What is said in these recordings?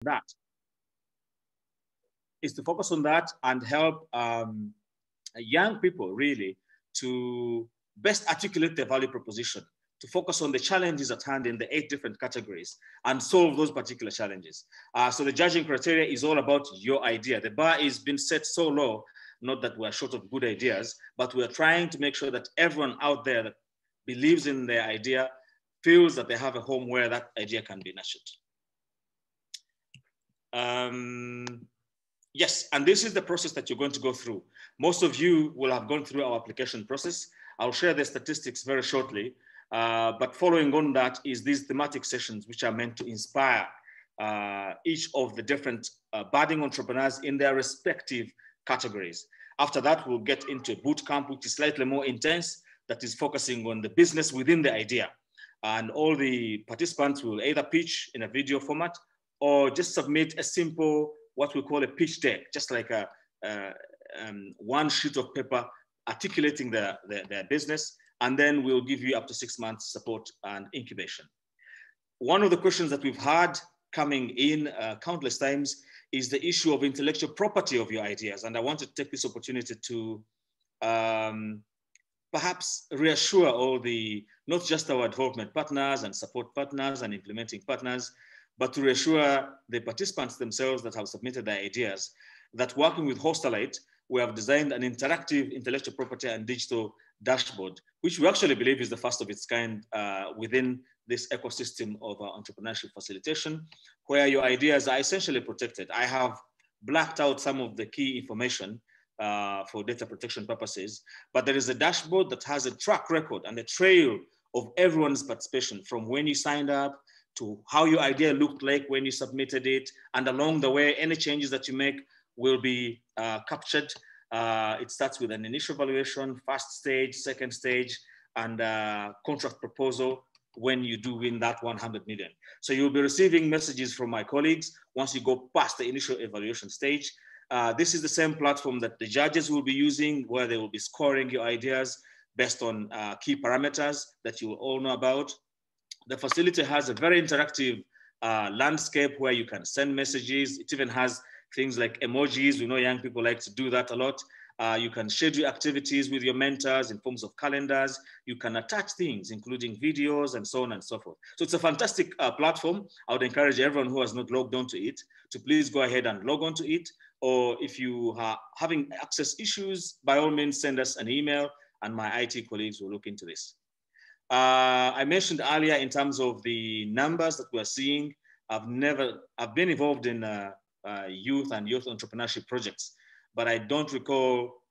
that is to focus on that and help young people really to best articulate their value proposition, to focus on the challenges at hand in the 8 different categories and solve those particular challenges. So the judging criteria is all about your idea. The bar is being set so low, not that we're short of good ideas, but we're trying to make sure that everyone out there that believes in their idea feels that they have a home where that idea can be nurtured. Yes, and this is the process that you're going to go through. Most of you will have gone through our application process. I'll share the statistics very shortly, but following on that is these thematic sessions, which are meant to inspire each of the different budding entrepreneurs in their respective categories. After that, we'll get into a bootcamp, which is slightly more intense, that is focusing on the business within the idea. And all the participants will either pitch in a video format or just submit a simple, what we call a pitch deck, just like a one sheet of paper articulating their business. And then we'll give you up to 6 months support and incubation. One of the questions that we've had coming in countless times is the issue of intellectual property of your ideas. And I want to take this opportunity to perhaps reassure all the, not just our development partners and support partners and implementing partners, but to reassure the participants themselves that have submitted their ideas that working with Hostelite, we have designed an interactive intellectual property and digital dashboard, which we actually believe is the first of its kind within this ecosystem of entrepreneurship facilitation, where your ideas are essentially protected. I have blacked out some of the key information for data protection purposes, but there is a dashboard that has a track record and a trail of everyone's participation from when you signed up to how your idea looked like when you submitted it, and along the way, any changes that you make will be captured. It starts with an initial valuation, first stage, second stage, and contract proposal when you do win that 100 million. So you'll be receiving messages from my colleagues once you go past the initial evaluation stage. This is the same platform that the judges will be using, where they will be scoring your ideas based on key parameters that you will all know about. The facility has a very interactive landscape where you can send messages. It even has things like emojis. We know young people like to do that a lot. You can schedule activities with your mentors in forms of calendars. You can attach things, including videos and so on and so forth. So it's a fantastic platform. I would encourage everyone who has not logged onto it to please go ahead and log onto it. Or if you are having access issues, by all means, send us an email and my IT colleagues will look into this. I mentioned earlier in terms of the numbers that we're seeing. I've been involved in youth and youth entrepreneurship projects, but I don't recall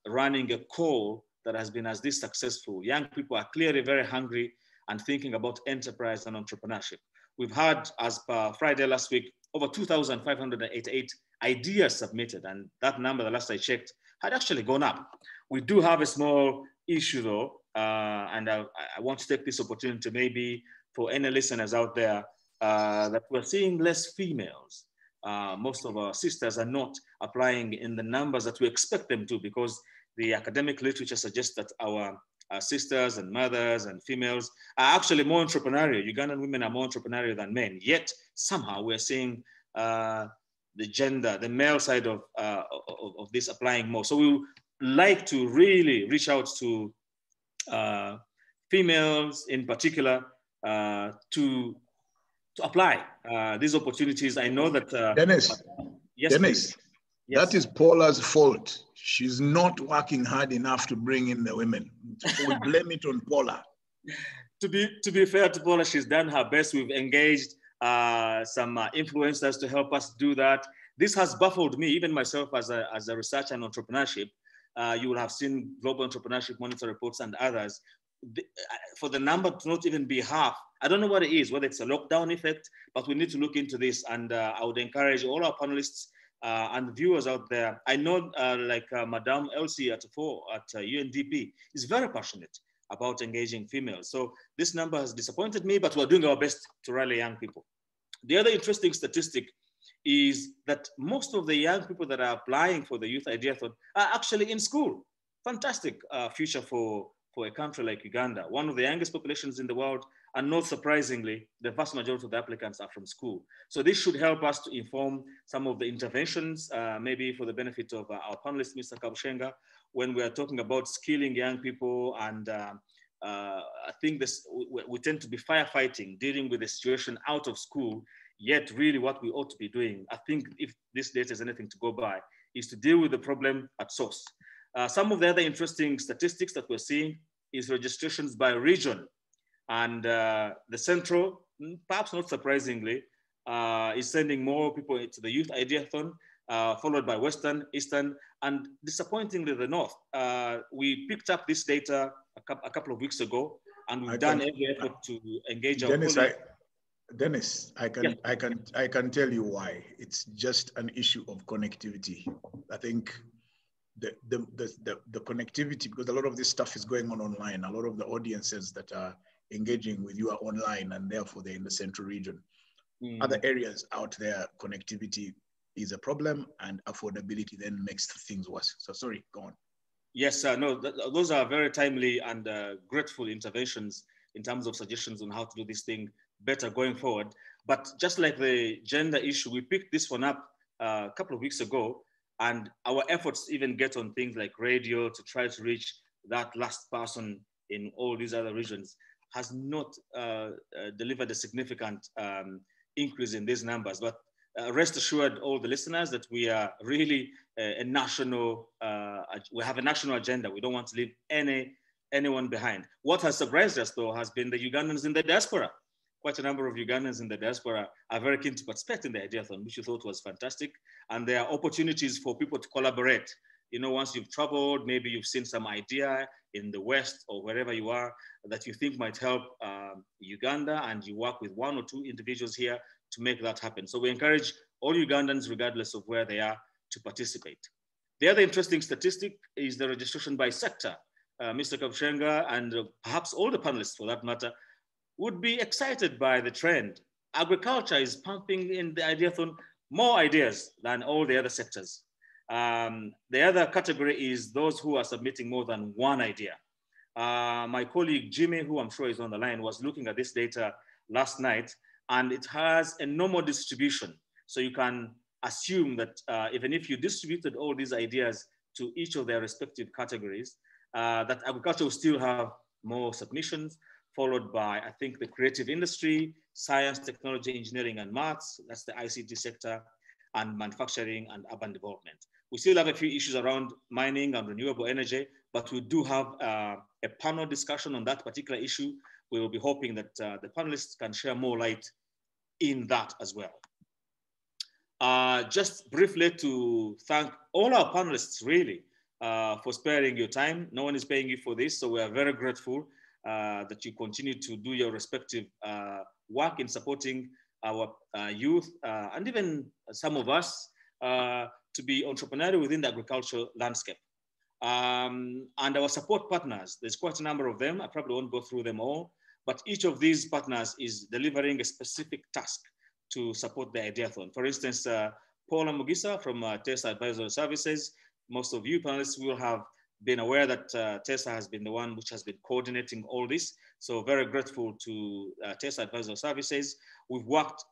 running a call that has been as this successful. Young people are clearly very hungry and thinking about enterprise and entrepreneurship. We've had, as per Friday last week, over 2,588 ideas submitted, and that number, the last I checked, had actually gone up. We do have a small issue though, and I want to take this opportunity maybe for any listeners out there that we're seeing less females. Most of our sisters are not applying in the numbers that we expect them to, because the academic literature suggests that our sisters and mothers and females are actually more entrepreneurial. Ugandan women are more entrepreneurial than men, yet somehow we're seeing the male side of this applying more. So we would like to really reach out to females in particular to apply these opportunities. I know that... Dennis, yes, Dennis, yes. That is Paula's fault. She's not working hard enough to bring in the women. We blame it on Paula. To be fair to Paula, she's done her best. We've engaged some influencers to help us do that. This has baffled me, even myself as a researcher in entrepreneurship. You will have seen Global Entrepreneurship Monitor reports and others. For the number to not even be half, I don't know what it is, whether it's a lockdown effect, but we need to look into this. And I would encourage all our panelists and viewers out there. I know Madame Elsie at UNDP is very passionate about engaging females. So this number has disappointed me, but we're doing our best to rally young people. The other interesting statistic is that most of the young people that are applying for the Youth Ideathon are actually in school. Fantastic future for a country like Uganda, one of the youngest populations in the world And not surprisingly, the vast majority of the applicants are from school. So this should help us to inform some of the interventions, maybe for the benefit of our panelist, Mr. Kabushenga, when we are talking about skilling young people. And I think we tend to be firefighting, dealing with the situation out of school, yet really what we ought to be doing, I think if this data is anything to go by, is to deal with the problem at source. Some of the other interesting statistics that we're seeing is registrations by region. And the Central, perhaps not surprisingly, is sending more people to the Youth Ideathon, followed by Western, Eastern, and disappointingly the North. We picked up this data a couple of weeks ago, and we've done every effort to engage our colleagues. Dennis, I can tell you why. It's just an issue of connectivity. I think the connectivity, because a lot of this stuff is going on online. A lot of the audiences that are engaging with you are online, and therefore they're in the Central region. Other areas out there, connectivity is a problem, and affordability then makes things worse. So sorry, go on. Yes, no, those are very timely and grateful interventions in terms of suggestions on how to do this thing better going forward. But just like the gender issue, we picked this one up a couple of weeks ago, and our efforts even get on things like radio to try to reach that last person in all these other regions has not delivered a significant increase in these numbers. But rest assured, all the listeners, that we are really a national, we have a national agenda. We don't want to leave anyone behind. What has surprised us, though, has been the Ugandans in the diaspora. Quite a number of Ugandans in the diaspora are very keen to participate in the Ideathon, which we thought was fantastic. And there are opportunities for people to collaborate. You know, once you've traveled, maybe you've seen some idea in the West or wherever you are that you think might help Uganda, and you work with one or two individuals here to make that happen. So we encourage all Ugandans, regardless of where they are, to participate. The other interesting statistic is the registration by sector. Mr. Kabushenga, and perhaps all the panelists for that matter, would be excited by the trend. Agriculture is pumping in the Ideathon more ideas than all the other sectors. The other category is those who are submitting more than one idea. My colleague Jimmy, who I'm sure is on the line, was looking at this data last night, and it has a normal distribution. So you can assume that even if you distributed all these ideas to each of their respective categories, that agriculture will still have more submissions, followed by, I think, the creative industry, science, technology, engineering, and maths, that's the ICT sector, and manufacturing and urban development. We still have a few issues around mining and renewable energy, but we do have a panel discussion on that particular issue. We will be hoping that the panelists can share more light in that as well. Just briefly to thank all our panelists, really, for sparing your time. No one is paying you for this, so we are very grateful that you continue to do your respective work in supporting our youth and even some of us to be entrepreneurial within the agricultural landscape. And our support partners, there's quite a number of them. I probably won't go through them all, but each of these partners is delivering a specific task to support the Ideathon. For instance, Paula Mugisa from TESA Advisory Services. Most of you panelists will have been aware that TESA has been the one which has been coordinating all this. So very grateful to TESA Advisory Services. We've worked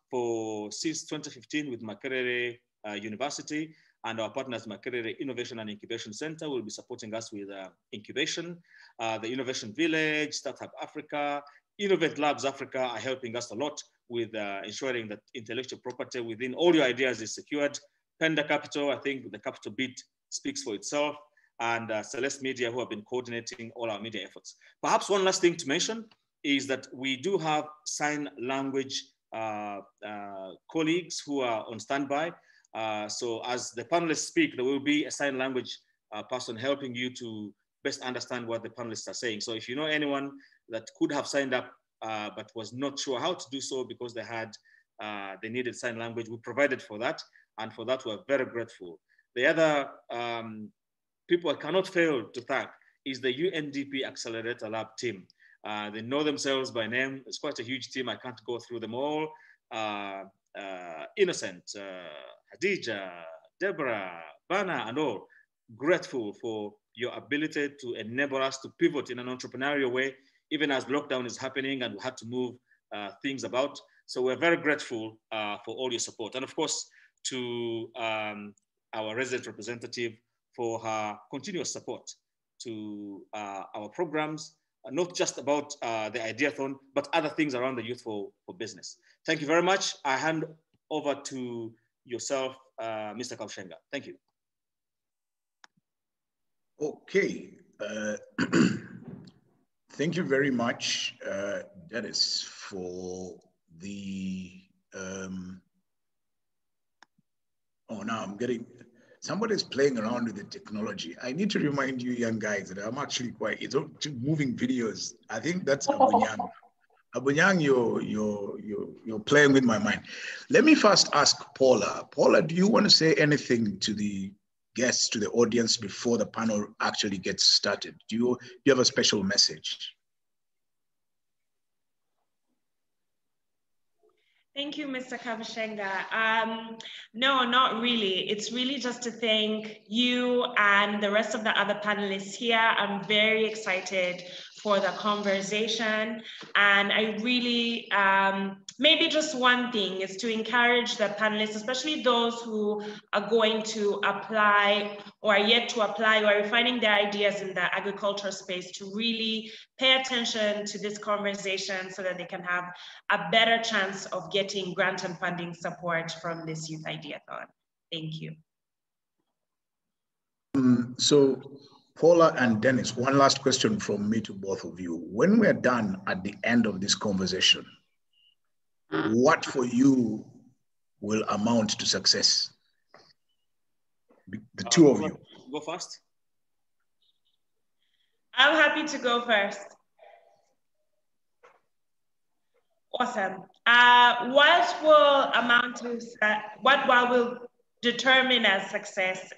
since 2015 with Makerere University, and our partners, Makerere Innovation and Incubation Center, will be supporting us with incubation. The Innovation Village, Startup Africa, Innovate Labs Africa are helping us a lot with ensuring that intellectual property within all your ideas is secured. Penda Capital, I think the capital bid speaks for itself, and Celeste Media, who have been coordinating all our media efforts. Perhaps one last thing to mention is that we do have sign language colleagues who are on standby. So as the panelists speak, there will be a sign language person helping you to best understand what the panelists are saying. So if you know anyone that could have signed up but was not sure how to do so because they needed sign language, we provided for that, and for that we're very grateful. The other people I cannot fail to thank is the UNDP Accelerator Lab team. They know themselves by name. It's quite a huge team. I can't go through them all. Innocent, Hadija, Deborah, Bana, and all. Grateful for your ability to enable us to pivot in an entrepreneurial way even as lockdown is happening and we had to move things about. So we're very grateful for all your support. And of course, to our resident representative for her continuous support to our programs, not just about the Ideathon, but other things around the Youth for Business. Thank you very much. I hand over to yourself, Mr. Kabushenga. Thank you. Okay. Thank you very much, Dennis, for the, oh, now I'm getting, somebody's playing around with the technology. I need to remind you young guys that I'm actually quite, it's moving videos. I think that's Abunyang. Abunyang, you're playing with my mind. Let me first ask Paula. Paula, do you want to say anything to the guests, to the audience before the panel actually gets started? Do you have a special message? Thank you, Mr. Kabushenga. No, not really. It's really just to thank you and the rest of the other panelists here. I'm very excited for the conversation. And I really, maybe just one thing is to encourage the panelists, especially those who are going to apply or are yet to apply or are refining their ideas in the agriculture space, to really pay attention to this conversation so that they can have a better chance of getting grant and funding support from this Youth Ideathon. Thank you. So Paula and Dennis, one last question from me to both of you. When we're done at the end of this conversation, what for you will amount to success? The two of you. Go first. I'm happy to go first. Awesome. What will amount to, what will determine as success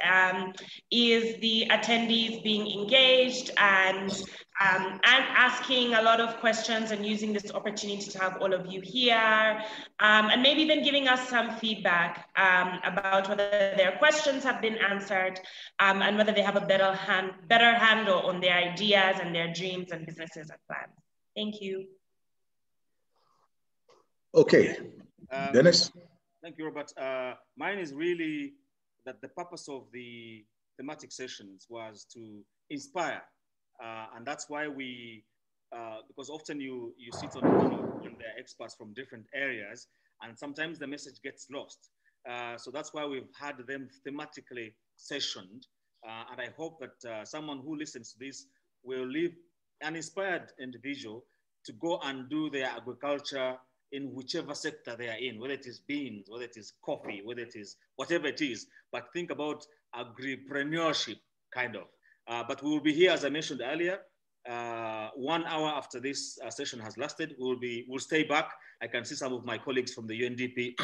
is the attendees being engaged and asking a lot of questions and using this opportunity to have all of you here, and maybe even giving us some feedback about whether their questions have been answered and whether they have a better handle on their ideas and their dreams and businesses and plans. Thank you. Okay, Dennis. Thank you, Robert. Mine is really that the purpose of the thematic sessions was to inspire. And that's why we, because often you sit on a panel and there are experts from different areas, and sometimes the message gets lost. So that's why we've had them thematically sessioned. And I hope that someone who listens to this will leave an inspired individual to go and do their agriculture in whichever sector they are in, whether it is beans, whether it is coffee, whether it is whatever it is, but think about agripreneurship, kind of. But we will be here, as I mentioned earlier, 1 hour after this session has lasted. We'll stay back. I can see some of my colleagues from the UNDP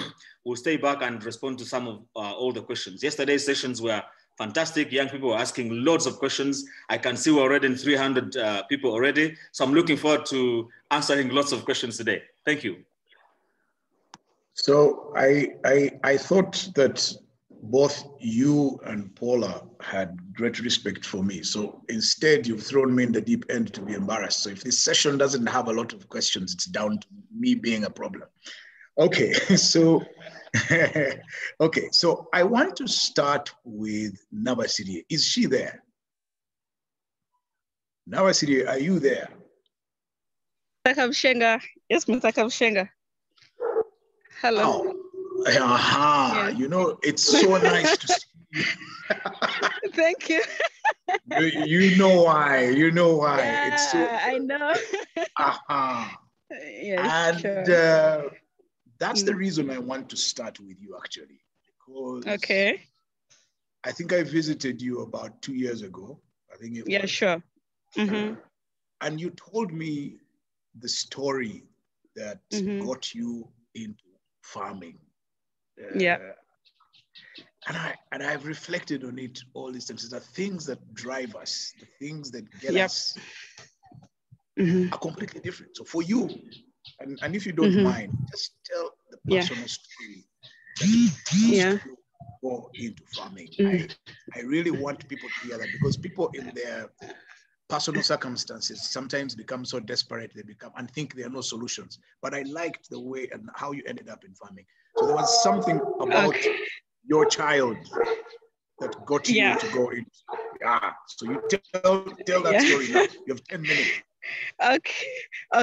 will stay back and respond to some of all the questions. Yesterday's sessions were fantastic. Young people were asking loads of questions. I can see we're already in 300 people already. So I'm looking forward to answering lots of questions today. Thank you. So I thought that both you and Paula had great respect for me. So instead, you've thrown me in the deep end to be embarrassed. So if this session doesn't have a lot of questions, it's down to me being a problem. Okay, so okay, so I want to start with Nabasiri. Is she there? Nabasiri, are you there? Mr. Kabushenga. Yes, Mr. Kabushenga. Hello. Oh, aha. Yes. You know, it's so nice to see you. Thank you. You know why. You know why. Yeah, it's so, I know. aha. Yes, And sure. that's the reason I want to start with you, actually. Because okay. I think I visited you about 2 years ago. I think it was. Yeah, sure. And you told me the story that got you into farming. Yeah. And I've reflected on it all these times. The things that drive us, the things that get us are completely different. So for you, and if you don't mind, just tell the personal story that you go into farming. I really want people to hear that, because people in their personal circumstances sometimes become so desperate, they become and think there are no solutions. But I liked the way and how you ended up in farming. So there was something about your child that got you to go in. Yeah. So you tell that story now. You have 10 minutes.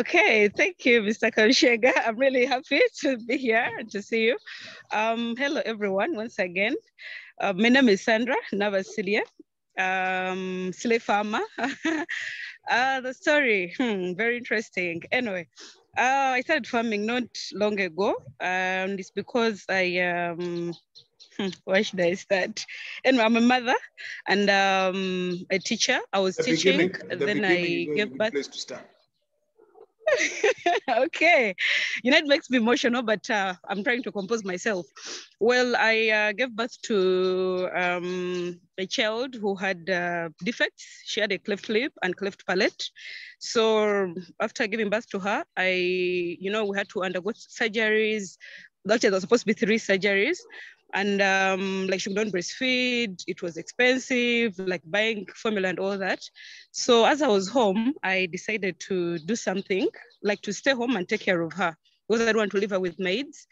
Okay. Thank you, Mr. Kabishenga. I'm really happy to be here and to see you. Hello, everyone, once again. My name is Sandra Navasilia, slave farmer. The story, very interesting. Anyway, I started farming not long ago, and it's because I where should I start? Anyway, I'm a mother and a teacher. I was teaching, then I gave birth. Place to start. Okay, it makes me emotional, but I'm trying to compose myself. Well, I gave birth to a child who had defects. She had a cleft lip and cleft palate. So after giving birth to her, we had to undergo surgeries. Actually, there was supposed to be 3 surgeries. And like she couldn't breastfeed, it was expensive, like buying formula and all that. So as I was home, I decided to do something, like to stay home and take care of her, because I don't want to leave her with maids.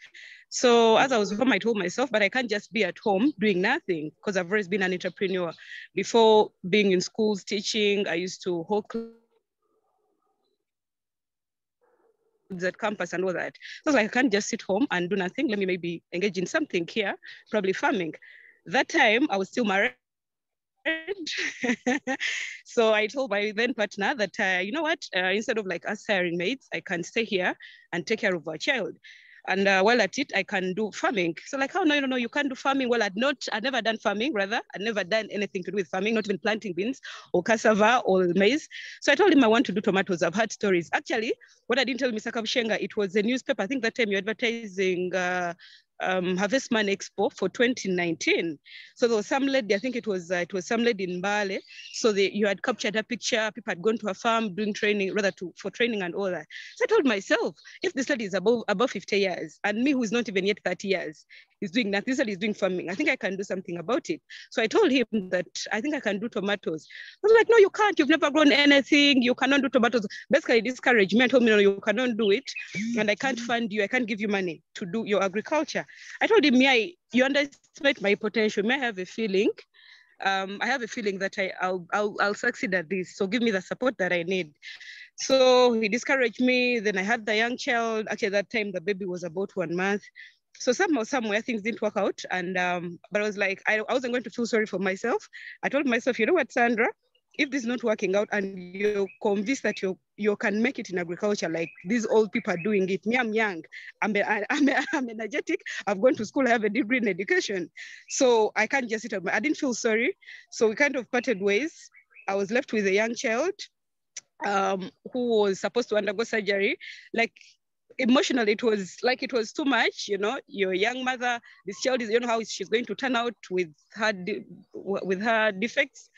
So as I was home, I told myself, but I can't just be at home doing nothing, because I've always been an entrepreneur. Before being in schools teaching, I used to hold at campus and all that. So I was like, I can't just sit home and do nothing. Let me maybe engage in something here, probably farming. That time I was still married. So I told my then partner that, you know what, instead of like us hiring maids, I can stay here and take care of our child. And while at it, I can do farming. So like, oh, no, you can't do farming. Well, I'd never done farming, rather. I'd never done anything to do with farming, not even planting beans or cassava or maize. So I told him I want to do tomatoes. I've heard stories. Actually, what I didn't tell Mr. Kabishenga, it was a newspaper. I think that time you're advertising Harvestman Expo for 2019. So there was some lady, I think it was some lady in Mbale. So you had captured her picture, people had gone to her farm doing training, for training and all that. So I told myself, if this lady is above 50 years and me who's not even yet 30 years is doing nothing, this lady is doing farming, I think I can do something about it. So I told him that I think I can do tomatoes. I was like, no, you can't, you've never grown anything, you cannot do tomatoes. Basically discouraged me and told me, no, you cannot do it. And I can't fund you, I can't give you money to do your agriculture. I told him, you underestimate my potential. May I have a feeling? I have a feeling that I'll succeed at this. So give me the support that I need. So he discouraged me. Then I had the young child. Actually, at that time, the baby was about 1 month. So somewhere things didn't work out. And but I was like, I wasn't going to feel sorry for myself. I told myself, you know what, Sandra? If this is not working out and you're convinced that you can make it in agriculture, like these old people are doing it, me, I'm young, I'm energetic, I've gone to school, I have a degree in education. So I can't just sit at I didn't feel sorry. So we kind of parted ways. I was left with a young child who was supposed to undergo surgery. Like emotionally, it was too much, you're a young mother, this child is, how she's going to turn out with her defects.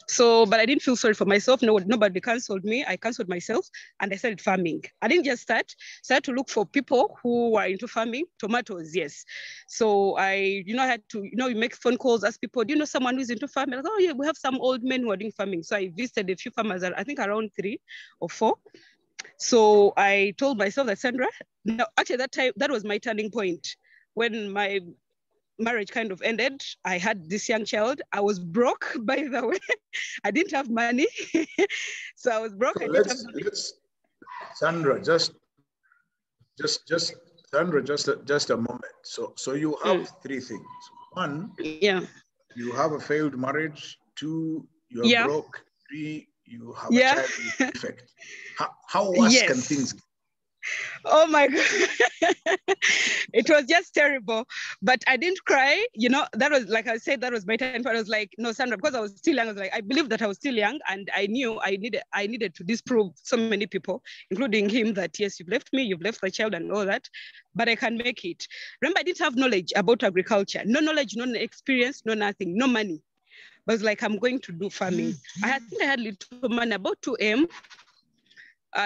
So, but I didn't feel sorry for myself. No, nobody canceled me. I canceled myself and I started farming. I didn't just started to look for people who were into farming, tomatoes, yes. So I, had to, you make phone calls, ask people, do you know someone who's into farming? Like, oh yeah, we have some old men who are doing farming. So I visited a few farmers, I think around 3 or 4. So I told myself that, Sandra, no, actually that time, that was my turning point. When my marriage kind of ended, I had this young child. I was broke, by the way. I didn't have money. So I was broke. So let's Sandra, just Sandra, just a moment. So you have 3 things. 1, you have a failed marriage. 2, you are broke. 3, you have a child with defect. How worse can things get? Oh my God. It was just terrible, but I didn't cry. That was, like I said, that was my time. I was like, no, Sandra, because I was still young. I was like, I believed that I was still young, and I knew I needed to disprove so many people, including him, that yes, you've left me, you've left the child and all that, but I can make it. Remember, I didn't have knowledge about agriculture, no knowledge, no experience, no nothing, no money. But I was like, I'm going to do farming. I think I had little money, about 2M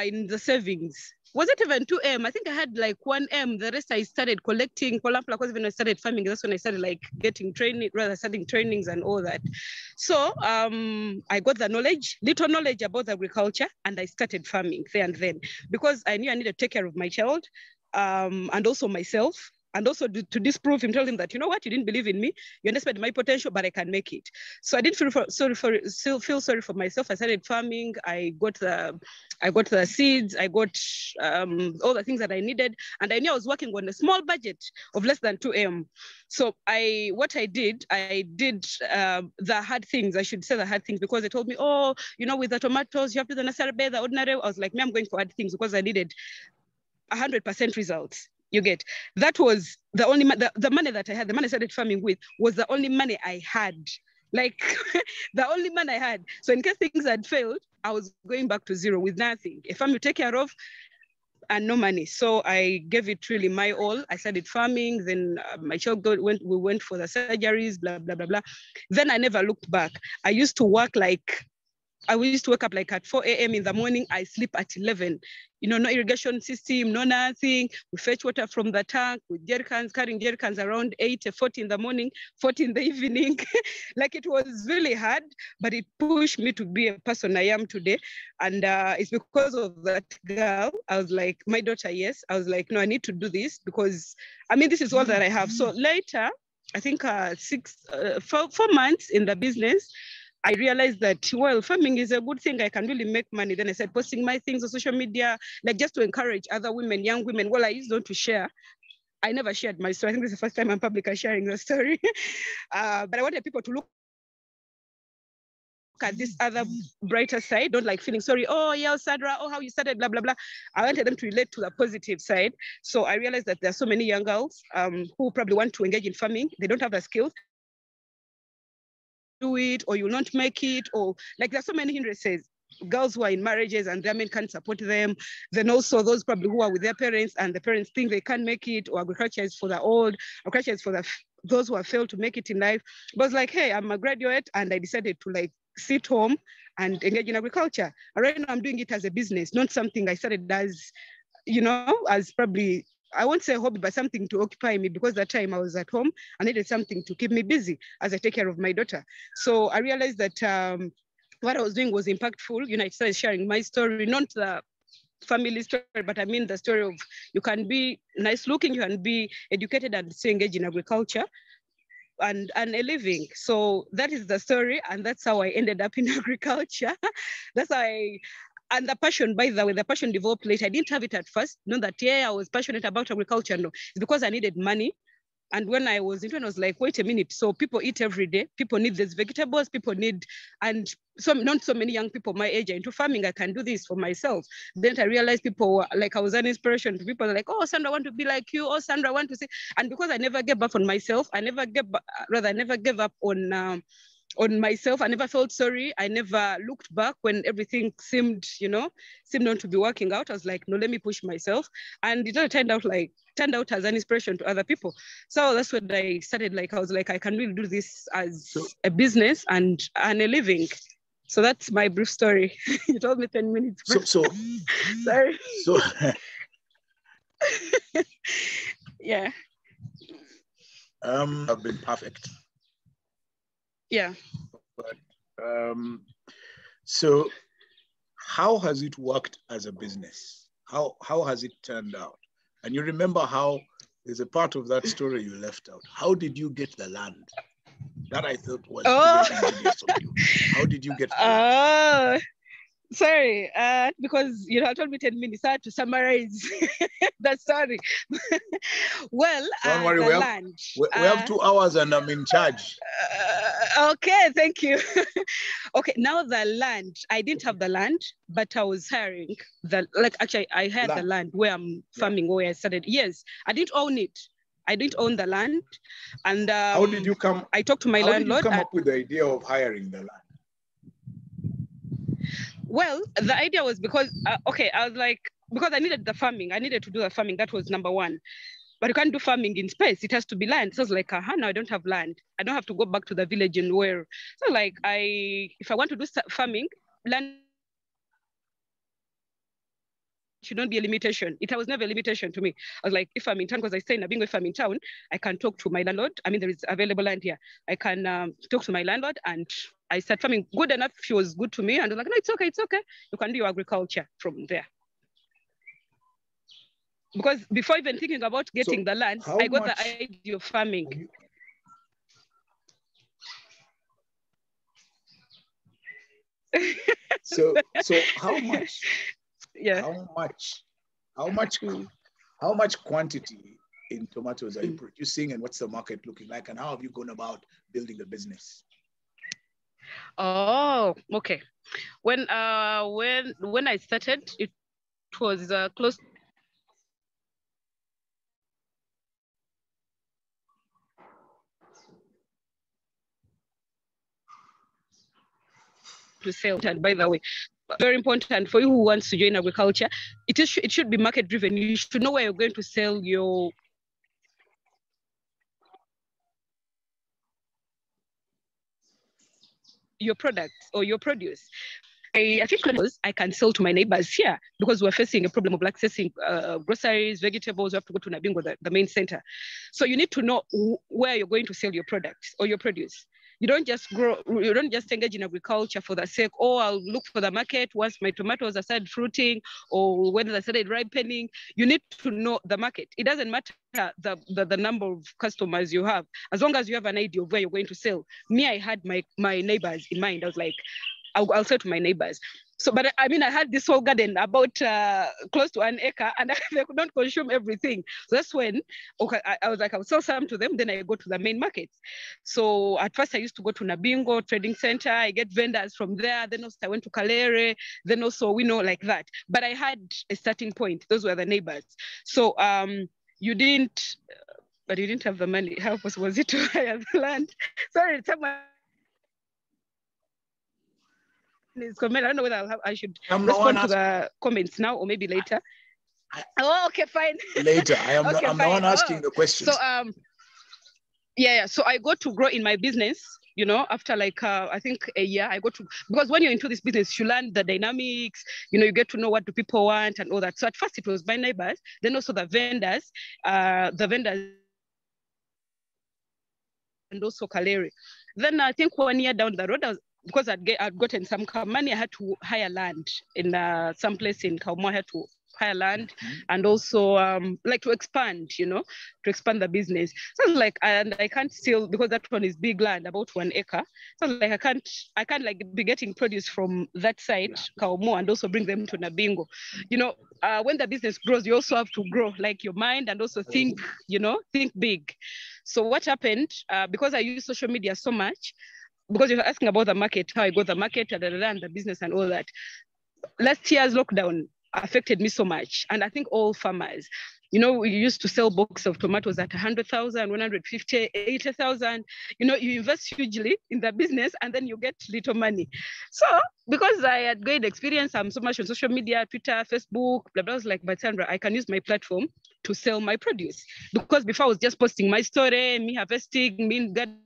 in the savings. was it even 2M? I think I had like 1M. The rest I started collecting because when I started farming, that's when I started like getting training, rather starting trainings and all that. So I got the knowledge, little knowledge about agriculture, and I started farming there and then because I knew I needed to take care of my child and also myself. And also to disprove him, tell him that, you know what, you didn't believe in me, you understand my potential, but I can make it. So I didn't feel sorry for myself. I started farming. I got the seeds. I got all the things that I needed, and I knew I was working on a small budget of less than 2M. So what I did the hard things. I should say the hard things because they told me, oh, you know, with the tomatoes, you have to do the nursery bed, the ordinary. I was like, I'm going for hard things because I needed 100% results. You get, that was the only the money that I had, the money I started farming with was the only money I had, like the only money I had. So in case things had failed, I was going back to zero with nothing, a family to take care of and no money. So I gave it really my all. I started farming. Then my child we went for the surgeries, blah, blah, blah, blah. Then I never looked back. I used to wake up like at 4 a.m. in the morning. I sleep at 11. You know, no irrigation system, no nothing. We fetch water from the tank with jerrycans, carrying jerrycans around 40 in the morning, 40 in the evening. Like it was really hard, but it pushed me to be a person I am today. And it's because of that girl. I was like, my daughter, yes. I was like, no, I need to do this because, I mean, this is all that I have. So later, I think 4 months in the business, I realized that, well, farming is a good thing. I can really make money. Then I started posting my things on social media, like just to encourage other women, young women. Well, I used not to share. I never shared my story. I think this is the first time I'm publicly sharing the story. But I wanted people to look at this other brighter side, don't like feeling sorry. Oh, yeah, Sandra, oh, how you started, blah, blah, blah. I wanted them to relate to the positive side. So I realized that there are so many young girls who probably want to engage in farming. They don't have the skills. Do it, or you'll not make it, or like there's so many hindrances. Girls who are in marriages and their men can't support them. Then also those probably who are with their parents and the parents think they can't make it, or agriculture is for the old, agriculture is for those who have failed to make it in life. But it's like, hey, I'm a graduate and I decided to like sit home and engage in agriculture. And right now I'm doing it as a business, not something I started as, you know, as probably, I won't say hobby, but something to occupy me because that time I was at home. I needed something to keep me busy as I take care of my daughter. So I realized that what I was doing was impactful. You know, I started sharing my story, not the family story, but I mean the story of you can be nice looking, you can be educated and still engage in agriculture and a living. So that is the story. And that's how I ended up in agriculture. That's how and the passion, by the way, the passion developed later. I didn't have it at first. Not that, yeah, I was passionate about agriculture. No, it's because I needed money. And when I was into it, I was like, wait a minute. So people eat every day. People need these vegetables. People need, and not so many young people my age are into farming. I can do this for myself. Then I realized people were like, I was an inspiration to people like, oh, Sandra, I want to be like you. Oh, Sandra, I want to see. And because I never gave up on myself, I never gave up on myself. I never felt sorry. I never looked back when everything seemed not to be working out. I was like, no, let me push myself. And it all turned out as an inspiration to other people. So that's when I started, like, I was like, I can really do this as a business and a living. So that's my brief story. You told me 10 minutes. Sorry. So yeah. Have been perfect. Yeah. But so how has it worked as a business? How has it turned out? And you remember how there's a part of that story you left out. How did you get the land? That I thought was very ingenious of you. How did you get the land? Sorry, because I told me 10 minutes. I had to summarize that story. Well, don't worry, we have 2 hours and I'm in charge. Okay, thank you. Okay, now the land. I didn't have the land, but I was hiring I had the land where I'm farming, where I started. Yes, I didn't own it. I didn't own the land. And how did you come? I talked to my landlord. How did you come up with the idea of hiring the land? Well, the idea was because, I was like, because I needed the farming. I needed to do the farming. That was number one. But you can't do farming in space. It has to be land. So I was like, no, I don't have land. I don't have to go back to the village and where. So like, if I want to do farming, land should not be a limitation. It was never a limitation to me. I was like, if I'm in town, because I stay in Nabingo, if I'm in town, I can talk to my landlord. I mean, there is available land here. I can talk to my landlord, and I start farming. Good enough, she was good to me. And I was like, no, it's okay, it's okay. You can do your agriculture from there. Because before even thinking about getting the land, I got the idea of farming. So how much? Yeah. How much quantity in tomatoes are you producing, and what's the market looking like, and how have you gone about building the business? Oh, okay. When I started, it was close to sell. And by the way, very important for you who wants to join agriculture, it should be market driven. You should know where you're going to sell your products or your produce. I think I can sell to my neighbors here because we're facing a problem of accessing groceries, vegetables. You have to go to Nabingo, the main center. So you need to know where you're going to sell your products or your produce. You don't just engage in agriculture for the sake, oh, I'll look for the market once my tomatoes are started fruiting or when they started ripening. You need to know the market. It doesn't matter the number of customers you have, as long as you have an idea of where you're going to sell. Me, I had my neighbors in mind. I was like, I'll say to my neighbors. So, but I mean, I had this whole garden about close to 1 acre, and they could not consume everything. So that's when, okay, I was like, I'll sell some to them, then I go to the main markets. So at first I used to go to Nabingo Trading Center, I get vendors from there, then also I went to Kalere, then also, we know, like that. But I had a starting point. Those were the neighbors. So you didn't have the money. How was it to hire the land? Sorry, someone is comment. I don't know whether I should respond to the comments now or maybe later. Oh, okay, fine. Later. I'm the one asking the questions. So yeah. So I got to grow in my business, you know, after like I think a year. I got to, because when you're into this business, you learn the dynamics, you know, you get to know what do people want and all that. So at first it was my neighbors, then also the vendors and also Kalere. Then I think 1 year down the road, because I'd gotten some money, I had to hire land in some place in Kaumo. I had to hire land and also like to expand, you know, to expand the business. So I was like, and I can't still, because that one is big land, about 1 acre. So I was like, I can't like be getting produce from that side, Kaumo, and also bring them to Nabingo. You know, when the business grows, you also have to grow like your mind and also think, you know, think big. So what happened, because I use social media so much, because you're asking about the market, how I got the market and the business and all that. Last year's lockdown affected me so much. And I think all farmers, you know, we used to sell boxes of tomatoes at 100,000, 150, 80,000. You know, you invest hugely in the business and then you get little money. So because I had great experience, I'm so much on social media, Twitter, Facebook, blah, blah, I was like, but Sandra, I can use my platform to sell my produce. Because before I was just posting my story, me harvesting, me in garden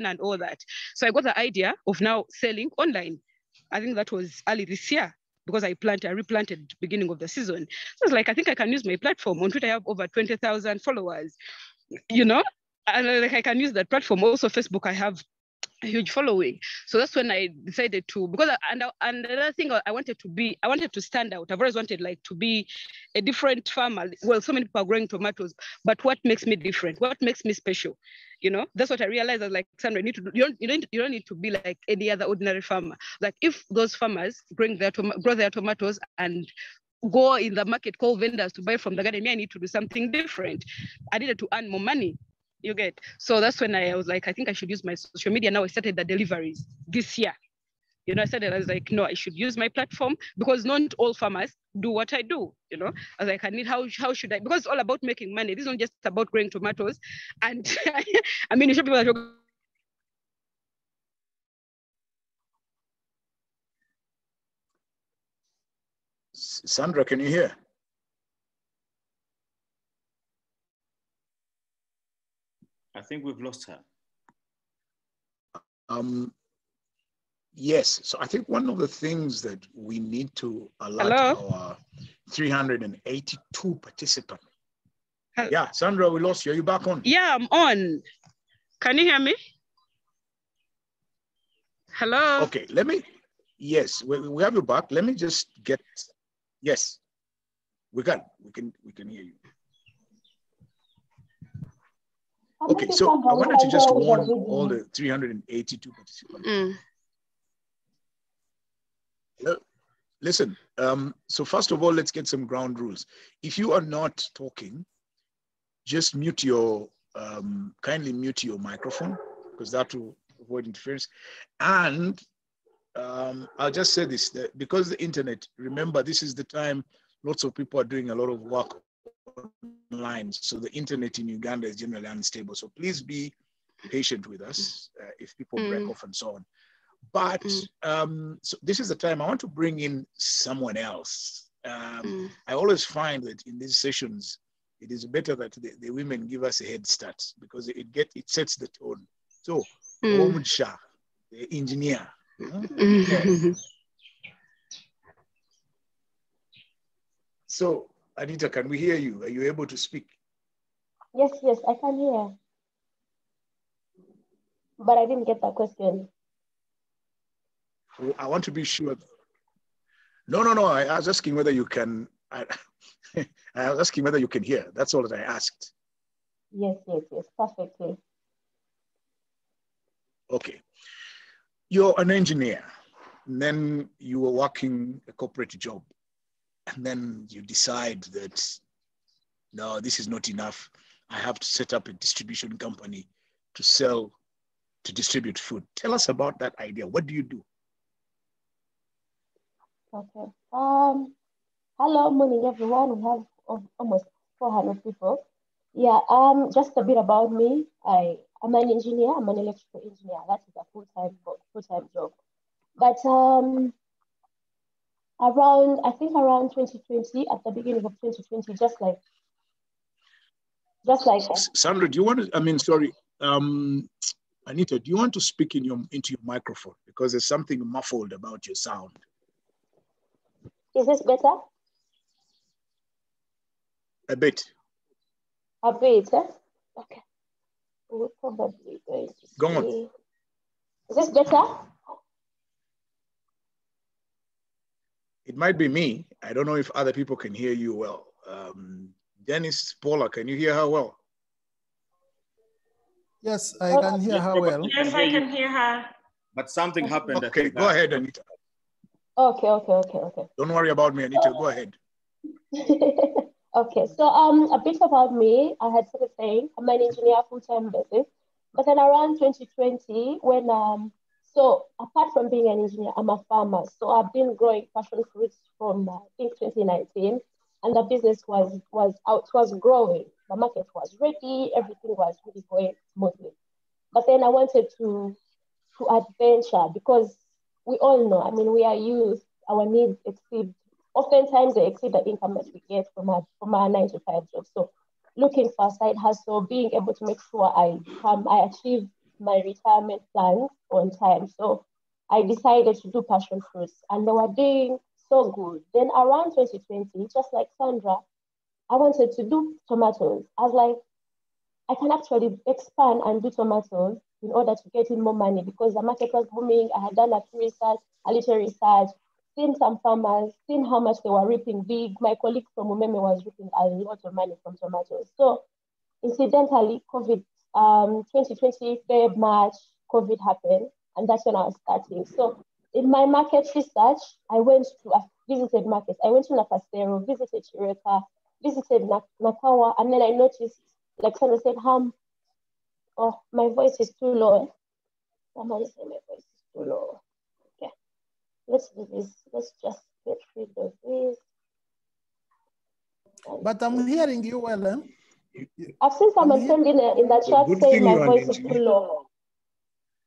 and all that. So I got the idea of now selling online. I think that was early this year, because I replanted beginning of the season. So I was like, I think I can use my platform. On Twitter, I have over 20,000 followers, you know, and like I can use that platform. Also Facebook, I have a huge following. So that's when I decided to, because and another thing I wanted to stand out. I've always wanted like to be a different farmer. Well, so many people are growing tomatoes, but what makes me different? What makes me special? You know, that's what I realized. I was like, Sandra, you don't need to be like any other ordinary farmer. Like if those farmers grow their tomatoes and go in the market, call vendors to buy from the garden, I need to do something different. I needed to earn more money. You get? So that's when I was like, I think I should use my social media. Now I started the deliveries this year. You know, I was like, no, I should use my platform because not all farmers do what I do. You know, I was like, I need, how should I? Because it's all about making money. This is not just about growing tomatoes. And I mean, you should be able to. Sandra, can you hear? I think we've lost her. Yes, so I think one of the things that we need to alert our 382 participants. Yeah, Sandra, we lost you. Are you back on? Yeah, I'm on. Can you hear me? Hello? Okay, yes, we have you back. Let me just get, yes, we can hear you. Okay, so I wanted to just warn all the 382 participants. Listen, so first of all, let's get some ground rules. If you are not talking, just mute your, kindly mute your microphone, because that will avoid interference. And I'll just say this, that because the internet, remember, this is the time lots of people are doing a lot of work online. So the internet in Uganda is generally unstable. So please be patient with us if people break off and so on. But so this is the time I want to bring in someone else. I always find that in these sessions, it is better that the women give us a head start because it sets the tone. So, Omsha, the engineer. Yes. So, Anita, can we hear you? Are you able to speak? Yes, I can hear. But I didn't get that question. I want to be sure. No. I was asking whether you can. I was asking whether you can hear. That's all that I asked. Yes, perfectly. Okay. You're an engineer, and then you were working a corporate job, and then you decide that, no, this is not enough. I have to set up a distribution company to distribute food. Tell us about that idea. What do you do? Okay. Hello, morning everyone. We have almost 400 people. Yeah. Just a bit about me. I'm an engineer. I'm an electrical engineer. That is a full-time job. But I think around 2020, at the beginning of 2020, just like. Sandra, do you want to? Anita, do you want to speak into your microphone because there's something muffled about your sound? Is this better? A bit. A bit, eh? Okay. We're probably going to see. Go on. Is this better? It might be me. I don't know if other people can hear you well. Dennis, Paula, can you hear her well? Yes, I can hear her well. Yes, I can hear her. But something happened. Okay, go ahead, Anita. Okay. Don't worry about me, Anita. Go ahead. Okay, so a bit about me. I had started saying I'm an engineer full-time basis, but then around 2020, when so apart from being an engineer, I'm a farmer. So I've been growing passion fruits from I think 2019, and the business was growing. The market was ready. Everything was really going smoothly. But then I wanted to adventure because we all know. I mean, we are youth. Our needs oftentimes they exceed the income that we get from our 9-to-5 job. So looking for a side hustle, being able to make sure I achieve my retirement plans on time. So I decided to do passion fruits and they were doing so good. Then around 2020, just like Sandra, I wanted to do tomatoes. I was like, I can actually expand and do tomatoes in order to get in more money because the market was booming. I had done a little research, seen some farmers, seen how much they were reaping big. My colleague from Umeme was reaping a lot of money from tomatoes. So incidentally, 2020, Feb, March, COVID happened, and that's when I was starting. So in my market research, I visited markets. I went to Nakasero, visited Chireka, visited Nakawa, and then I noticed, like Sandra said, my voice is too low. Somebody said my voice is too low. Okay, let's do this. Let's just get rid of this. But I'm hearing you well, eh? I've seen someone send in the chat saying my voice is too low.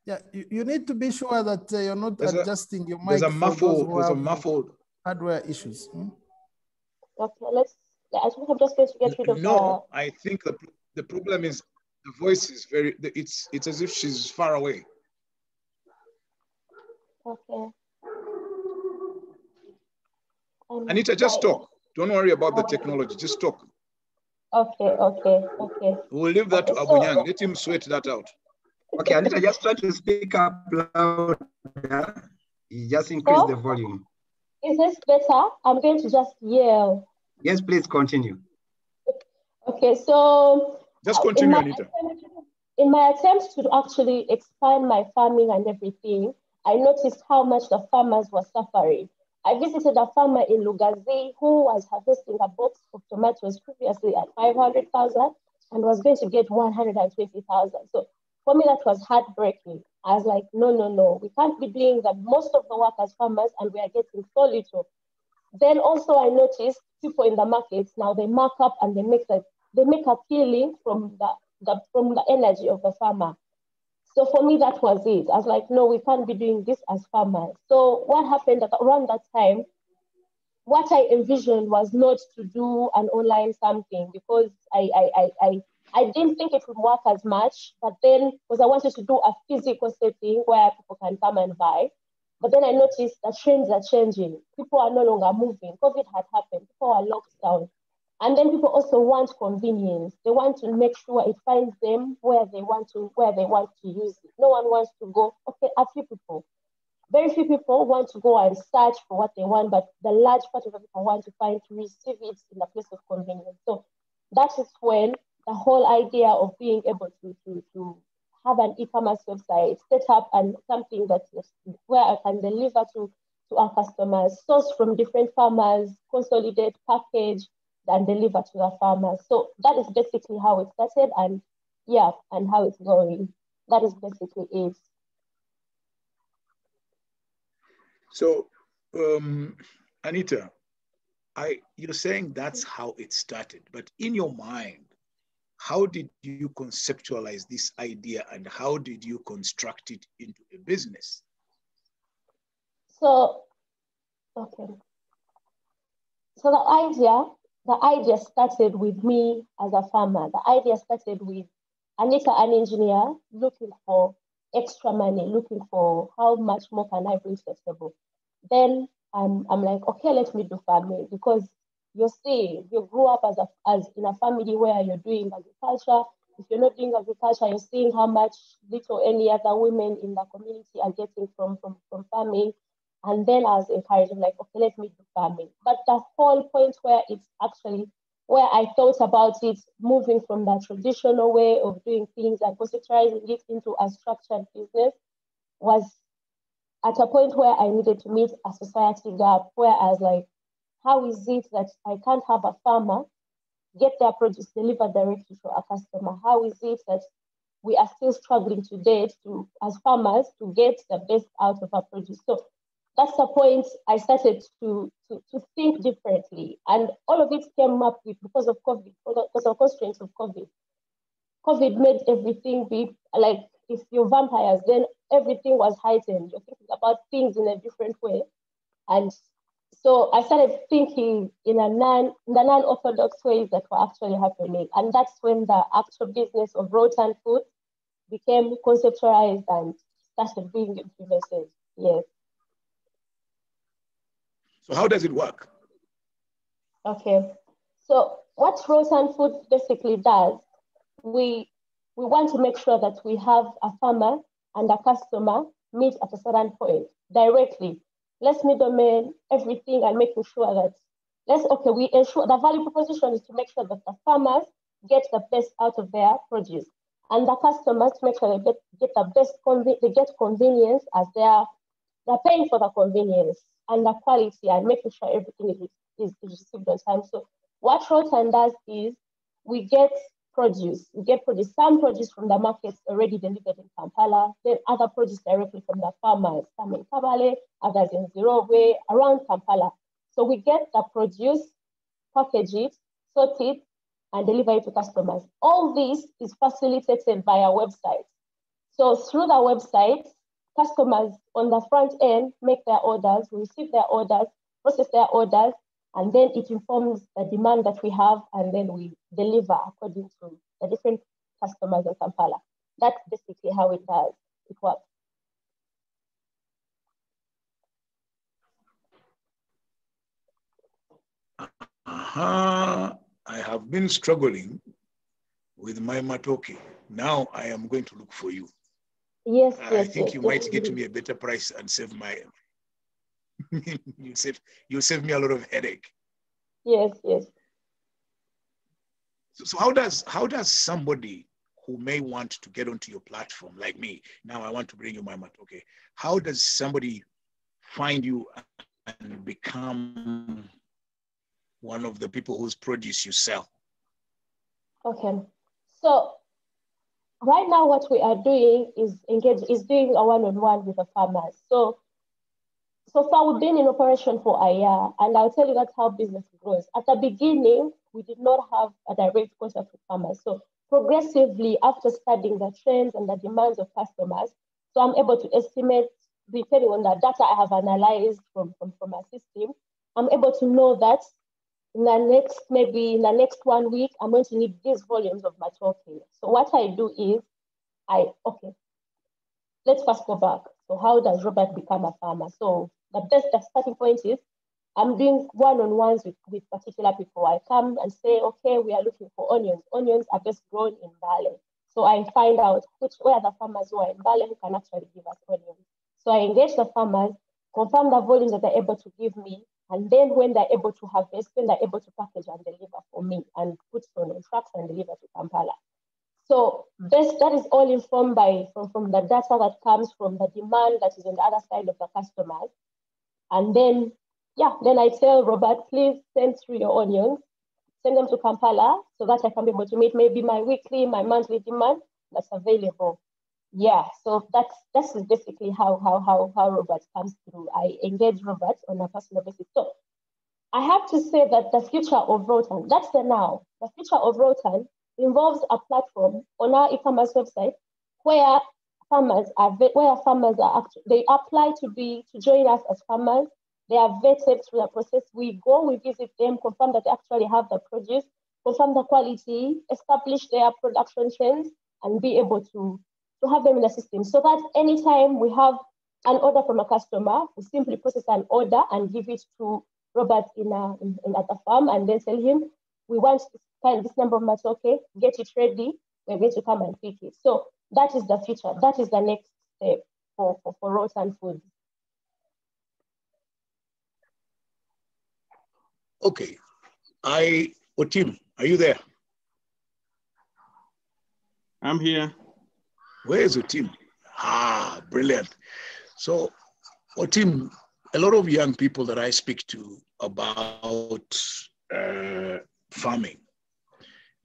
Yeah, you need to be sure that you're not adjusting your mic. There's a muffled hardware issues. Okay, I think I'm just going to get rid of No, I think the problem is the voice is it's as if she's far away. Okay. Anita, just talk. Don't worry about the technology. Just talk. Okay. We'll leave that to Abunyang. Let him sweat that out. Okay, Anita, just try to speak up louder. You just increase the volume. Is this better? I'm going to just yell. Yes, please continue. Okay, so just continue, Anita. In my attempt to actually expand my farming and everything, I noticed how much the farmers were suffering. I visited a farmer in Lugazi who was harvesting a box of tomatoes previously at 500,000 and was going to get 120,000. So for me, that was heartbreaking. I was like, no, we can't be doing the most of the work as farmers and we are getting so little. Then also I noticed people in the markets now they mark up and they make a killing from the energy of the farmer. So for me, that was it. I was like, no, we can't be doing this as farmers. So what happened around that time, what I envisioned was not to do an online something because I didn't think it would work as much, but then because I wanted to do a physical setting where people can come and buy. But then I noticed that trends are changing. People are no longer moving. COVID had happened. People are locked down. And then people also want convenience. They want to make sure it finds them where they want to use it. No one wants to go, okay, very few people want to go and search for what they want, but the large part of the people want to receive it in a place of convenience. So that is when the whole idea of being able to have an e-commerce website set up and something that is where I can deliver to our customers, source from different farmers, consolidate, package, and deliver to the farmers. So that is basically how it started and how it's going. That is basically it. So, Anita, you're saying that's how it started, but in your mind, how did you conceptualize this idea and how did you construct it into a business? So the idea started with me as a farmer. The idea started with Anita, an engineer, looking for extra money, looking for how much more can I bring to the table. Then I'm like, okay, let me do farming because you grew up as in a family where you're doing agriculture. If you're not doing agriculture, you're seeing how much little any other women in the community are getting from farming. And then I was encouraged, I'm like, okay, let me do farming. But the whole point where I thought about it, moving from the traditional way of doing things and conceptualizing it into a structured business was at a point where I needed to meet a society gap where I was like, how is it that I can't have a farmer get their produce delivered directly to a customer? How is it that we are still struggling today as farmers to get the best out of our produce? So that's the point I started to think differently. And all of it came up with because of COVID, because of constraints of COVID. COVID made everything be like, if you're vampires, then everything was heightened. You're thinking about things in a different way. And so I started thinking in the non-orthodox ways that were actually happening. And that's when the actual business of Rotan Food became conceptualized and started being implemented. Yes. So how does it work? Okay. So what Rotan Food basically does, we want to make sure that we have a farmer and a customer meet at a certain point directly. Let's middleman everything and making sure that we ensure the value proposition is to make sure that the farmers get the best out of their produce, and the customers to make sure they get the best they get convenience as they're paying for the convenience and the quality and making sure everything is received on time. So what Rotan does is we get produce. Some produce from the markets already delivered in Kampala, then other produce directly from the farmers, some in Kabale, others in Zirowe, around Kampala. So we get the produce, package it, sort it, and deliver it to customers. All this is facilitated by our website. So through the website, customers on the front end make their orders, receive their orders, process their orders, and then it informs the demand that we have, and then we deliver according to the different customers in Kampala. That's basically how it works. I have been struggling with my matoke. Now I am going to look for you. Yes, I think you might get me a better price and save my, you save me a lot of headache. Yes, yes. So how does somebody who may want to get onto your platform, like me, now I want to bring you my matoke, how does somebody find you and become one of the people whose produce you sell? Okay. So right now what we are doing is doing a one-on-one with the farmers. So far we've been in operation for a year, and I'll tell you that's how business grows. At the beginning, we did not have a direct contact with farmers. So progressively, after studying the trends and the demands of customers, so I'm able to estimate, depending on the data I have analyzed from my system, I'm able to know that maybe in the next 1 week, I'm going to need these volumes of my token. So what I do is, let's first go back. So how does Robert become a farmer? So the starting point is, I'm doing one-on-ones with particular people. I come and say, okay, we are looking for onions. Onions are best grown in Bale. So I find out where the farmers who are in Bale who can actually give us onions. So I engage the farmers, confirm the volumes that they're able to give me, and then when they're able to harvest, then they're able to package and deliver for me and put on trucks and deliver to Kampala. So that is all informed from the data that comes from the demand that is on the other side of the customers. And then, then I tell Robert, please send through your onions, send them to Kampala so that I can be able to meet maybe my weekly, my monthly demand that's available. Yeah, so that's basically how Robert comes through. I engage Robert on a personal basis. So I have to say that the future of Rotan, that's the now. The future of Rotan involves a platform on our e-commerce website where farmers they apply to join us as farmers. They are vetted through the process. We go, we visit them, confirm that they actually have the produce, confirm the quality, establish their production trends, and be able to have them in the system. So that anytime we have an order from a customer, we simply process an order and give it to Robert at the farm, and then tell him, we want this number of matoke, get it ready, we're going to come and pick it. So that is the future. That is the next step for Rotan Foods. Okay. Otim, are you there? I'm here. Where is Otim? Brilliant. So Otim, a lot of young people that I speak to about farming,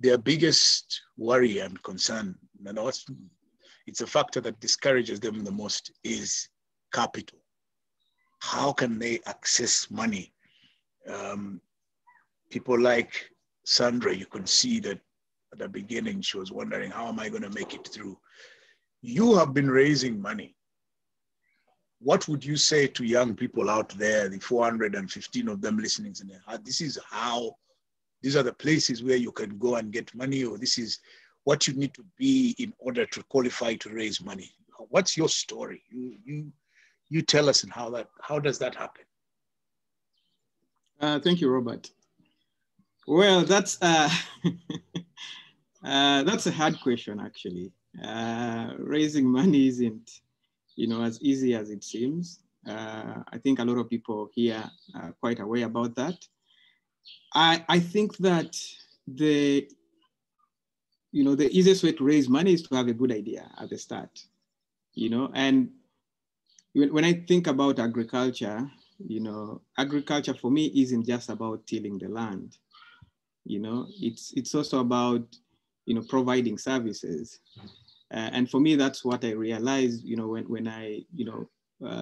their biggest worry and concern, and it's a factor that discourages them the most, is capital. How can they access money? People like Sandra, you could see that at the beginning, she was wondering, how am I going to make it through? You have been raising money. What would you say to young people out there, the 415 of them listening to them? These are the places where you can go and get money, or this is what you need to be in order to qualify to raise money. What's your story? You tell us, and how does that happen? Thank you, Robert. Well, that's a hard question, actually. Raising money isn't, as easy as it seems. I think a lot of people here are quite aware about that. I think that the easiest way to raise money is to have a good idea at the start, and when I think about agriculture, agriculture for me isn't just about tilling the land. It's also about, providing services. And for me, that's what I realized, when I,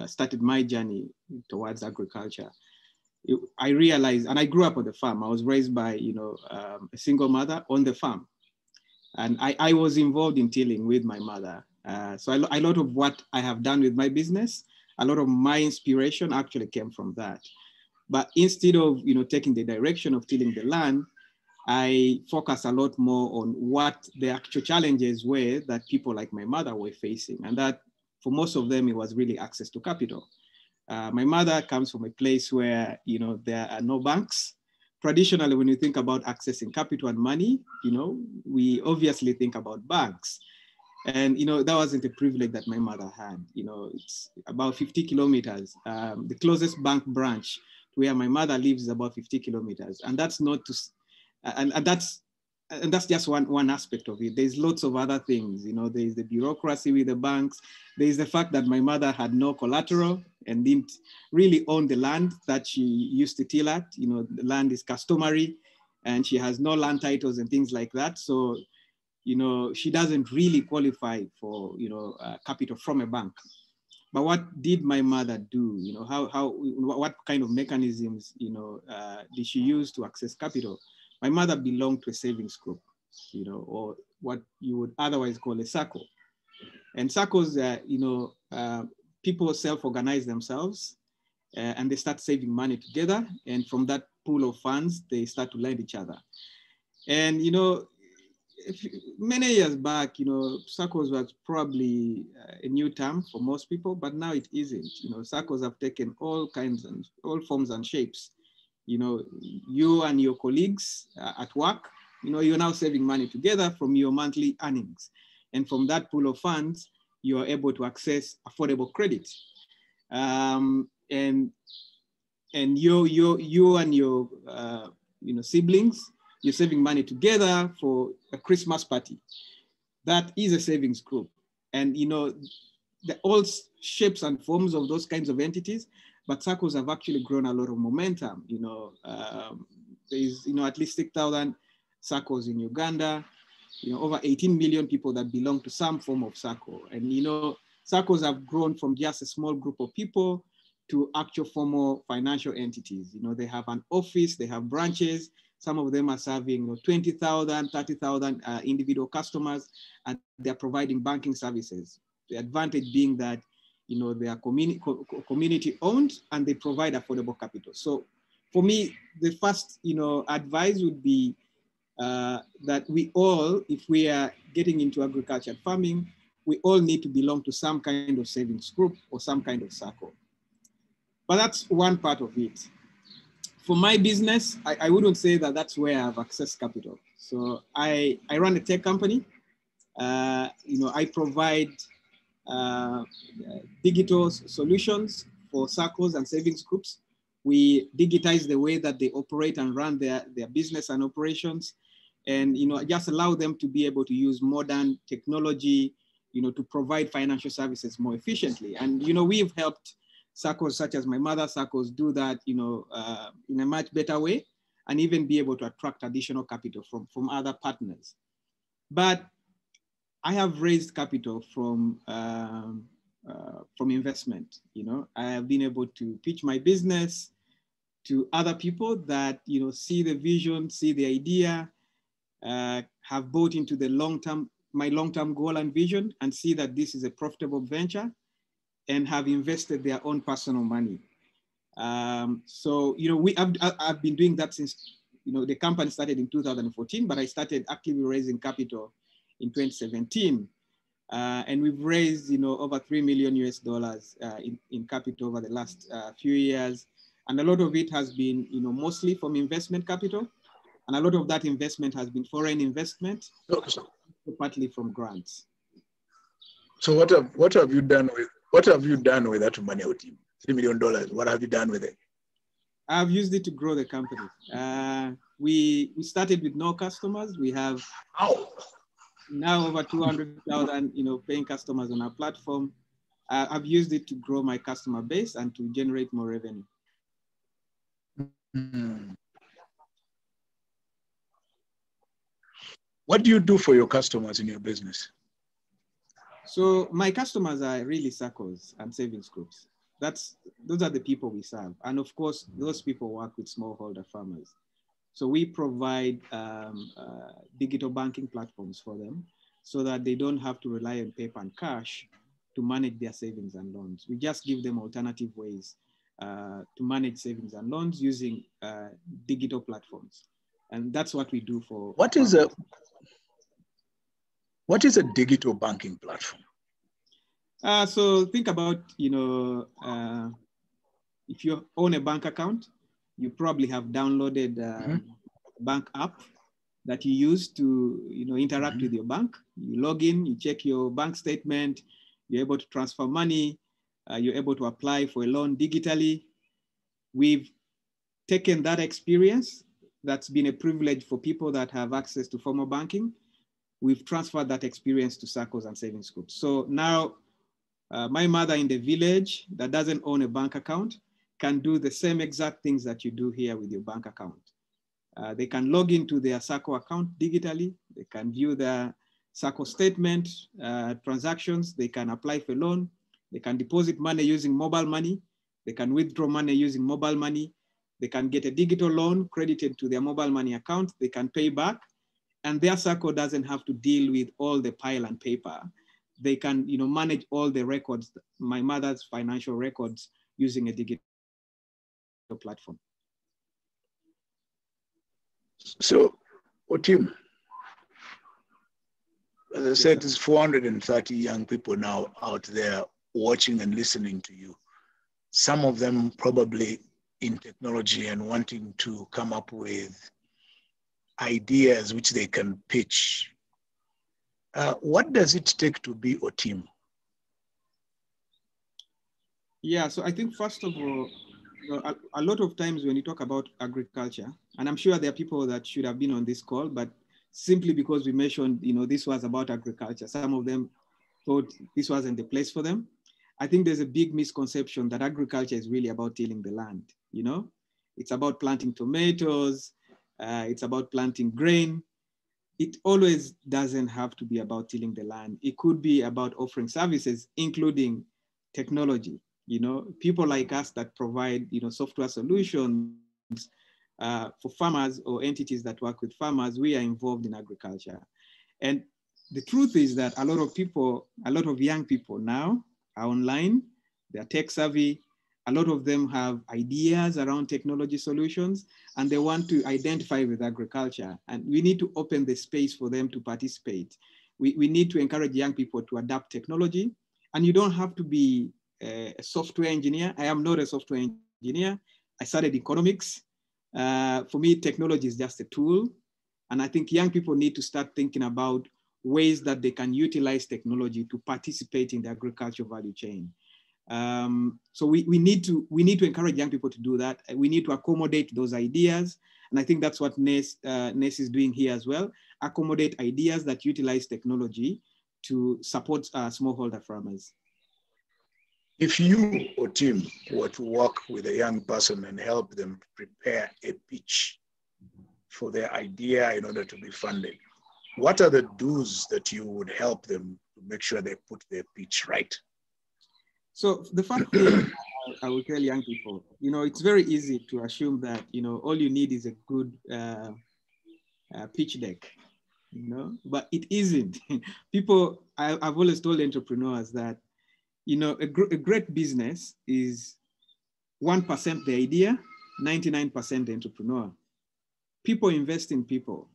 started my journey towards agriculture. I realized, and I grew up on the farm. I was raised by, a single mother on the farm. And I was involved in tilling with my mother. So a lot of what I have done with my business, a lot of my inspiration actually came from that. But instead of, taking the direction of tilling the land, I focus a lot more on what the actual challenges were that people like my mother were facing. And that for most of them, it was really access to capital. My mother comes from a place where, there are no banks. traditionally, when you think about accessing capital and money, you know, we obviously think about banks. And, you know, that wasn't a privilege that my mother had. You know, it's about 50 kilometers. The closest bank branch to where my mother lives is about 50 kilometers. And that's not to, and that's just one aspect of it. There's lots of other things. You know, there's the bureaucracy with the banks. There's the fact that my mother had no collateral and didn't really own the land that she used to till at. You know, the land is customary and she has no land titles and things like that. So, you know, she doesn't really qualify for, you know, capital from a bank. But what did my mother do? You know, what kind of mechanisms, you know, did she use to access capital? My mother belonged to a savings group, you know, or what you would otherwise call a SACCO. And SACCOs, you know, people self-organize themselves and they start saving money together. And from that pool of funds, they start to lend each other. And, you know, many years back, you know, SACCOs was probably a new term for most people, but now it isn't. You know, SACCOs have taken all kinds and all forms and shapes. You know, you and your colleagues at work, you know, you're now saving money together from your monthly earnings. And from that pool of funds, you are able to access affordable credit. And you and your you know, siblings, you're saving money together for a Christmas party. That is a savings group. And, you know, all shapes and forms of those kinds of entities, but SACCOs have actually grown a lot of momentum. You know, there's, you know, at least 6,000 SACCOs in Uganda, you know, over 18 million people that belong to some form of SACCO. And, you know, SACCOs have grown from just a small group of people to actual formal financial entities. You know, they have an office, they have branches. Some of them are serving, you know, 20,000, 30,000 individual customers, and they're providing banking services. The advantage being that, you know, they are community owned and they provide affordable capital. So for me, the first, you know, advice would be that we all, if we are getting into agriculture and farming, we all need to belong to some kind of savings group or some kind of SACCO. But that's one part of it. For my business, I wouldn't say that that's where I've accessed capital. So I run a tech company. You know, I provide digital solutions for SACCOs and savings groups. We digitize the way that they operate and run their business and operations, and, you know, just allow them to be able to use modern technology, you know, to provide financial services more efficiently. And, you know, we've helped SACCOs such as my mother's SACCOs do that, you know, in a much better way, and even be able to attract additional capital from other partners. But I have raised capital from investment. You know, I have been able to pitch my business to other people that, you know, see the vision, see the idea, have bought into the my long-term goal and vision, and see that this is a profitable venture, and have invested their own personal money. So, you know, I've been doing that since, you know, the company started in 2014, but I started actively raising capital in 2017. And we've raised, you know, over $3 million in capital over the last few years. And a lot of it has been, you know, mostly from investment capital. And a lot of that investment has been foreign investment, partly from grants. So what have you done with that money, $3 million? What have you done with it? I've used it to grow the company. We started with no customers. We have now over 200,000, you know, paying customers on our platform. I've used it to grow my customer base and to generate more revenue. Mm. What do you do for your customers in your business? So my customers are really SACCOs and savings groups. Those are the people we serve. And of course, those people work with smallholder farmers. So we provide digital banking platforms for them so that they don't have to rely on paper and cash to manage their savings and loans. We just give them alternative ways to manage savings and loans using digital platforms. And that's what we do for— What is a digital banking platform? So think about, you know, if you own a bank account, You probably have downloaded bank app that you use to interact with your bank. You log in, you check your bank statement, you're able to transfer money, you're able to apply for a loan digitally. We've taken that experience that's been a privilege for people that have access to formal banking. We've transferred that experience to SACCOs and savings groups. So now my mother in the village that doesn't own a bank account can do the same exact things that you do here with your bank account. They can log into their SACCO account digitally. They can view their SACCO statement, transactions. They can apply for a loan. They can deposit money using mobile money. They can withdraw money using mobile money. They can get a digital loan credited to their mobile money account. They can pay back. And their SACCO doesn't have to deal with all the pile and paper. They can manage all the records, my mother's financial records, using a digital platform. So, Otim, as I said, there's 430 young people now out there watching and listening to you. Some of them probably in technology and wanting to come up with ideas which they can pitch. What does it take to be Otim? Yeah, so I think first of all, a lot of times when you talk about agriculture, and I'm sure there are people that should have been on this call, but simply because we mentioned, this was about agriculture, some of them thought this wasn't the place for them. I think there's a big misconception that agriculture is really about tilling the land. It's about planting tomatoes, it's about planting grain. It always doesn't have to be about tilling the land. It could be about offering services, including technology. People like us that provide, software solutions for farmers or entities that work with farmers, we are involved in agriculture. And the truth is that a lot of young people now are online, they're tech savvy. A lot of them have ideas around technology solutions, and they want to identify with agriculture. And we need to open the space for them to participate. We need to encourage young people to adapt technology. And you don't have to be a software engineer. I am not a software engineer. I studied economics. For me, technology is just a tool. And I think young people need to start thinking about ways that they can utilize technology to participate in the agriculture value chain. So we need to encourage young people to do that. We need to accommodate those ideas. And I think that's what Nase is doing here as well. Accommodate ideas that utilize technology to support smallholder farmers. If you or Tim were to work with a young person and help them prepare a pitch for their idea in order to be funded, what are the do's that you would help them to make sure they put their pitch right? So the first thing I will tell young people, it's very easy to assume that, all you need is a good pitch deck, but it isn't. People, I've always told entrepreneurs that, a great business is 1% the idea, 99% the entrepreneur. People invest in people,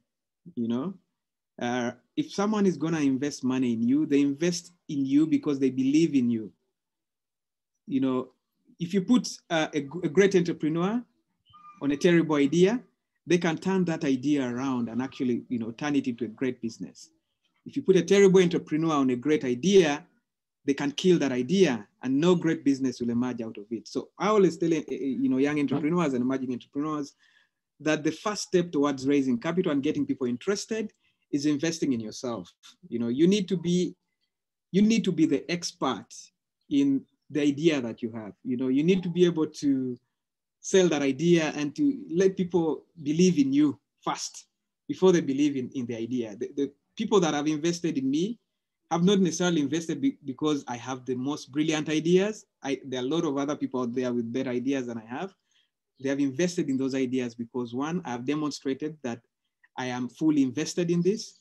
if someone is gonna invest money in you, they invest in you because they believe in you. If you put a great entrepreneur on a terrible idea, they can turn that idea around and actually, turn it into a great business. If you put a terrible entrepreneur on a great idea, they can kill that idea and no great business will emerge out of it. So I always tell, young entrepreneurs and emerging entrepreneurs that the first step towards raising capital and getting people interested is investing in yourself. You need to be the expert in the idea that you have. You need to be able to sell that idea and to let people believe in you first before they believe in the idea. The people that have invested in me have not necessarily invested because I have the most brilliant ideas. There are a lot of other people out there with better ideas than I have. They have invested in those ideas because, one, I have demonstrated that I am fully invested in this,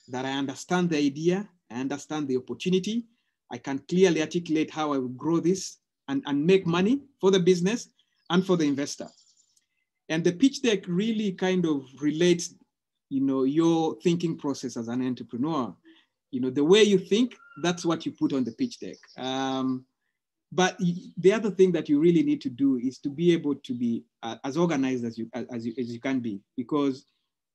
that I understand the idea, I understand the opportunity, I can clearly articulate how I will grow this and make money for the business and for the investor. And the pitch deck really kind of relates, your thinking process as an entrepreneur. The way you think, that's what you put on the pitch deck. But the other thing that you really need to do is to be able to be as organized as you can be, because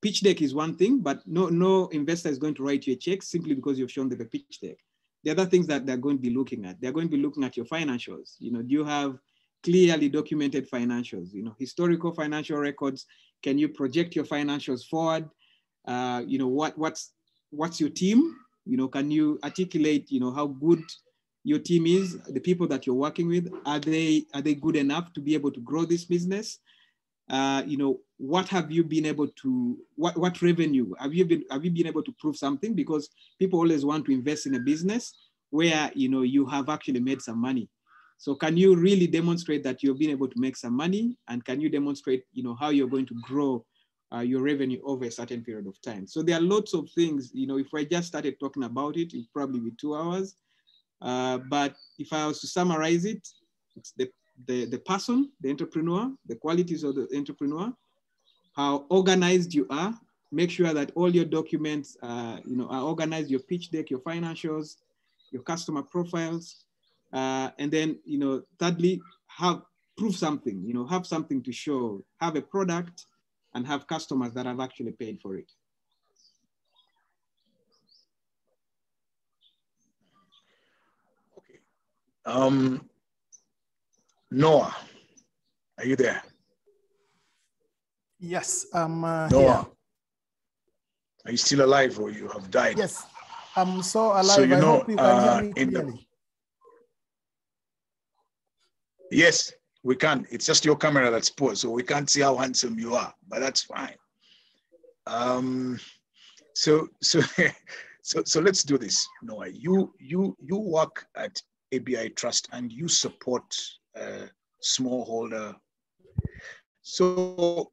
pitch deck is one thing, but no investor is going to write you a check simply because you've shown them the pitch deck. The other things that they're going to be looking at, they're going to be looking at your financials. You know, do you have clearly documented financials? You know, historical financial records. Can you project your financials forward? You know, what's your team? You know, can you articulate, you know, how good your team is, the people that you're working with? Are they good enough to be able to grow this business? You know, what have you been able to, what revenue have you been able to prove something? Because people always want to invest in a business where, you know, you have actually made some money. So can you really demonstrate that you've been able to make some money? And can you demonstrate, you know, how you're going to grow your revenue over a certain period of time? So there are lots of things, you know, if I just started talking about it, it'd probably be 2 hours. But if I was to summarize it, it's the person, the entrepreneur, the qualities of the entrepreneur, how organized you are, make sure that all your documents, you know, are organized, your pitch deck, your financials, your customer profiles, and then, you know, thirdly, prove something, you know, have something to show, have a product, and have customers that have actually paid for it. Okay. Noah, are you there? Yes, I'm Noah, here. are you still alive or you have died? Yes, I'm so alive. So, you I know, hope you can hear me clearly. Yes, we can. It's just your camera that's poor, so we can't see how handsome you are, but that's fine. So let's do this. Noah, you work at ABI Trust and you support smallholder. So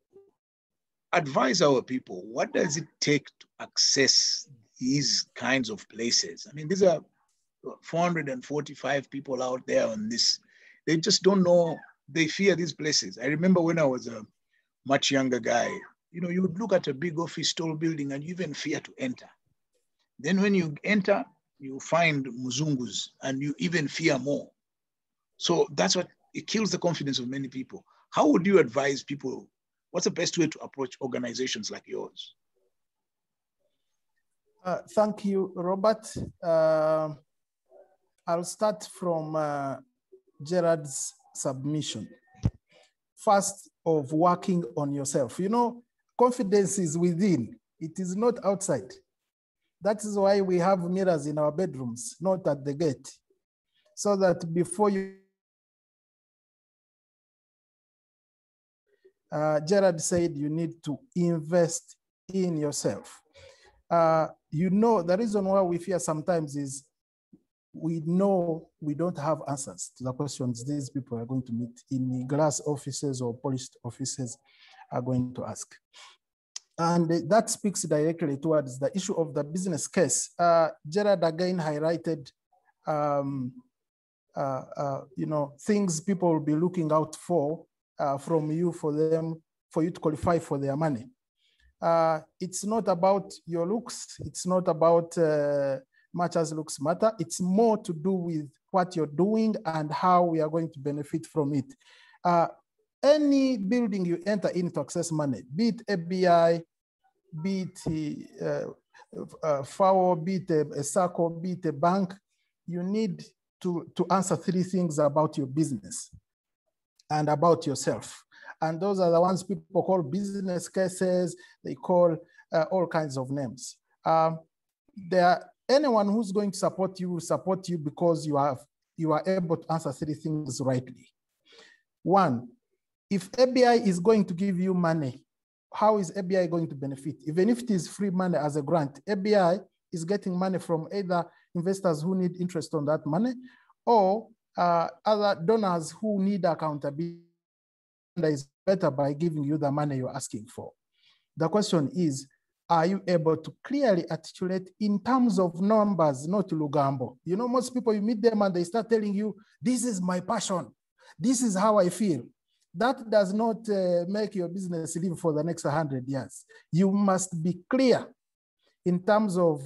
advise our people, what does it take to access these kinds of places? I mean, these are 445 people out there on this. They just don't know, they fear these places. I remember when I was a much younger guy, you know, you would look at a big office tall building and you even fear to enter. Then when you enter, you find Muzungus and you even fear more. So that's what, it kills the confidence of many people. How would you advise people? What's the best way to approach organizations like yours? Thank you, Robert. I'll start from Gerard's submission. First, of working on yourself. You know, confidence is within, it is not outside. That is why we have mirrors in our bedrooms, not at the gate. So that before you, Gerard said you need to invest in yourself. You know, the reason why we fear sometimes is we know we don't have answers to the questions these people are going to meet in glass offices or polished offices are going to ask. And that speaks directly towards the issue of the business case. Gerard again highlighted, you know, things people will be looking out for from you, for you to qualify for their money. It's not about your looks. It's not about much as looks matter. It's more to do with what you're doing and how we are going to benefit from it. Any building you enter in to access money, be it ABI, be it FAO, be it a SACCO, be it a bank, you need to answer 3 things about your business and about yourself. And those are the ones people call business cases. They call all kinds of names. Anyone who's going to support you will support you because you are able to answer 3 things rightly. 1, if ABI is going to give you money, how is ABI going to benefit? Even if it is free money as a grant, ABI is getting money from either investors who need interest on that money or other donors who need accountability. That is better by giving you the money you're asking for. The question is, are you able to clearly articulate in terms of numbers, not Lugambo? You know, most people, you meet them and they start telling you, this is my passion. This is how I feel. That does not make your business live for the next 100 years. You must be clear in terms of,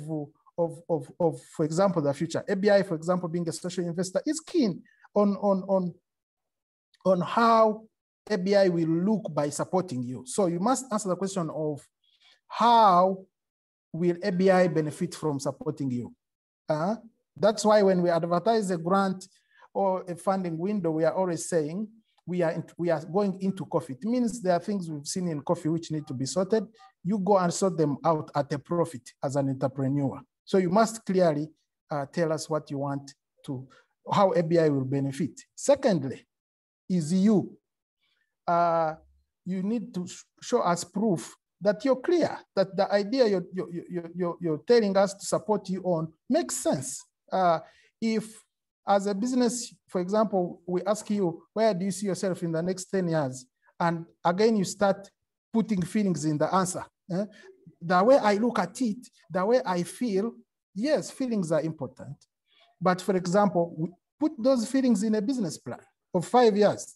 for example, the future. ABI, for example, being a social investor, is keen on how ABI will look by supporting you. So you must answer the question of how will ABI benefit from supporting you? That's why when we advertise a grant or a funding window, we are always saying we are going into coffee. It means there are things we've seen in coffee which need to be sorted. You go and sort them out at a profit as an entrepreneur. So you must clearly tell us what you want to, how ABI will benefit. Secondly, is you. You need to show us proof that you're clear, that the idea you're telling us to support you on makes sense. If as a business, for example, we ask you, where do you see yourself in the next 10 years? And again, you start putting feelings in the answer. The way I look at it, the way I feel, yes, feelings are important. But for example, we put those feelings in a business plan of 5 years.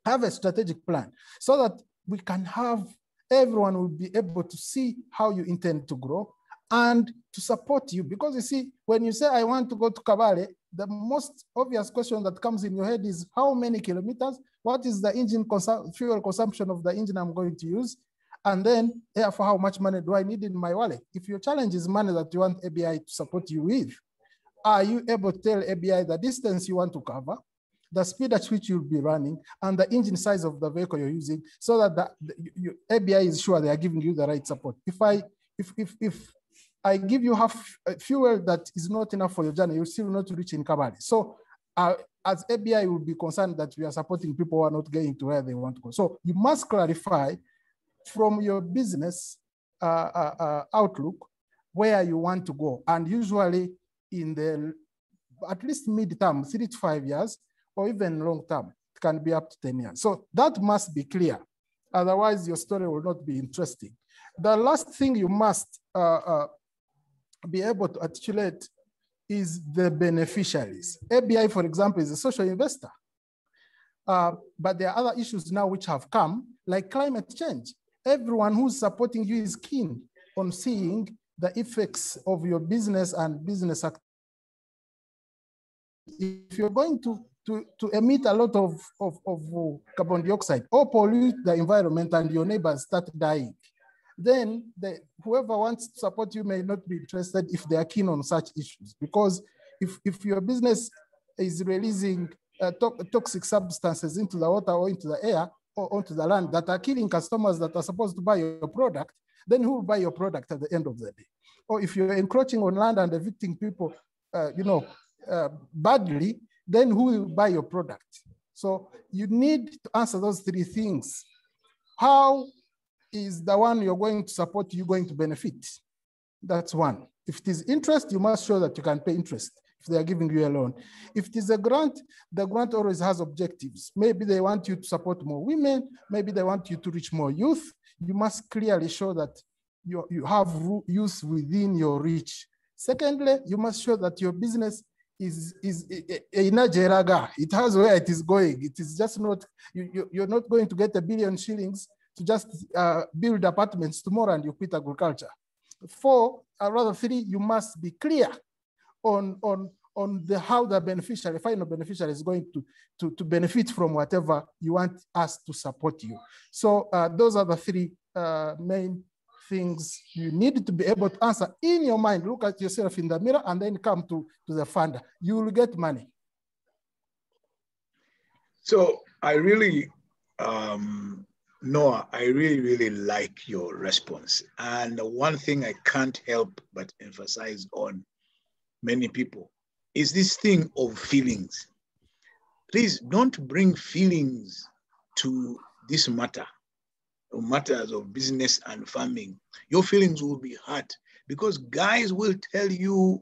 Have a strategic plan so that we can have, everyone will be able to see how you intend to grow and to support you. Because you see, when you say, I want to go to Kabale, the most obvious question that comes in your head is how many kilometers? What is the engine fuel consumption of the engine I'm going to use? And then, therefore, how much money do I need in my wallet? If your challenge is money that you want ABI to support you with, are you able to tell ABI the distance you want to cover, the speed at which you'll be running, and the engine size of the vehicle you're using, so that ABI is sure they are giving you the right support? If I give you half fuel that is not enough for your journey, you'll still not reach in Kabale. So as ABI will be concerned that we are supporting people who are not getting to where they want to go. So you must clarify from your business outlook where you want to go. And usually in the at least mid-term, 3 to 5 years, or even long term, it can be up to 10 years. So that must be clear. Otherwise, your story will not be interesting. The last thing you must be able to articulate is the beneficiaries. ABI, for example, is a social investor. But there are other issues now which have come, like climate change. Everyone who's supporting you is keen on seeing the effects of your business and business activity. If you're going to emit a lot of carbon dioxide or pollute the environment and your neighbors start dying, then whoever wants to support you may not be interested if they are keen on such issues. Because if your business is releasing toxic substances into the water or into the air or onto the land that are killing customers that are supposed to buy your product, then who will buy your product at the end of the day? Or if you're encroaching on land and evicting people, badly, then who will buy your product? So you need to answer those 3 things. How is the one you're going to support you going to benefit? That's one. If it is interest, you must show that you can pay interest if they are giving you a loan. If it is a grant, the grant always has objectives. Maybe they want you to support more women. Maybe they want you to reach more youth. You must clearly show that you have youth within your reach. Secondly, you must show that your business is in a jeraga. It has where it is going. It is just not, you're not going to get 1 billion shillings to just build apartments tomorrow and you quit agriculture. 4, or rather 3, you must be clear on how the beneficiary, final beneficiary, is going to benefit from whatever you want us to support you. So those are the 3 main things you need to be able to answer in your mind. Look at yourself in the mirror and then come to the funder. You will get money. So I really, Noah, I really like your response. And one thing I can't help but emphasize on many people is this thing of feelings. Please don't bring feelings to this matter, or matters of business and farming. Your feelings will be hurt because guys will tell you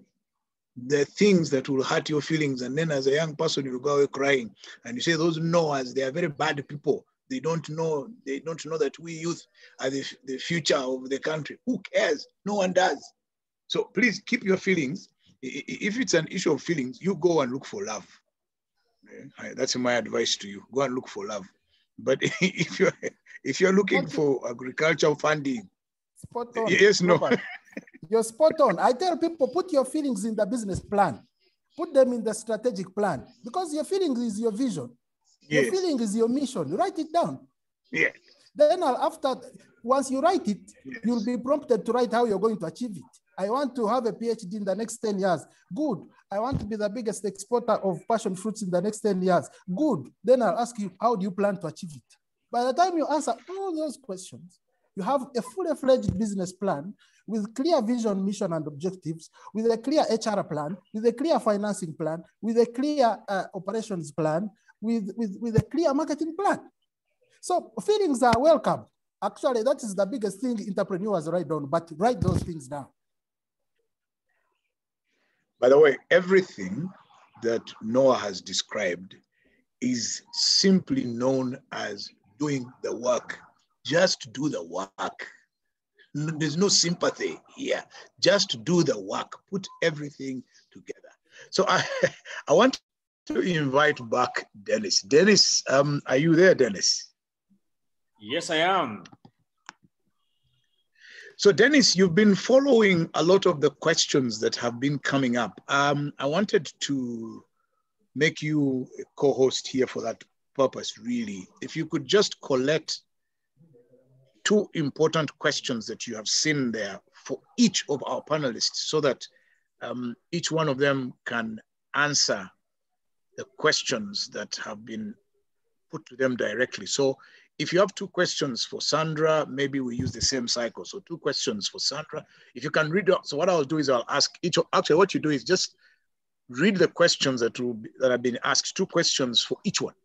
the things that will hurt your feelings. And then as a young person, you'll go away crying. And you say, those knowers, they are very bad people. They don't know that we youth are the future of the country. Who cares? No one does. So please keep your feelings. If it's an issue of feelings, you go and look for love. That's my advice to you. Go and look for love. But if you're looking for agricultural funding, spot on. Yes, no. You're spot on. I tell people, put your feelings in the business plan. Put them in the strategic plan, because your feeling is your vision. Your feeling is your mission. Write it down. Yeah. Then once you write it, you'll be prompted to write how you're going to achieve it. I want to have a PhD in the next 10 years. Good. I want to be the biggest exporter of passion fruits in the next 10 years. Good. Then I'll ask you, how do you plan to achieve it? By the time you answer all those questions, you have a fully fledged business plan with clear vision, mission, and objectives, with a clear HR plan, with a clear financing plan, with a clear operations plan, with a clear marketing plan. So feelings are welcome. Actually, that is the biggest thing entrepreneurs write down, but write those things down. By the way, everything that Noah has described is simply known as doing the work. Just do the work. There's no sympathy here. Just do the work. Put everything together. So I want to invite back Dennis. Dennis, are you there, Dennis? Yes, I am. So Dennis, you've been following a lot of the questions that have been coming up. I wanted to make you a co-host here for that purpose, really. If you could just collect 2 important questions that you have seen there for each of our panelists, so that each one of them can answer the questions that have been put to them directly. So if you have 2 questions for Sandra, maybe we use the same cycle. So 2 questions for Sandra. If you can read, so what I'll do is I'll ask each, actually what you do is just read the questions that have been asked, 2 questions for each one.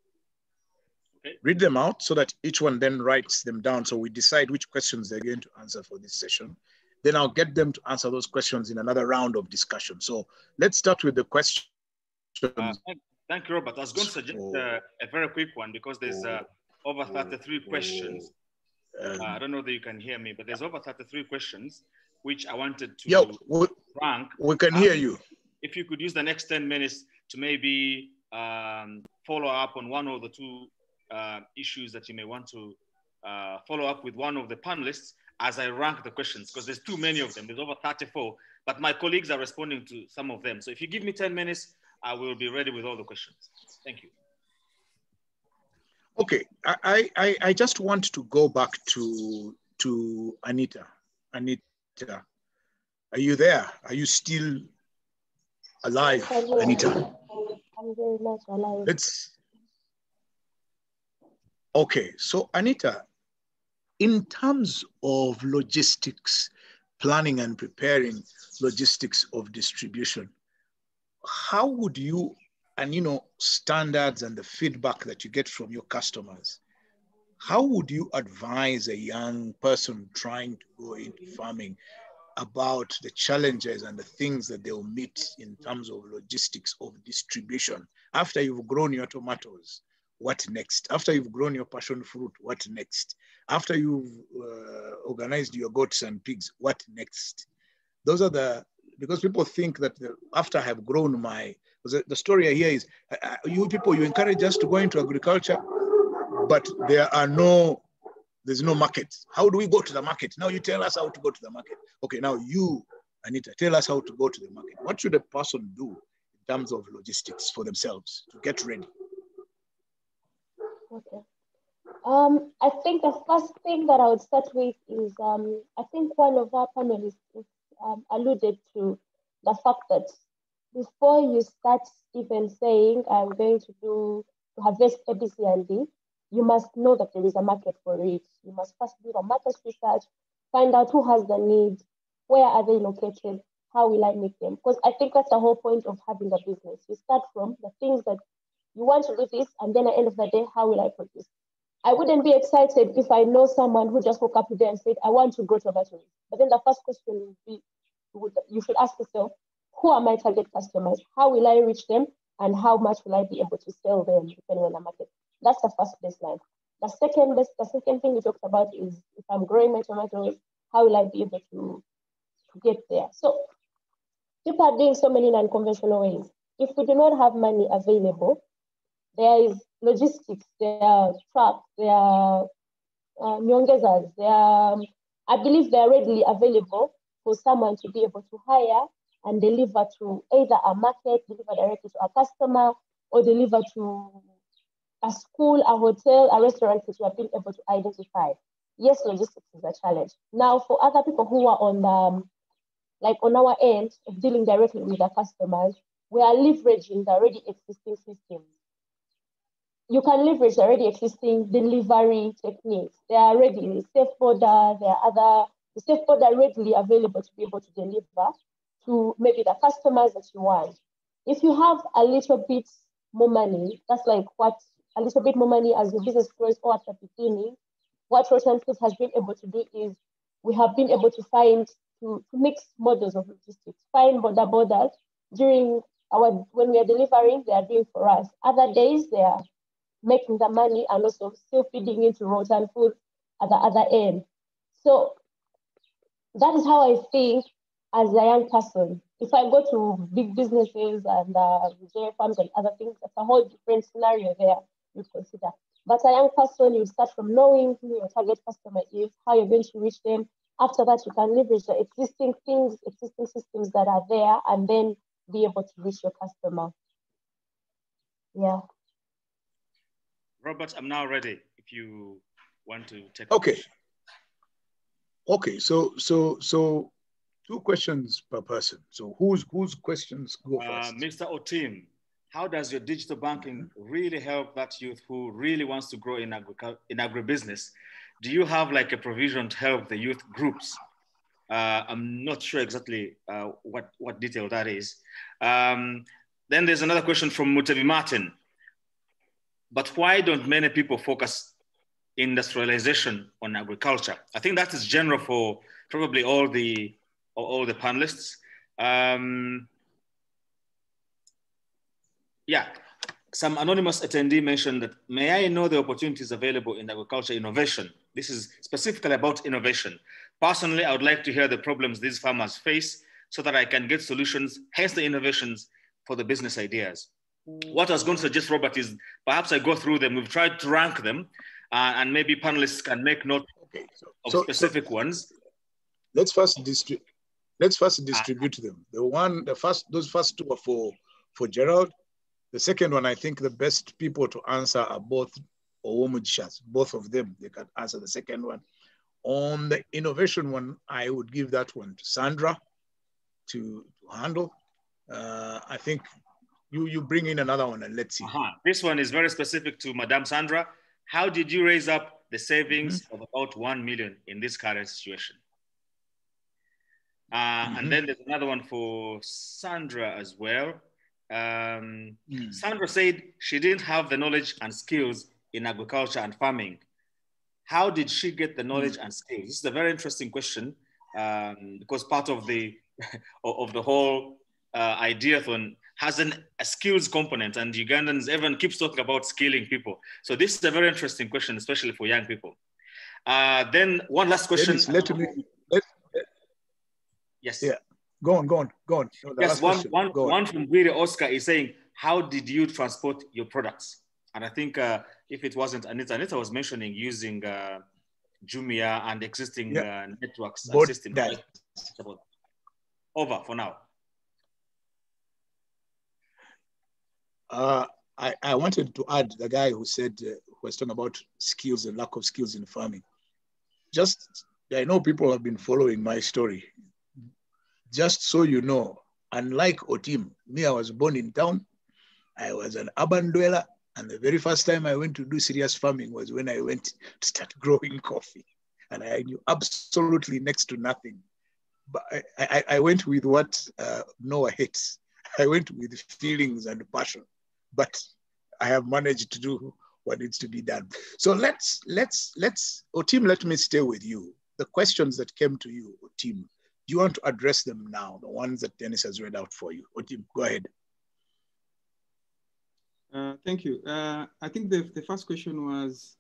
Okay. Read them out so that each one then writes them down. So we decide which questions they're going to answer for this session. Then I'll get them to answer those questions in another round of discussion. So let's start with the questions. Thank you, Robert. I was going to suggest a very quick one, because there's over 33 questions. I don't know that you can hear me, but there's over 33 questions which I wanted to rank. We can hear you. If you could use the next 10 minutes to maybe follow up on one of the 2 issues that you may want to follow up with one of the panelists as I rank the questions, because there's too many of them. There's over 34, but my colleagues are responding to some of them. So if you give me 10 minutes, I will be ready with all the questions. Thank you. Okay, I just want to go back to Anita. Anita, are you there? Are you still alive, Anita? I'm very much alive. Okay, so Anita, in terms of logistics, planning and preparing logistics of distribution, how would you, and standards and the feedback that you get from your customers, how would you advise a young person trying to go into farming about the challenges and the things that they'll meet in terms of logistics of distribution? After you've grown your tomatoes, what next? After you've grown your passion fruit, what next? After you've organized your goats and pigs, what next? Those are because people think that after I have grown the story I hear is, you people, you encourage us to go into agriculture, but there's no market. How do we go to the market? Now you tell us how to go to the market. Okay, now you, Anita, tell us how to go to the market. What should a person do in terms of logistics for themselves to get ready? Okay. I think the first thing that I would start with is, I think one of our panelists alluded to the fact that before you start even saying, I'm going to harvest A, B, C, and D, you must know that there is a market for it. You must first do the market research, find out who has the need, where are they located, how will I meet them? Because I think that's the whole point of having a business. You start from the things that you want to do this, and then at the end of the day, how will I produce? I wouldn't be excited if I know someone who just woke up today and said, I want to grow tomatoes. But then the first question would be, you should ask yourself, who are my target customers? How will I reach them? And how much will I be able to sell them depending on the market? That's the first baseline. The second thing we talked about is, if I'm growing my tomatoes, how will I be able to get there? So people are doing so many non-conventional ways. If we do not have money available, there is logistics, there are trucks, there are nyongezas, I believe they are readily available for someone to be able to hire and deliver to either a market, deliver directly to a customer, or deliver to a school, a hotel, a restaurant that you have been able to identify. Yes, logistics is a challenge. Now, for other people who are on the, like on our end of dealing directly with the customers, we are leveraging the already existing systems. You can leverage already existing delivery techniques. They are ready, safe border, there are other, the safe border readily available to be able to deliver to maybe the customers that you want. If you have a little bit more money, that's like what a little bit more money as your business grows or at the beginning, what Rotan Foods has been able to do is we have been able to find, to mix models of logistics, find borders during when we are delivering, they are doing for us. Other days, they are making the money and also still feeding into Rotan Foods at the other end. So that is how I think as a young person. If I go to big businesses and dairy farms and other things, that's a whole different scenario there you consider. But a young person, you start from knowing who your target customer is, how you're going to reach them. After that, you can leverage the existing things, existing systems that are there, and then be able to reach your customer. Yeah. Robert, I'm now ready if you want to take. Okay. Okay, so 2 questions per person. So whose questions go first? Mr. Otim, how does your digital banking really help that youth who really wants to grow in agribusiness? Do you have like a provision to help the youth groups? I'm not sure exactly what detail that is. Then there's another question from Mutebi Martin. But why don't many people focus industrialization on agriculture? I think that is general for probably all the panelists. Yeah, some anonymous attendee mentioned that, may I know the opportunities available in agriculture innovation? This is specifically about innovation. Personally, I would like to hear the problems these farmers face so that I can get solutions, hence the innovations for the business ideas. What I was going to suggest, Robert, is perhaps I go through them. We've tried to rank them, and maybe panelists can make note of specific ones. Let's first distribute them. Those first 2 are for Gerald. The second one, I think the best people to answer are both Owomujishas. Both of them, they can answer the second one. On the innovation one, I would give that one to Sandra to handle. I think you bring in another one and let's see. This one is very specific to Madame Sandra. How did you raise up the savings of about 1 million in this current situation? And then there's another one for Sandra as well. Sandra said she didn't have the knowledge and skills in agriculture and farming. How did she get the knowledge and skills? This is a very interesting question because part of the whole ideathon has a skills component, and Ugandans, everyone keeps talking about skilling people. So this is a very interesting question, especially for young people. Then one last question. Yes. Yeah. Go on. No, yes, one from Guiri Oscar is saying, how did you transport your products? And I think if it wasn't Anita was mentioning using Jumia and existing networks and systems. Over for now. I wanted to add the guy who said, who was talking about skills and lack of skills in farming. I know people have been following my story. Just so you know, unlike Otim, me, I was born in town. I was an urban dweller. And the very first time I went to do serious farming was when I went to start growing coffee. And I knew absolutely next to nothing. But I went with what Noah hates. I went with feelings and passion. But I have managed to do what needs to be done. So let's Otim, let me stay with you. The questions that came to you, Otim, do you want to address them now? The ones that Dennis has read out for you. Otim, go ahead. Thank you. I think the first question was,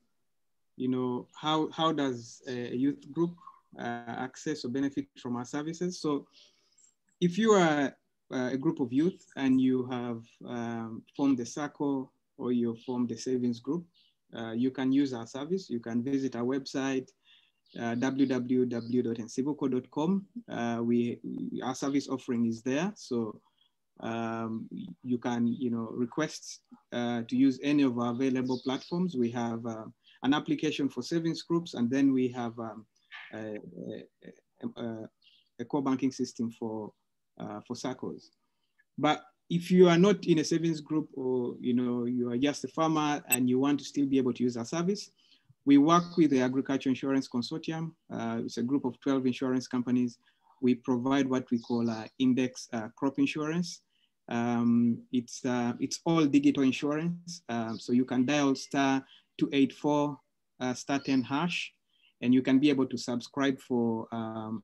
how does a youth group access or benefit from our services? So if you are a group of youth and you have formed a circle or you formed a savings group, you can use our service. You can visit our website www.nsibuco.com. Our service offering is there, so you can request to use any of our available platforms. We have an application for savings groups, and then we have a core banking system for SACCOs. But if you are not in a savings group, or you are just a farmer and you want to still be able to use our service, we work with the Agriculture Insurance Consortium. It's a group of 12 insurance companies. We provide what we call index crop insurance. It's all digital insurance. So you can dial *284 *10#, and you can be able to subscribe for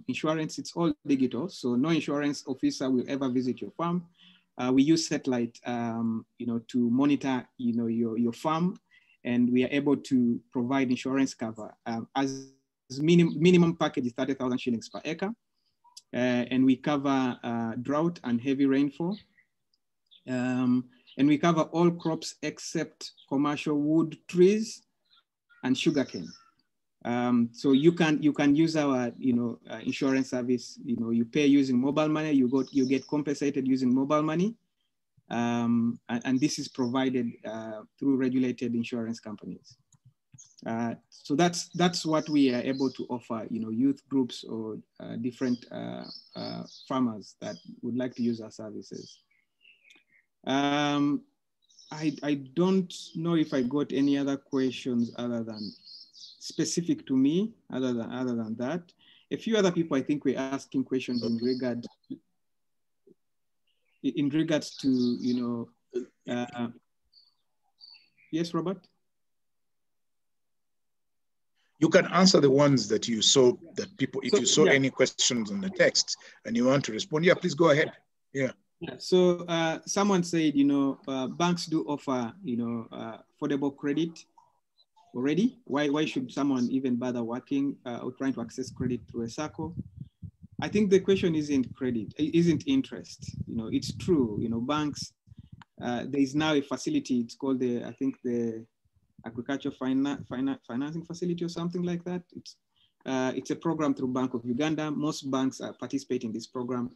insurance. It's all digital, so no insurance officer will ever visit your farm. We use satellite, to monitor, your farm, and we are able to provide insurance cover. As minimum package is 30,000 shillings per acre, and we cover drought and heavy rainfall. And we cover all crops except commercial wood trees and sugarcane. So you can use our insurance service. You pay using mobile money. You get compensated using mobile money, and this is provided through regulated insurance companies. So that's what we are able to offer. Youth groups or different farmers that would like to use our services. I don't know if I got any other questions other than specific to me, other than that. A few other people, I think, were asking questions in regards to, yes, Robert? You can answer the ones that you saw, that people, if you saw any questions on the text and you want to respond, yeah, please go ahead. Yeah. So someone said, banks do offer, affordable credit already. Why should someone even bother working or trying to access credit through a SACCO? I think the question isn't credit, isn't interest. It's true. Banks. There is now a facility. It's called I think the Agriculture Financing Facility or something like that. It's a program through Bank of Uganda. Most banks participate in this program.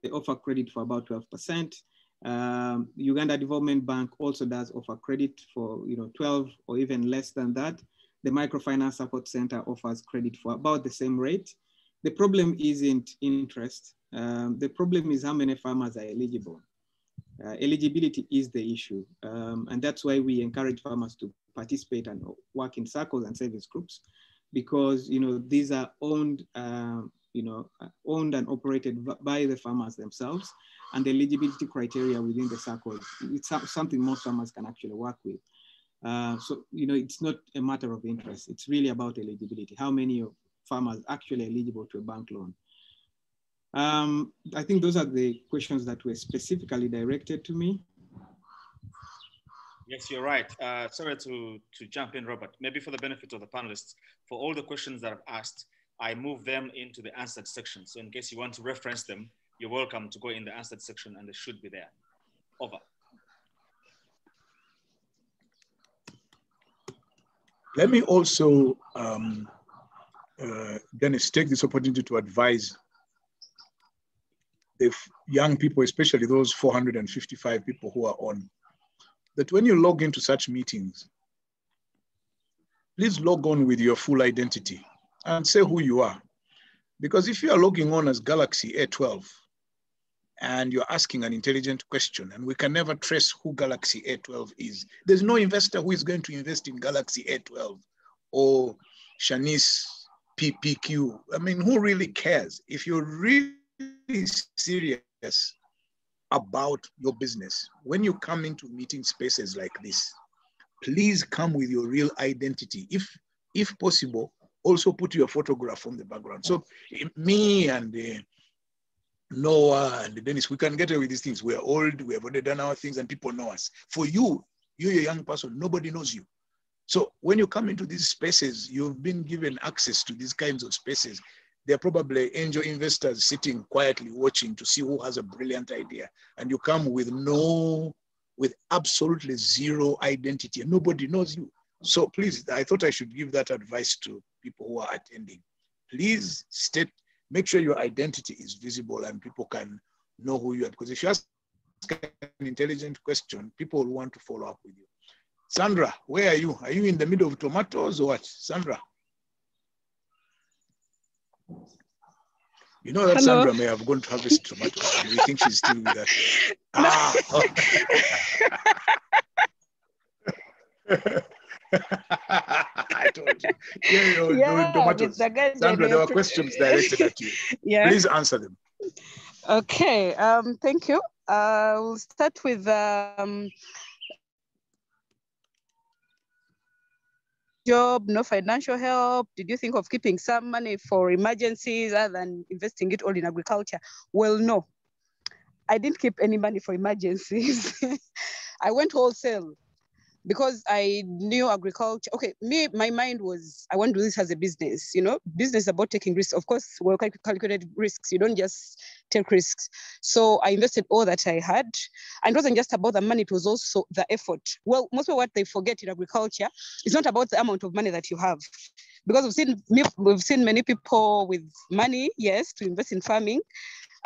They offer credit for about 12%. Uganda Development Bank also does offer credit for 12 or even less than that. The Microfinance Support Center offers credit for about the same rate. The problem isn't interest. The problem is how many farmers are eligible. Eligibility is the issue. And that's why we encourage farmers to participate and work in circles and savings groups, because these are owned and operated by the farmers themselves, and the eligibility criteria within the circles, it's something most farmers can actually work with. So it's not a matter of interest. It's really about eligibility. How many farmers actually eligible to a bank loan? I think those are the questions that were specifically directed to me. Yes, you're right. Sorry to jump in, Robert. Maybe for the benefit of the panelists, for all the questions that I've asked, I move them into the answered section. So in case you want to reference them, you're welcome to go in the answered section and they should be there. Over. Let me also, Dennis, take this opportunity to advise the young people, especially those 455 people who are on, that when you log into such meetings, please log on with your full identity and say who you are. Because if you are logging on as Galaxy A12 and you're asking an intelligent question and we can never trace who Galaxy A12 is, there's no investor who is going to invest in Galaxy A12 or Shanice PPQ. I mean, who really cares? If you're really serious about your business, when you come into meeting spaces like this, please come with your real identity. If possible, also put your photograph on the background. So me and Noah and Dennis, we can get away with these things. We're old, we have already done our things and people know us. For you, you're a young person, nobody knows you. So when you come into these spaces, you've been given access to these kinds of spaces. They're probably angel investors sitting quietly watching to see who has a brilliant idea. And you come with absolutely zero identity and nobody knows you. So please, I thought I should give that advice to people who are attending. please make sure your identity is visible and people can know who you are. Because if you ask an intelligent question, people will want to follow up with you. Sandra, where are you? Are you in the middle of tomatoes or what? Sandra? You know that Hello. Sandra may have gone to harvest tomatoes and we think she's still with us. Ah. I told you. Yeah, tomatoes. Sandra, there were questions directed at you. Yeah. Please answer them. Okay, thank you. We'll start with job, no financial help. Did you think of keeping some money for emergencies other than investing it all in agriculture? Well, no. I didn't keep any money for emergencies. I went wholesale because I knew agriculture. Okay, my mind was, I want to do this as a business, you know, business about taking risks. Of course, well calculated risks. You don't just take risks. So I invested all that I had. And it wasn't just about the money, it was also the effort. Well, most of what they forget in agriculture is not about the amount of money that you have. Because we've seen many people with money, yes, to invest in farming,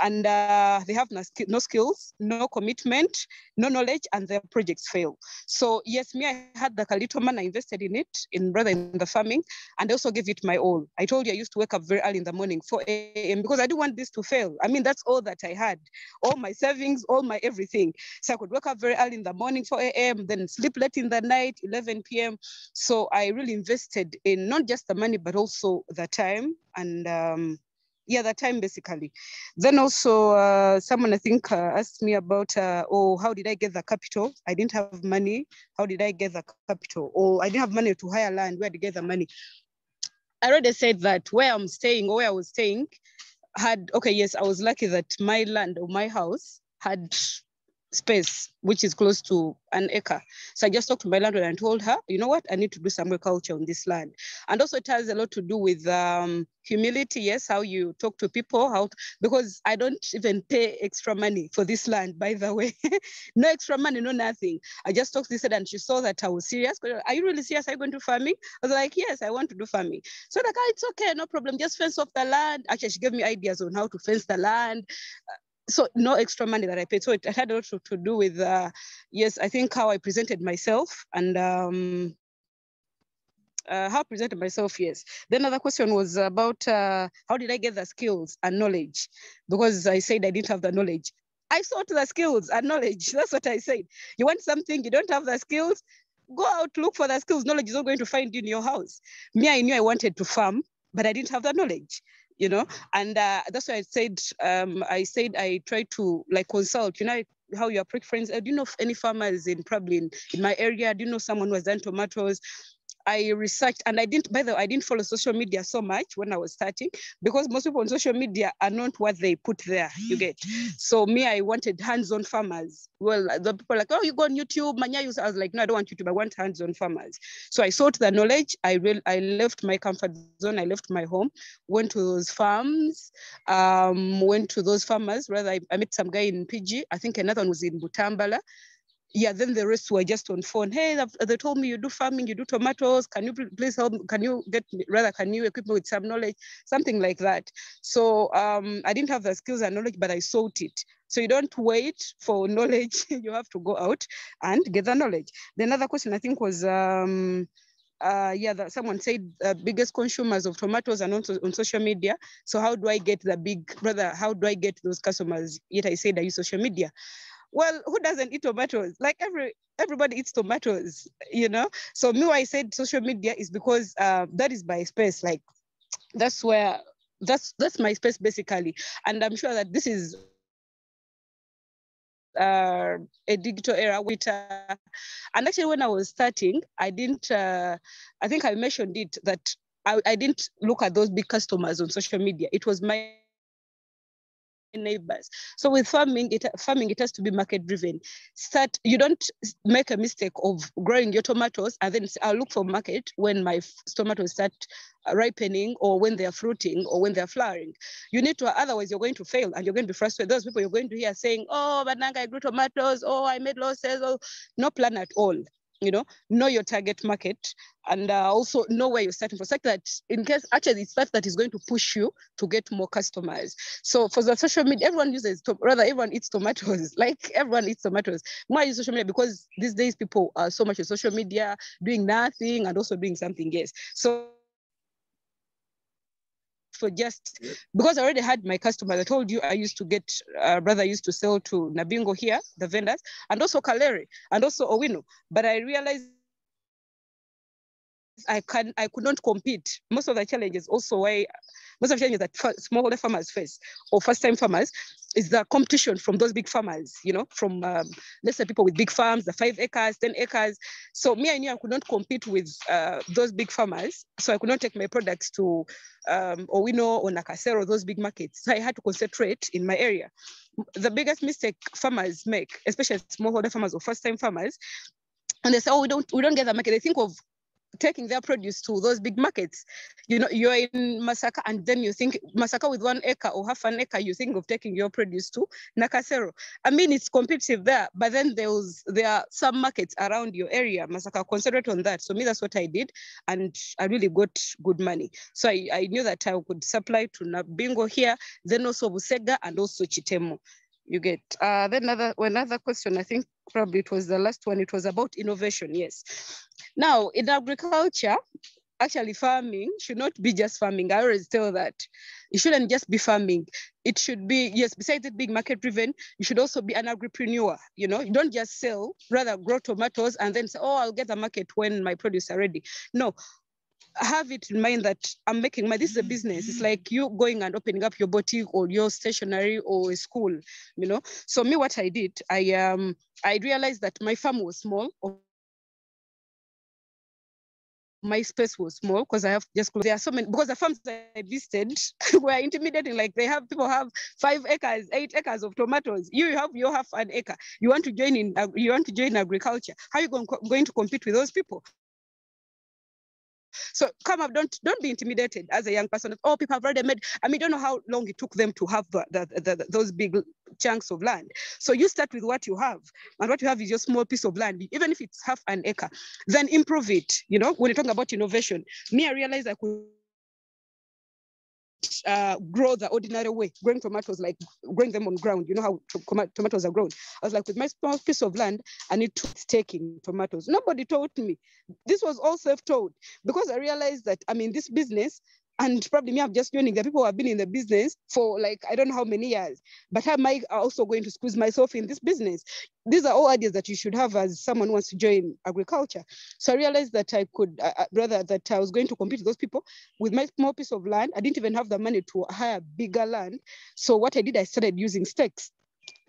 and they have no skills, no commitment, no knowledge, and their projects fail. So yes, I had the little money, I invested in it, rather in the farming, and I also gave it my all. I told you I used to wake up very early in the morning, 4 a.m., because I didn't want this to fail. I mean, that's all that I had, all my savings, all my everything. So I could wake up very early in the morning, 4 a.m., then sleep late in the night, 11 p.m. So I really invested in not just the money, but also the time and yeah, that time basically. Then also someone I think asked me about, how did I get the capital? I didn't have money. How did I get the capital? Or I didn't have money to hire land. Where did I get the money? I already said that where I'm staying or where I was staying had, okay, yes, I was lucky that my land or my house had space, which is close to an acre. So I just talked to my landlord and told her, you know what, I need to do some agriculture on this land. And also it has a lot to do with humility, yes, how you talk to people, because I don't even pay extra money for this land, by the way. No extra money, no nothing. I just talked to this and she saw that I was serious. Are you really serious? Are you going to farming? I was like, yes, I want to do farming. So like, it's okay, no problem, just fence off the land. Actually, she gave me ideas on how to fence the land. So no extra money that I paid. So it had a lot to do with, yes, I think how I presented myself and how I presented myself, yes. Then another question was about how did I get the skills and knowledge? Because I said I didn't have the knowledge. I sought the skills and knowledge. That's what I said. You want something, you don't have the skills, go out, look for the skills. Knowledge is not going to find you in your house. Me, I knew I wanted to farm, but I didn't have the knowledge. You know, and that's why I said I tried to like consult, you know, how your friends, do you know any farmers in my area? Do you know someone who has done tomatoes? I researched, and I didn't follow social media so much when I was starting, because most people on social media are not what they put there, you get. So me, I wanted hands-on farmers. Well, the people are like, oh, you go on YouTube, Manya. I was like, no, I don't want YouTube, I want hands-on farmers. So I sought the knowledge. I left my comfort zone, I left my home, went to those farms, went to those farmers. Rather, I met some guy in PG, I think another one was in Butambala. Yeah, then the rest were just on phone. Hey, they told me you do farming, you do tomatoes. Can you please help? Can you equip me with some knowledge? Something like that. So I didn't have the skills and knowledge, but I sought it. So you don't wait for knowledge. You have to go out and get the knowledge. The another question I think was, someone said biggest consumers of tomatoes are not on social media. So how do I get how do I get those customers? Yet I said I use social media. Well, who doesn't eat tomatoes? Like everybody eats tomatoes, you know? So me, I said social media is because that is my space. Like that's my space basically. And I'm sure that this is a digital era with, and actually when I was starting, I didn't, I think I mentioned it that I didn't look at those big customers on social media. It was my neighbors. So with farming, it has to be market driven. You don't make a mistake of growing your tomatoes and then I'll look for market when my tomatoes start ripening or when they're fruiting or when they're flowering. You need to, otherwise you're going to fail and you're going to be frustrated. Those people you're going to hear saying, oh, Bananga, I grew tomatoes, oh, I made losses, oh, no plan at all. know your target market, and also know where you're starting from, such that in case actually it's that is going to push you to get more customers. So for the social media, everyone uses, everyone eats tomatoes, like everyone eats tomatoes. Why use social media? Because these days people are so much on social media, doing nothing and also doing something, yes. So for just, because I already had my customers, I told you I used to get, brother used to sell to Nabingo here, the vendors, and also Kaleri, and also Owino. But I realized I could not compete. Most of the challenges also most of the challenges that smallholder farmers face, or first-time farmers, is the competition from those big farmers, from let's say people with big farms, the 5 acres, 10 acres. So me, I knew I could not compete with those big farmers. So I could not take my products to Owino or Nakasero, those big markets. So I had to concentrate in my area. The biggest mistake farmers make, especially smallholder farmers or first-time farmers, and they say, oh, we don't get the market. They think of taking their produce to those big markets. You're in Masaka, and then you think Masaka with 1 acre or half an acre, you think of taking your produce to Nakasero. I mean, it's competitive there, but then there are some markets around your area. Masaka, concentrate on that. So me, that's what I did, and I really got good money. So I knew that I could supply to Nabingo here, then also Busega, and also Chitemo. You get. Then another question, I think probably it was the last one, it was about innovation, yes. Now, in agriculture, actually farming should not be just farming. I always tell that. It shouldn't just be farming. It should be, yes, besides it being market driven, you should also be an agripreneur. You don't just sell, rather grow tomatoes and then say, oh, I'll get the market when my produce are ready. No. Have it in mind that I'm making money. This is a business. It's like you going and opening up your boutique or your stationery or a school, So me, what I did, I realized that my farm was small. My space was small because I have just, there are so many, because the farms I visited were intimidating. Like people have 5 acres, 8 acres of tomatoes. You have an acre. You want to join agriculture. How are you going to compete with those people? So come up, don't be intimidated as a young person. Oh, people have already made, don't know how long it took them to have those big chunks of land. So you start with what you have, and what you have is your small piece of land, even if it's half an acre, then improve it. When you're talking about innovation, I realized I could grow the ordinary way, growing tomatoes, like growing them on ground. You know how tomatoes are grown. I was like, with my small piece of land, I need to staking tomatoes. Nobody taught me. This was all self-taught, because I realized that, this business, and probably me, I'm just joining the people who have been in the business for like, I don't know how many years, but how am I also going to squeeze myself in this business? These are all ideas that you should have as someone who wants to join agriculture. So I realized that I could, rather that I was going to compete with those people with my small piece of land. I didn't even have the money to hire bigger land. So what I did, I started using stakes.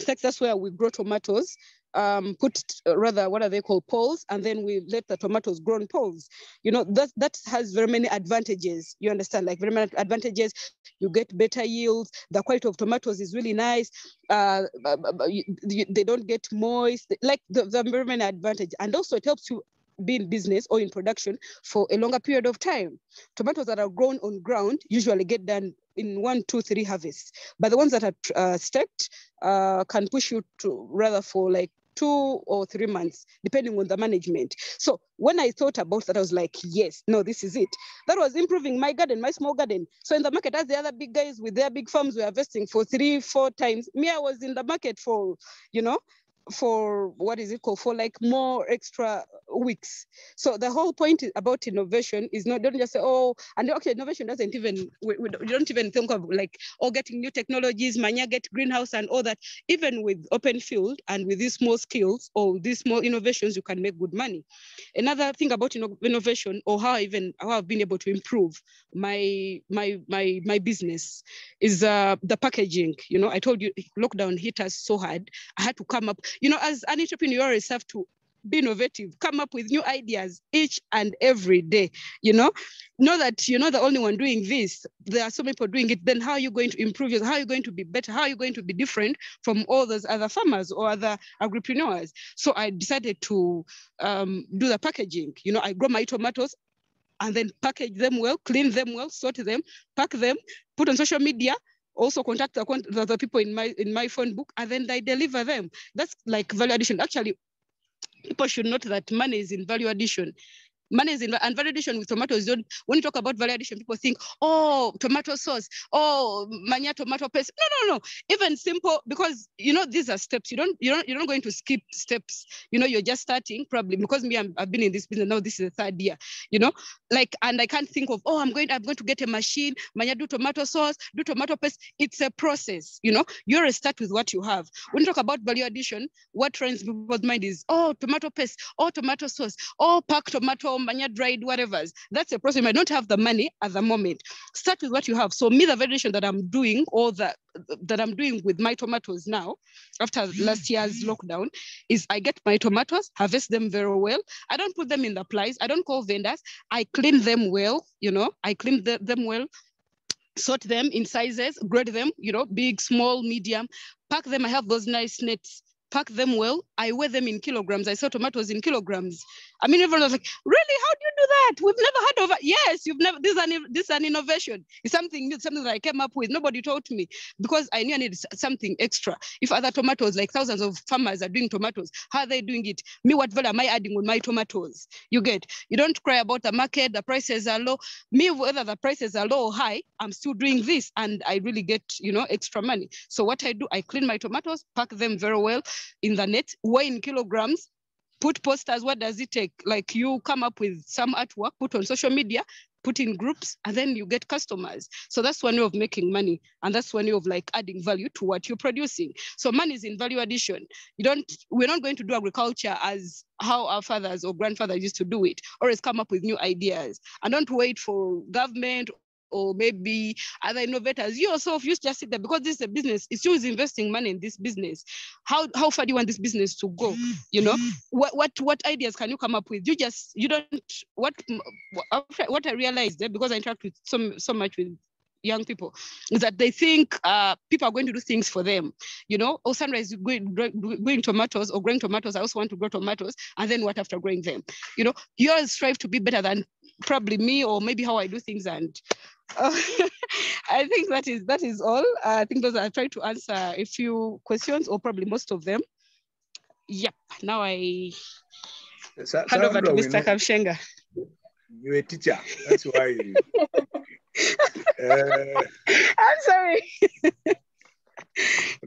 Stakes, that's where we grow tomatoes. What are they called, poles, and then we let the tomatoes grow on poles. That has very many advantages. You understand, like very many advantages. You get better yields. The quality of tomatoes is really nice. They don't get moist. Like the very many advantages, and also it helps you be in business or in production for a longer period of time. Tomatoes that are grown on ground usually get done in 1, 2, 3 harvests, but the ones that are staked can push you to rather for like 2 or 3 months, depending on the management. So when I thought about that, I was like, yes, no, this is it. That was improving my garden, my small garden. So in the market, as the other big guys with their big farms were harvesting for 3, 4 times, me, I was in the market for, for for like more extra weeks. So the whole point about innovation is don't just say, oh, and okay, innovation doesn't even, we don't even think of like, getting new technologies, get greenhouse and all that. Even with open field and with these small skills or these small innovations, you can make good money. Another thing about innovation, or how I've been able to improve my business, is the packaging. I told you lockdown hit us so hard. I had to come up, as an entrepreneur, you always have to be innovative, come up with new ideas each and every day. Know that you're not the only one doing this. There are so many people doing it. Then how are you going to improve yourself? How are you going to be better? How are you going to be different from all those other farmers or other agripreneurs? So I decided to do the packaging. I grow my tomatoes and then package them well, clean them well, sort them, pack them, put on social media, also contact the people in my phone book, and then I deliver them. That's like value addition. Actually, people should note that money is in value addition. Money is in, and value addition with tomatoes. When you talk about value addition, people think, oh, tomato sauce, oh, mania tomato paste. No. Even simple, because these are steps. You're not going to skip steps. You're just starting probably, because I've been in this business now. This is the 3rd year. And I can't think of, I'm going to get a machine. Mania do tomato sauce, do tomato paste. It's a process. You're start with what you have. When you talk about value addition, what runs people's mind is, oh, tomato paste, oh, tomato sauce, oh, packed tomato, mania dried, whatever. That's a process. You might not have the money at the moment. Start with what you have. So me, the variation that I'm doing, or that I'm doing with my tomatoes now, after last year's lockdown, is I get my tomatoes, harvest them very well. I don't put them in the plies. I don't call vendors. I clean them well. I clean them well, sort them in sizes, grade them, big, small, medium, pack them. I have those nice nets. Pack them well. I weigh them in kilograms. I sell tomatoes in kilograms. I mean, everyone was like, really? How do you do that? We've never heard of it. Yes, you've never. This is an innovation. It's something new, something that I came up with. Nobody taught me, because I knew I needed something extra. If other tomatoes, like thousands of farmers are doing tomatoes, how are they doing it? Me, what value am I adding on my tomatoes? You don't cry about the market, the prices are low. Me, whether the prices are low or high, I'm still doing this, and I really get, extra money. So what I do, I clean my tomatoes, pack them very well in the net, weigh in kilograms, put posters. What does it take? Like, you come up with some artwork, put on social media, put in groups, and then you get customers. So that's one way of making money. And that's one way of adding value to what you're producing. So money is in value addition. We're not going to do agriculture as how our fathers or grandfathers used to do it, or come up with new ideas. And don't wait for government or maybe other innovators. You yourself, you just sit there, because this is a business. It's you who's investing money in this business. How far do you want this business to go? What ideas can you come up with? What I realized, because I interact with so much with young people, is that they think people are going to do things for them. Oh, Sunrise growing tomatoes or growing tomatoes, I also want to grow tomatoes. And then what after growing them? You always strive to be better than probably me, or maybe how I do things. And I think that is all. I think those I tried to answer a few questions, or probably most of them. Yep. Now I hand over to Mr. Kabshenga. You're a teacher. That's why. I'm sorry.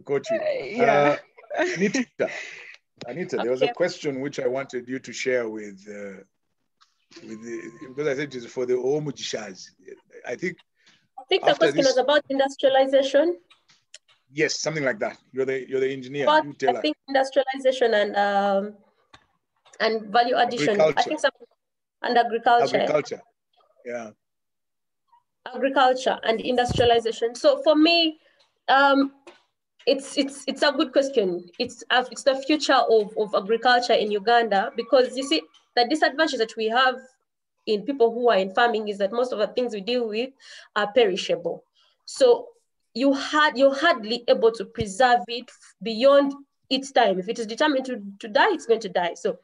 Coach you. Yeah. Anita, there was a question which I wanted you to share with because I said it is for the Omujishas. I think the question was about industrialization. Yes, something like that. You're the engineer. But you tell I think industrialization and value addition. I think something and agriculture. Agriculture. Yeah. Agriculture and industrialization. So for me, it's a good question. It's the future of agriculture in Uganda, because you see the disadvantage that we have in people who are in farming is that most of the things we deal with are perishable. So you're hardly able to preserve it beyond its time. If it is determined to die, it's going to die. So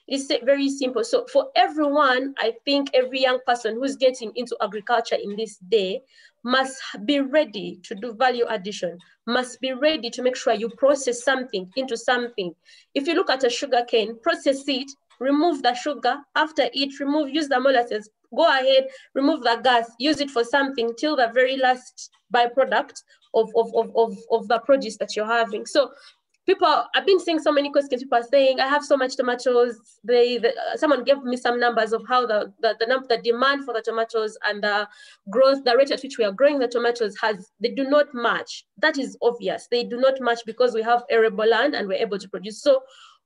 it's very simple. So for everyone, I think every young person who's getting into agriculture in this day must be ready to do value addition, must be ready to make sure you process something into something. If you look at a sugar cane, process it, remove the sugar, after it, use the molasses, go ahead, remove the gas, use it for something till the very last byproduct of the produce that you're having. So I've been seeing so many questions. People are saying, I have so much tomatoes. Someone gave me some numbers of how the demand for the tomatoes and the growth, the rate at which we are growing the tomatoes they do not match. That is obvious. They do not match because we have arable land and we're able to produce. So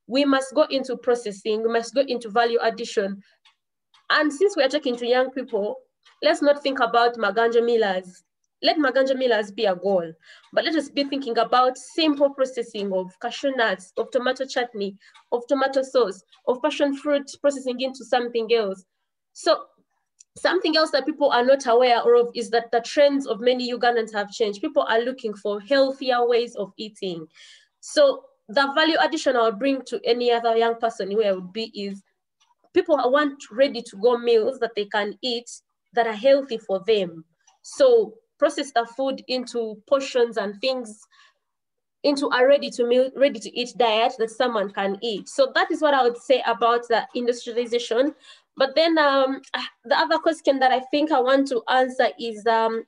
we must go into processing. We must go into value addition. And since we are talking to young people, let's not think about Maganja millers. Let Maganja millers be a goal, but let us be thinking about simple processing of cashew nuts, of tomato chutney, of tomato sauce, of passion fruit processing into something else. So something else that people are not aware of is that the trends of many Ugandans have changed. People are looking for healthier ways of eating. So the value addition I'll bring to any other young person where I would be is people want ready-to-go meals that they can eat that are healthy for them. So process the food into portions and things. into a ready-to-eat diet that someone can eat. So that is what I would say about the industrialization. But then the other question that I think I want to answer is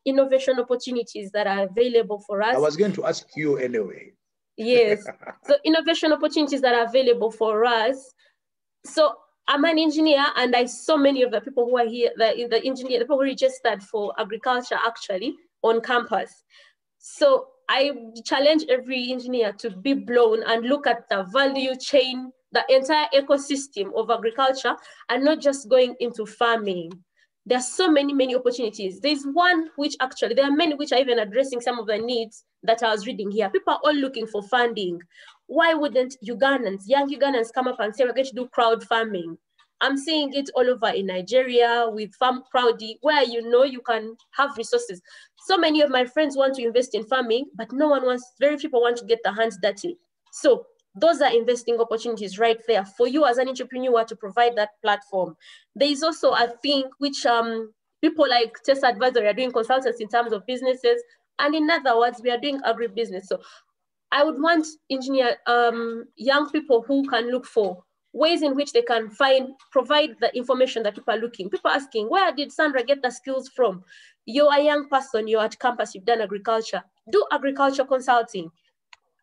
innovation opportunities that are available for us. I was going to ask you anyway. Yes, so innovation opportunities that are available for us. So I'm an engineer, and I saw many of the people who are here, the people who registered for agriculture actually on campus. So I challenge every engineer to be blown and look at the value chain, the entire ecosystem of agriculture, and not just going into farming. There are so many opportunities. There's one which actually, there are many which are even addressing some of the needs that I was reading here. People are all looking for funding. Why wouldn't Ugandans, young Ugandans, come up and say, we're going to do crowd farming? I'm seeing it all over in Nigeria with Farm Crowdy, where you can have resources. So many of my friends want to invest in farming, but very few people want to get their hands dirty. So those are investing opportunities right there for you as an entrepreneur to provide that platform. There is also a thing which people like Test Advisory are doing consultants in terms of businesses. And in other words, we are doing agribusiness. So I would want young people who can look for ways in which they can provide the information that people are looking. People are asking, where did Sandra get the skills from? You're a young person, you're at campus, you've done agriculture. Do agriculture consulting.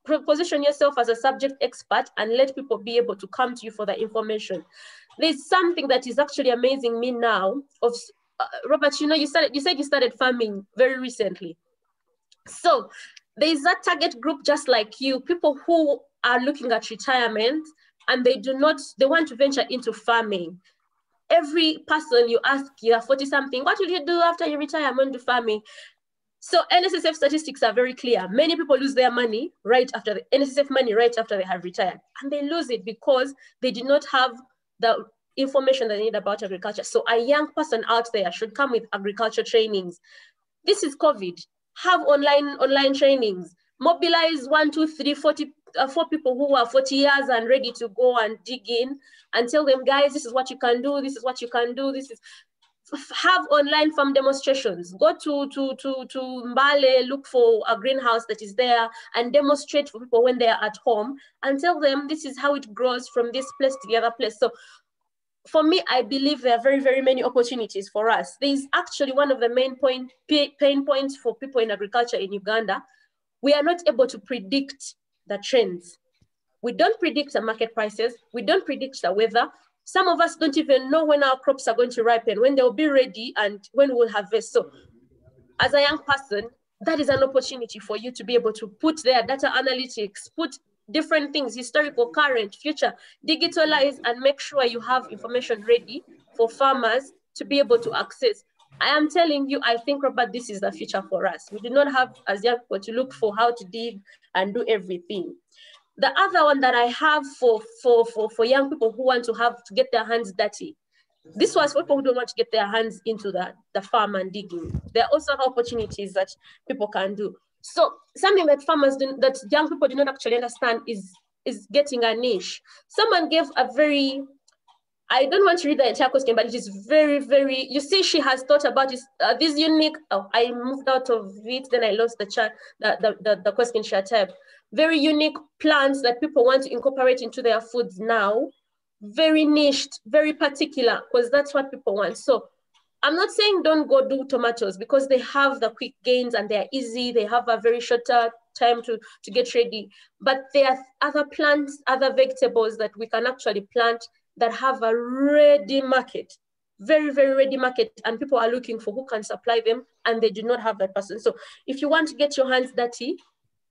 Position yourself as a subject expert and let people be able to come to you for the information. There's something that is actually amazing me now. Robert, you said you started farming very recently. So there's that target group just like you, people who are looking at retirement and they want to venture into farming. Every person you ask, you're 40-something, what will you do after you retire? I'm going to farming. So NSSF statistics are very clear. Many people lose their money NSSF money right after they have retired. And they lose it because they did not have the information that they need about agriculture. So a young person out there should come with agriculture trainings. This is COVID. Have online trainings. Mobilize 1, 2, 3, 4 people who are 40 years and ready to go and dig in and tell them, guys, this is what you can do. This is what you can do. Have online farm demonstrations. Go to Mbale, look for a greenhouse that is there and demonstrate for people when they are at home and tell them this is how it grows from this place to the other place. So for me, I believe there are very many opportunities for us. There is actually one of the main pain points for people in agriculture in Uganda. We are not able to predict the trends. We don't predict the market prices. We don't predict the weather. Some of us don't even know when our crops are going to ripen, when they'll be ready and when we'll harvest. So as a young person, that is an opportunity for you to be able to put their data analytics, put different things, historical, current, future, digitalize and make sure you have information ready for farmers to be able to access. I am telling you, I think, Robert, this is the future for us. We do not have as young people to look for how to dig and do everything. The other one that I have for young people who want to get their hands dirty, this was for people who don't want to get their hands into the farm and digging. There are also opportunities that people can do. So something that that young people do not actually understand is getting a niche. Someone gave a very, I don't want to read the entire question, but it is very, you see, she has thought about this unique, I moved out of it, then I lost the chat, the question she had typed. Very unique plants that people want to incorporate into their foods now. Very niched, very particular, because that's what people want. So I'm not saying don't go do tomatoes because they have the quick gains and they're easy. They have a very shorter time to get ready. But there are other plants, other vegetables that we can actually plant that have a ready market, very ready market, and people are looking for who can supply them and they do not have that person. So if you want to get your hands dirty,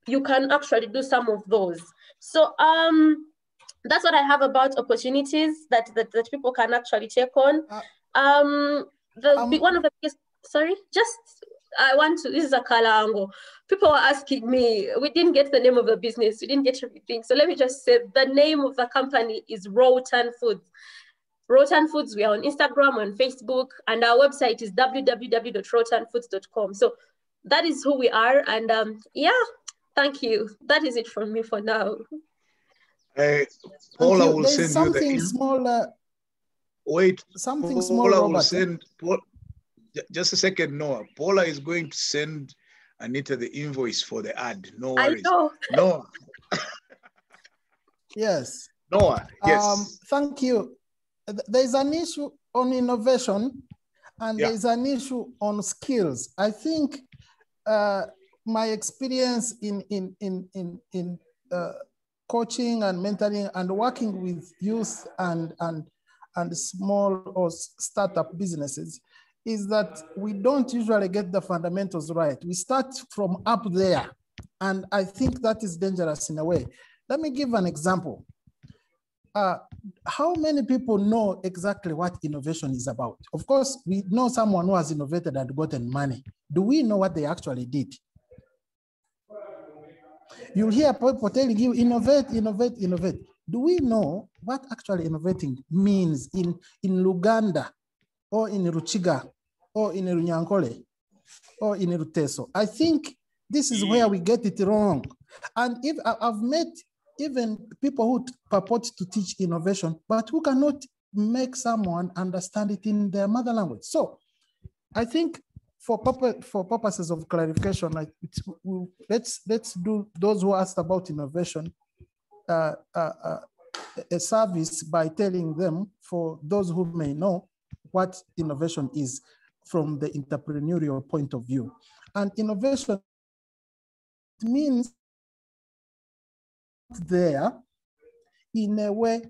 you can actually do some of those. So that's what I have about opportunities that people can actually take on. One of the biggest, this is a color angle. People were asking me, we didn't get the name of the business, we didn't get everything. So let me just say the name of the company is Rotan Foods. Rotan Foods, we are on Instagram, on Facebook, and our website is www.rotanfoods.com. So that is who we are. And yeah, thank you. That is it from me for now. Paula will send something you the small. Wait, something small. Paula Robert. will send. Just a second, Noah. Paula is going to send Anita, the invoice for the ad. No worries. I know. Noah. Yes. Noah, yes. Thank you. There's an issue on innovation and there's an issue on skills. I think my experience in coaching and mentoring and working with youth and small or startup businesses is that we don't usually get the fundamentals right. We start from up there. And I think that is dangerous in a way. Let me give an example. How many people know exactly what innovation is about? Of course, we know someone who has innovated and gotten money. Do we know what they actually did? You'll hear people telling you, innovate, innovate, innovate. Do we know what actually innovating means in Uganda or in Ruchiga or in Runyankole or in Ruteso? I think this is where we get it wrong. And if I've met even people who purport to teach innovation, but who cannot make someone understand it in their mother language. So I think for purposes of clarification, let's do those who asked about innovation a service by telling them, for those who may know, what innovation is from the entrepreneurial point of view. And innovation means there in a way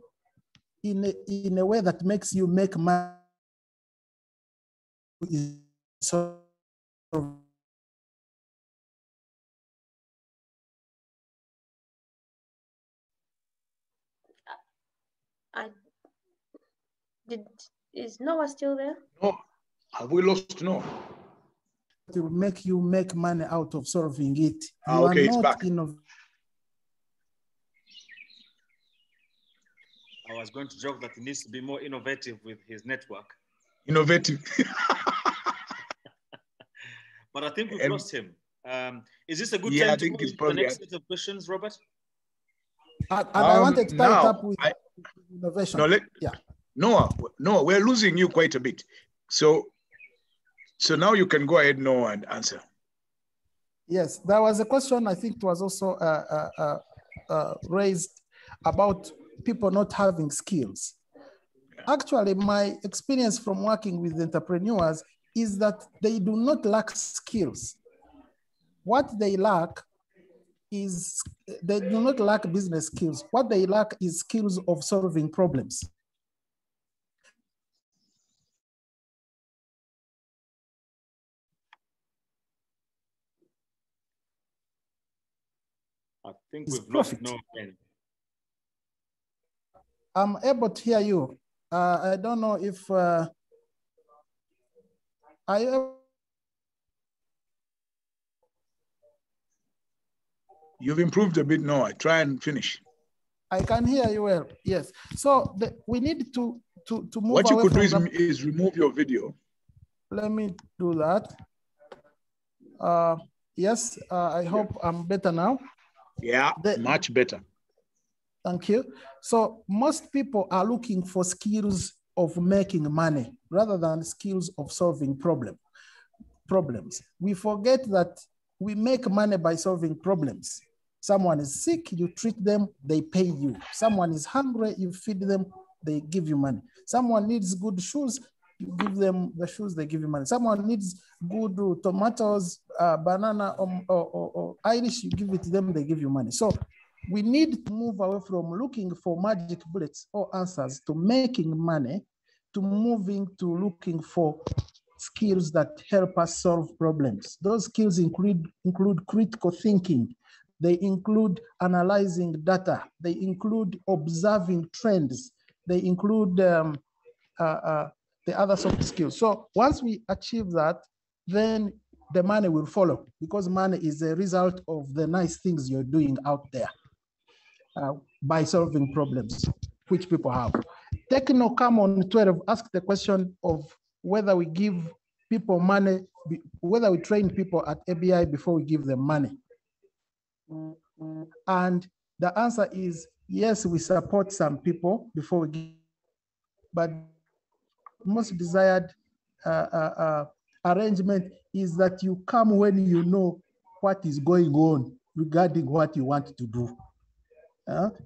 that makes you make money. Is Noah still there? No, have we lost Noah? To make you make money out of solving it. You okay, are it's not back. I was going to joke that he needs to be more innovative with his network. Innovative. But I think we've lost him. Is this a good time to move to the next set of questions, Robert? And I wanted to tie it up with innovation. Noah, we're losing you quite a bit. So now you can go ahead, Noah, and answer. Yes, there was a question, I think it was also raised about people not having skills. Actually, my experience from working with entrepreneurs is that they do not lack skills. What they lack is, they do not lack business skills. What they lack is skills of solving problems. I think we've lost Noah again. I'm able to hear you. I don't know if You've improved a bit, Noah. Try and finish. I can hear you well. Yes. So we need to move. What you could do is remove your video. Let me do that. Yes. I hope I'm better now. Yeah, much better. Thank you. So most people are looking for skills of making money rather than skills of solving problems. We forget that we make money by solving problems. Someone is sick, you treat them, they pay you. Someone is hungry, you feed them, they give you money. Someone needs good shoes, you give them the shoes, they give you money. Someone needs good tomatoes, banana, or Irish, you give it to them, they give you money. So we need to move away from looking for magic bullets or answers to making money, to moving to looking for skills that help us solve problems. Those skills include critical thinking. They include analyzing data. They include observing trends. They include the other soft skills. So once we achieve that, then the money will follow, because money is a result of the nice things you're doing out there by solving problems which people have. Technocam on 12 asked the question of whether we give people money, whether we train people at ABI before we give them money. And the answer is yes, we support some people before we give, but most desired arrangement is that you come when you know what is going on regarding what you want to do.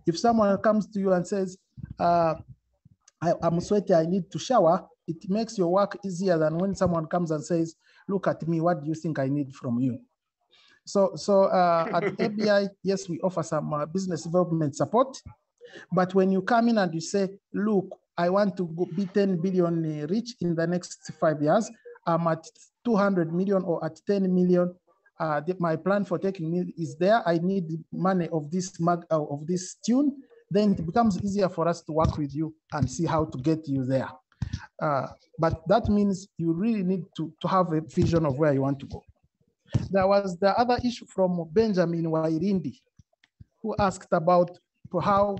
If someone comes to you and says, I'm sweaty, I need to shower, it makes your work easier than when someone comes and says, look at me, what do you think I need from you? So at ABI, yes, we offer some business development support. But when you come in and you say, look, I want to be 10 billion rich in the next 5 years, I'm at 200 million or at 10 million, my plan for taking me is there, I need money of this tune, then it becomes easier for us to work with you and see how to get you there. But that means you really need to have a vision of where you want to go. There was the other issue from Benjamin Wairindi, who asked about how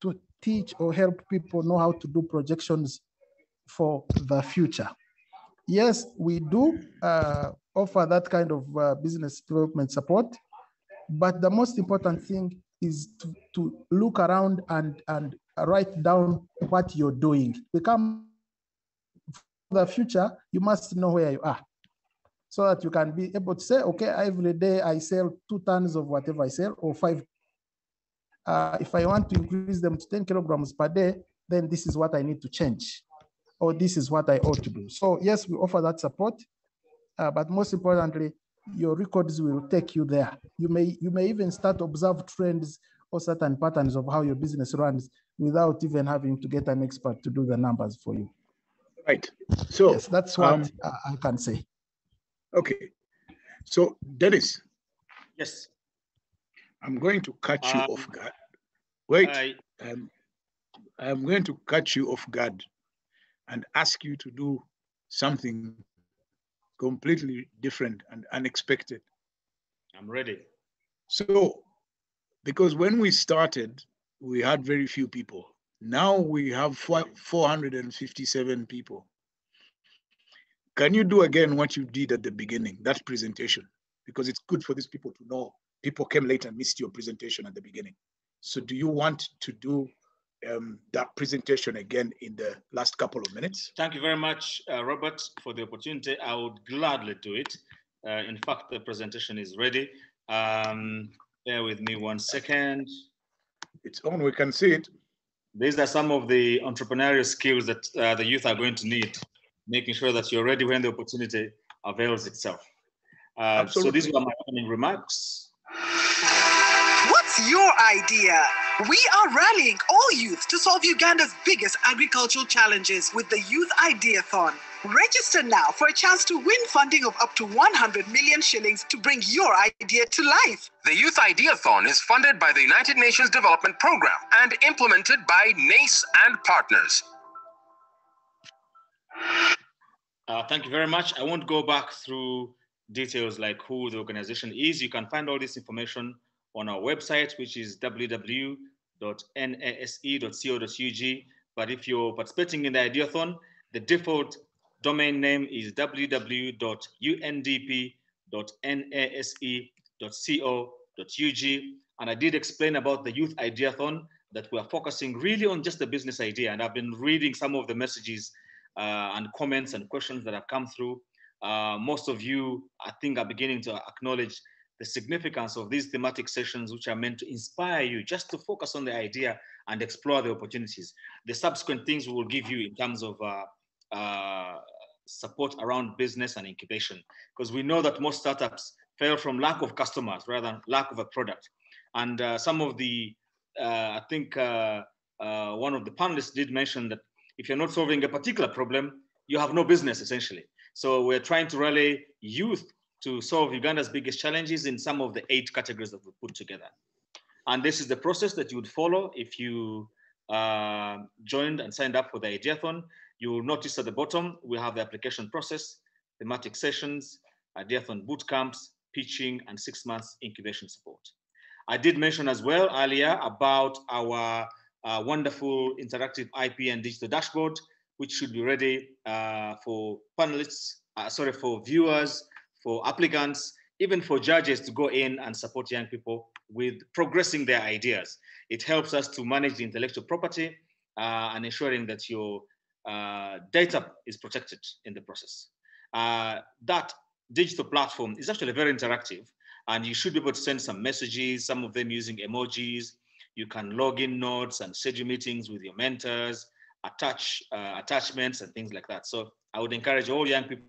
to teach or help people know how to do projections for the future. Yes, we do offer that kind of business development support, but the most important thing is to look around and write down what you're doing. Become for the future, you must know where you are, so that you can be able to say, okay, every day I sell 2 tons of whatever I sell, or 5. If I want to increase them to 10 kilograms per day, then this is what I need to change, or this is what I ought to do. So yes, we offer that support, but most importantly, your records will take you there. You may even start to observe trends or certain patterns of how your business runs without even having to get an expert to do the numbers for you. Right. So yes, that's what I can say. Okay. So Dennis. Yes. I'm going to cut you off guard. Wait. I'm going to cut you off guard and ask you to do something completely different and unexpected. I'm ready. So, because when we started, we had very few people. Now we have 457 people. Can you do again what you did at the beginning, that presentation? Because it's good for these people to know. People came late and missed your presentation at the beginning. So do you want to do that presentation again in the last couple of minutes? Thank you very much, Robert, for the opportunity. I would gladly do it. In fact, the presentation is ready. Bear with me 1 second. It's on, we can see it. These are some of the entrepreneurial skills that the youth are going to need, making sure that you're ready when the opportunity avails itself. So these are my opening remarks. What's your idea? We are rallying all youth to solve Uganda's biggest agricultural challenges with the Youth Ideathon. Register now for a chance to win funding of up to 100 million shillings to bring your idea to life. The Youth Ideathon is funded by the United Nations Development Program and implemented by Nase and partners. Thank you very much. I won't go back through details like who the organization is. You can find all this information on our website, which is www.nase.co.ug. But if you're participating in the Ideathon, the default domain name is www.undp.nase.co.ug. And I did explain about the Youth Ideathon, that we are focusing really on just the business idea. And I've been reading some of the messages and comments and questions that have come through. Most of you, I think, are beginning to acknowledge the significance of these thematic sessions, which are meant to inspire you just to focus on the idea and explore the opportunities. The subsequent things we will give you in terms of support around business and incubation, because we know that most startups fail from lack of customers rather than lack of a product. And some of the, I think one of the panelists did mention that if you're not solving a particular problem, you have no business essentially. So we're trying to rally youth to solve Uganda's biggest challenges in some of the 8 categories that we put together. And this is the process that you would follow if you joined and signed up for the Ideathon. You will notice at the bottom, we have the application process, thematic sessions, Ideathon bootcamps, pitching, and 6 months incubation support. I did mention as well earlier about our wonderful interactive IP and digital dashboard, which should be ready for panelists, for viewers, for applicants, even for judges to go in and support young people with progressing their ideas. It helps us to manage the intellectual property and ensuring that your data is protected in the process. That digital platform is actually very interactive, and you should be able to send some messages, some of them using emojis. You can log in notes and schedule meetings with your mentors, attach attachments and things like that. So I would encourage all young people.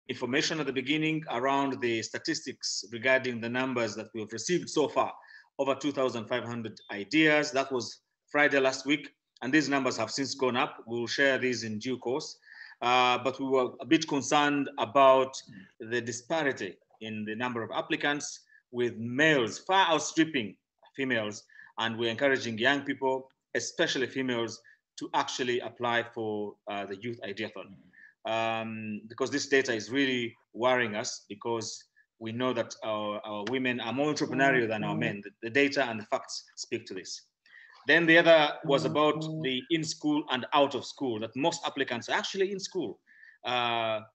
Information at the beginning around the statistics regarding the numbers that we've received so far, over 2,500 ideas. That was Friday last week, and these numbers have since gone up. We'll share these in due course. But we were a bit concerned about the disparity in the number of applicants, with males far outstripping females. And we're encouraging young people, especially females, to actually apply for the Youth Ideathon. Because this data is really worrying us, because we know that our women are more entrepreneurial than our men. The data and the facts speak to this. Then the other was about the in-school and out of school, that most applicants are actually in school.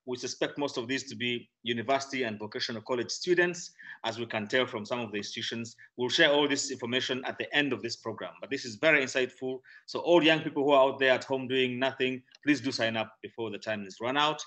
We suspect most of these to be university and vocational college students, as we can tell from some of the institutions. We'll share all this information at the end of this program, but this is very insightful. So all young people who are out there at home doing nothing, please do sign up before the time is run out.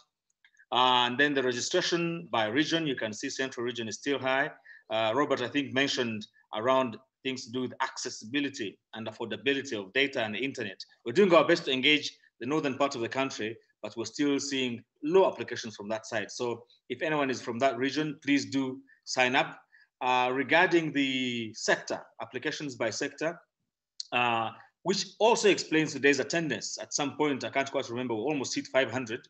And then the registration by region, you can see Central region is still high. Robert, I think, mentioned around things to do with accessibility and affordability of data and the internet. We're doing our best to engage the northern part of the country, but we're still seeing low applications from that side. So if anyone is from that region, please do sign up. Regarding the sector, applications by sector, which also explains today's attendance. At some point, I can't quite remember, we almost hit 500.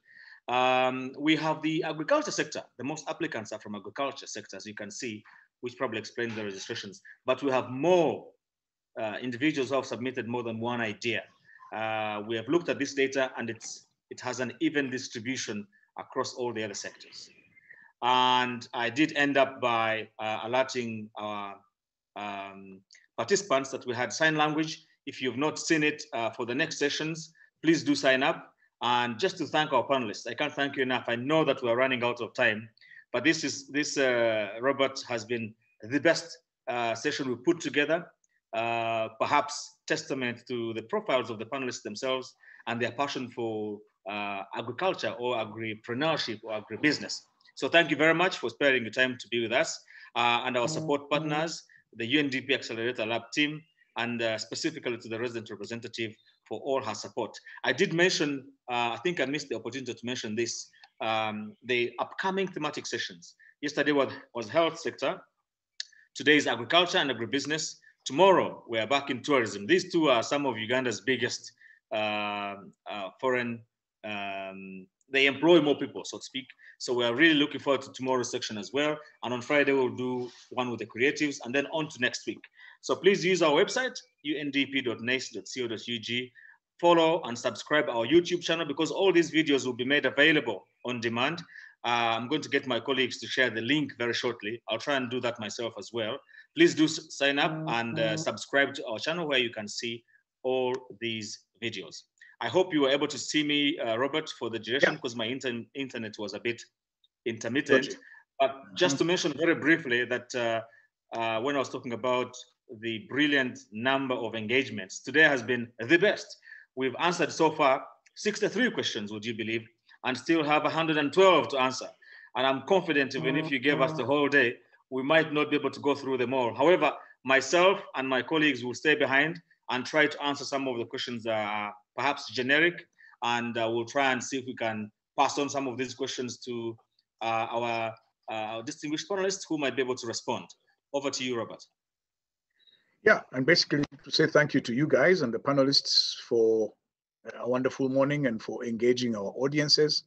We have the agriculture sector. The most applicants are from agriculture sector, as you can see, which probably explains the registrations. But we have more individuals who have submitted more than one idea. We have looked at this data, and it has an even distribution across all the other sectors. And I did end up by alerting our participants that we had sign language. If you've not seen it for the next sessions, please do sign up. And just to thank our panelists, I can't thank you enough. I know that we're running out of time, but this Robert, has been the best session we put together, perhaps testament to the profiles of the panelists themselves and their passion for agriculture or agripreneurship or agribusiness. So thank you very much for sparing your time to be with us, and our support partners, the UNDP Accelerator Lab team, and specifically to the resident representative for all her support. I did mention, I think I missed the opportunity to mention this, the upcoming thematic sessions. Yesterday was health sector. Today is agriculture and agribusiness. Tomorrow, we are back in tourism. These two are some of Uganda's biggest foreign, they employ more people, so to speak. So we are really looking forward to tomorrow's section as well. And on Friday, we'll do one with the creatives, and then on to next week. So please use our website, undp.nase.co.ug. Follow and subscribe our YouTube channel, because all these videos will be made available on demand. I'm going to get my colleagues to share the link very shortly. I'll try and do that myself as well. Please do sign up and subscribe to our channel, where you can see all these videos. I hope you were able to see me, Robert, for the duration, because my internet was a bit intermittent. But just to mention very briefly that when I was talking about the brilliant number of engagements, today has been the best. We've answered so far 63 questions, would you believe, and still have 112 to answer. And I'm confident even if you gave us the whole day, we might not be able to go through them all. However, myself and my colleagues will stay behind and try to answer some of the questions that are perhaps generic, and we'll try and see if we can pass on some of these questions to our distinguished panelists who might be able to respond. Over to you, Robert. Yeah, and basically to say thank you to you guys and the panelists for a wonderful morning and for engaging our audiences,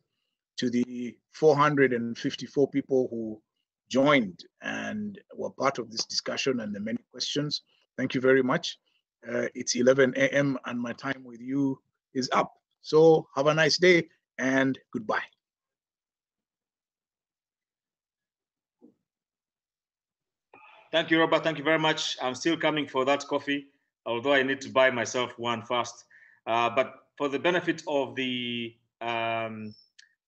to the 454 people who joined and were part of this discussion and the many questions. Thank you very much. It's 11 a.m. and my time with you is up. So have a nice day and goodbye. Thank you, Robert. Thank you very much. I'm still coming for that coffee, although I need to buy myself one first. But for the benefit of the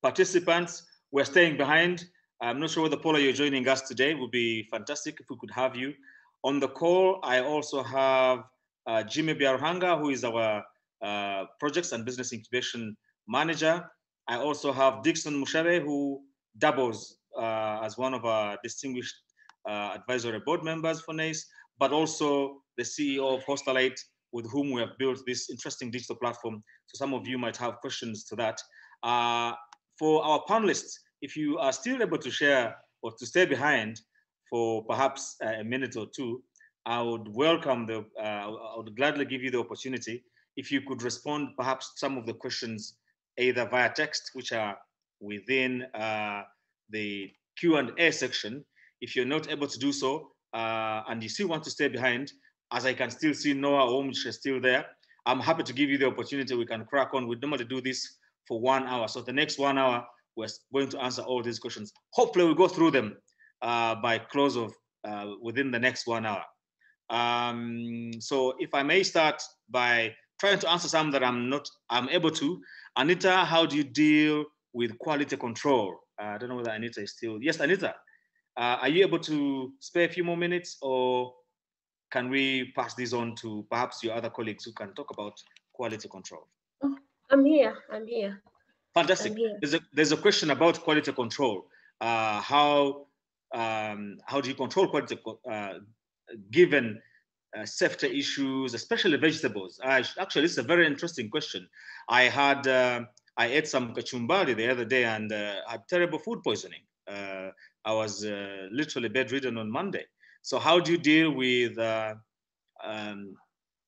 participants, we're staying behind. I'm not sure whether Paula, you're joining us today. It would be fantastic if we could have you. On the call, I also have Jimmy Biaruhanga, who is our Projects and Business Incubation Manager. I also have Dixon Mushabe, who doubles as one of our distinguished advisory board members for NACE, but also the CEO of Hostelite, with whom we have built this interesting digital platform. So some of you might have questions to that. For our panelists, if you are still able to share or to stay behind for perhaps a minute or two, I would welcome I would gladly give you the opportunity if you could respond perhaps some of the questions either via text, which are within the Q&A section. If you're not able to do so, and you still want to stay behind, as I can still see Noah Omch is still there, I'm happy to give you the opportunity. We can crack on. We normally do this for 1 hour. So the next 1 hour, we're going to answer all these questions. Hopefully we'll go through them by close of within the next 1 hour. So if I may start by trying to answer some that I'm able to. Anita, how do you deal with quality control? I don't know whether Anita is still, yes, Anita. Are you able to spare a few more minutes, or can we pass this on to perhaps your other colleagues who can talk about quality control? Oh, I'm here. Fantastic. I'm here. There's a question about quality control. How do you control quality given safety issues, especially vegetables? Actually, it's a very interesting question. I ate some kachumbari the other day and had terrible food poisoning. I was literally bedridden on Monday. So how do you deal with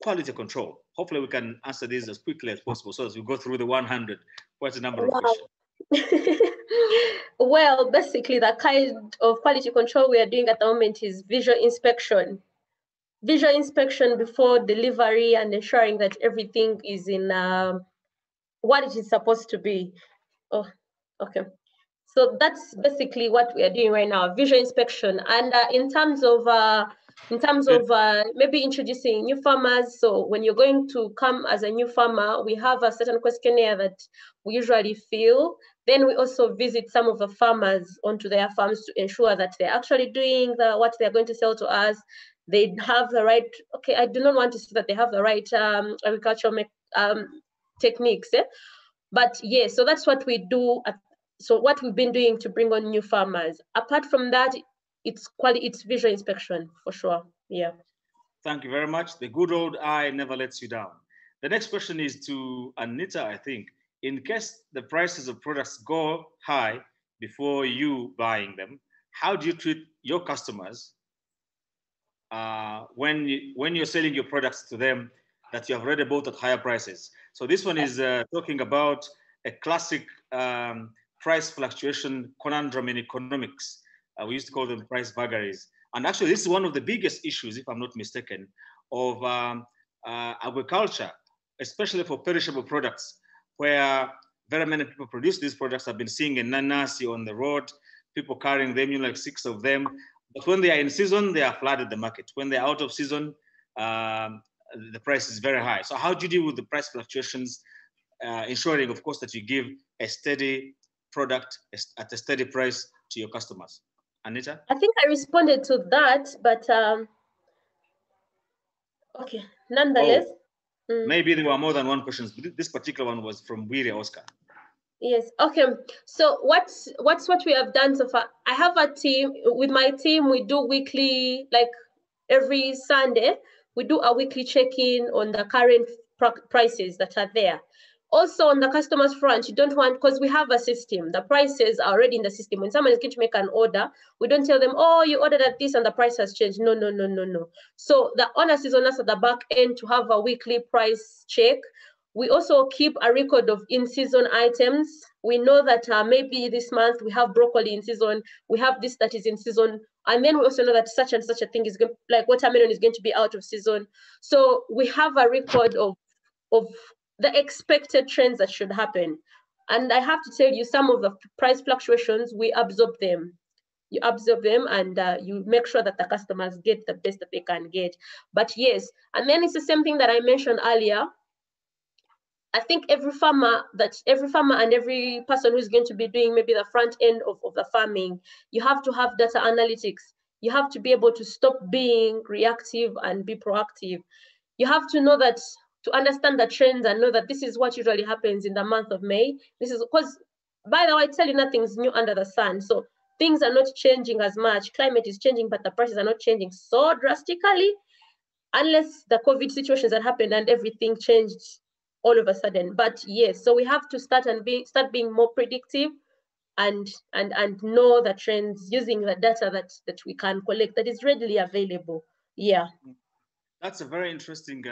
quality control? Hopefully we can answer this as quickly as possible so as we go through the 100, quite a number of questions. Well, basically the kind of quality control we are doing at the moment is visual inspection. Visual inspection before delivery and ensuring that everything is in what it is supposed to be. Oh, okay. So that's basically what we are doing right now, visual inspection. And in terms of maybe introducing new farmers. So when you're going to come as a new farmer, we have a certain questionnaire that we usually fill. Then we also visit some of the farmers onto their farms to ensure that they're actually doing what they're going to sell to us. They have the right, okay, I do not want to say that they have the right agricultural techniques. But yeah, so that's what we do. So what we've been doing to bring on new farmers. Apart from that, it's visual inspection for sure. Yeah. Thank you very much. The good old eye never lets you down. The next question is to Anita, I think. In case the prices of products go high before you buying them, how do you treat your customers when you're selling your products to them that you have already bought at higher prices? So this one is talking about a classic price fluctuation conundrum in economics. We used to call them price burglaries. And actually, this is one of the biggest issues, if I'm not mistaken, of agriculture, especially for perishable products, where very many people produce these products. I've been seeing a nanasi on the road, people carrying them, like 6 of them. But when they are in season, they are flooded the market. When they're out of season, the price is very high. So how do you deal with the price fluctuations, ensuring, of course, that you give a steady product at a steady price to your customers? Anita? I think I responded to that, but okay, nonetheless. Oh, maybe there were more than one question. This particular one was from Wiri Oscar. Yes, okay. So what's what we have done so far? I have a team. With my team, we do weekly, like every Sunday, we do a weekly check-in on the current prices that are there. Also on the customer's front, you don't want, because we have a system, the prices are already in the system. When someone is going to make an order, we don't tell them, oh, you ordered at this and the price has changed. No. So the onus is on us at the back end to have a weekly price check. We also keep a record of in-season items. We know that maybe this month we have broccoli in season, we have this that is in season, and then we also know that such and such a thing is going, like watermelon is going to be out of season. So we have a record of the expected trends that should happen. And I have to tell you, some of the price fluctuations, we absorb them. You absorb them and you make sure that the customers get the best that they can get. But yes, and then it's the same thing that I mentioned earlier. I think every farmer and every person who's going to be doing maybe the front end of the farming, you have to have data analytics. You have to be able to stop being reactive and be proactive. You have to know that to understand the trends and know that this is what usually happens in the month of May. This is because, by the way, I tell you, nothing's new under the sun. So things are not changing as much. Climate is changing, but the prices are not changing so drastically, unless the COVID situations that happened and everything changed all of a sudden. But yes, so we have to start being more predictive and know the trends using the data that we can collect that is readily available. Yeah. That's a very interesting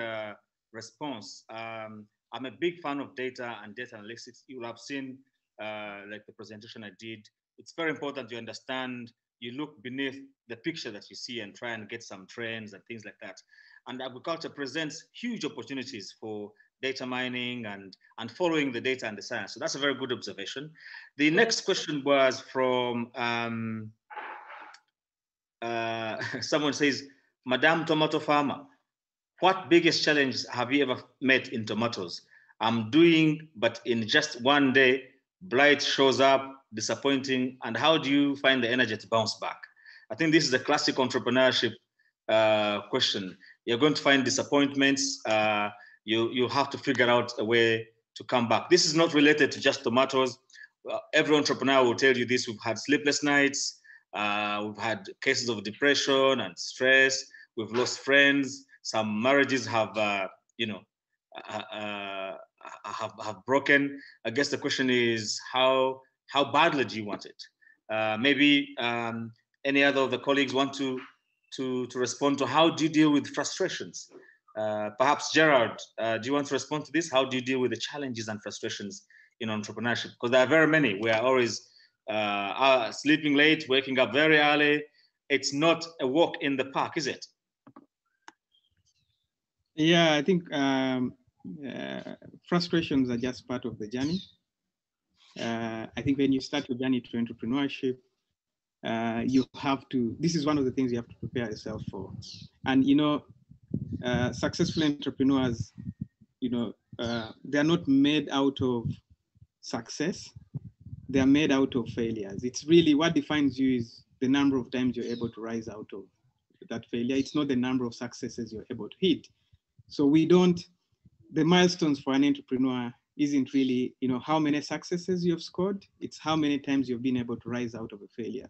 response. I'm a big fan of data and data analytics. You will have seen like the presentation I did. It's very important you understand, you look beneath the picture that you see and try and get some trends and things like that. And agriculture presents huge opportunities for data mining and following the data and the science. So that's a very good observation. The next question was from someone says, Madam Tomato Farmer, what biggest challenge have you ever met in tomatoes? I'm doing, but in just one day, blight shows up, disappointing, and how do you find the energy to bounce back? I think this is a classic entrepreneurship question. You're going to find disappointments. You have to figure out a way to come back. This is not related to just tomatoes. Every entrepreneur will tell you this. We've had sleepless nights. We've had cases of depression and stress. We've lost friends. Some marriages have, have broken. I guess the question is how badly do you want it? Maybe any other of the colleagues want to respond to how do you deal with frustrations? Perhaps Gerard, do you want to respond to this? How do you deal with the challenges and frustrations in entrepreneurship? Because there are very many. We are always sleeping late, waking up very early. It's not a walk in the park, is it? Yeah, I think frustrations are just part of the journey. I think when you start your journey to entrepreneurship, you have to, this is one of the things you have to prepare yourself for. And, successful entrepreneurs, they're not made out of success. They're made out of failures. It's really what defines you is the number of times you're able to rise out of that failure. It's not the number of successes you're able to hit. So the milestones for an entrepreneur isn't really, how many successes you've scored. It's how many times you've been able to rise out of a failure.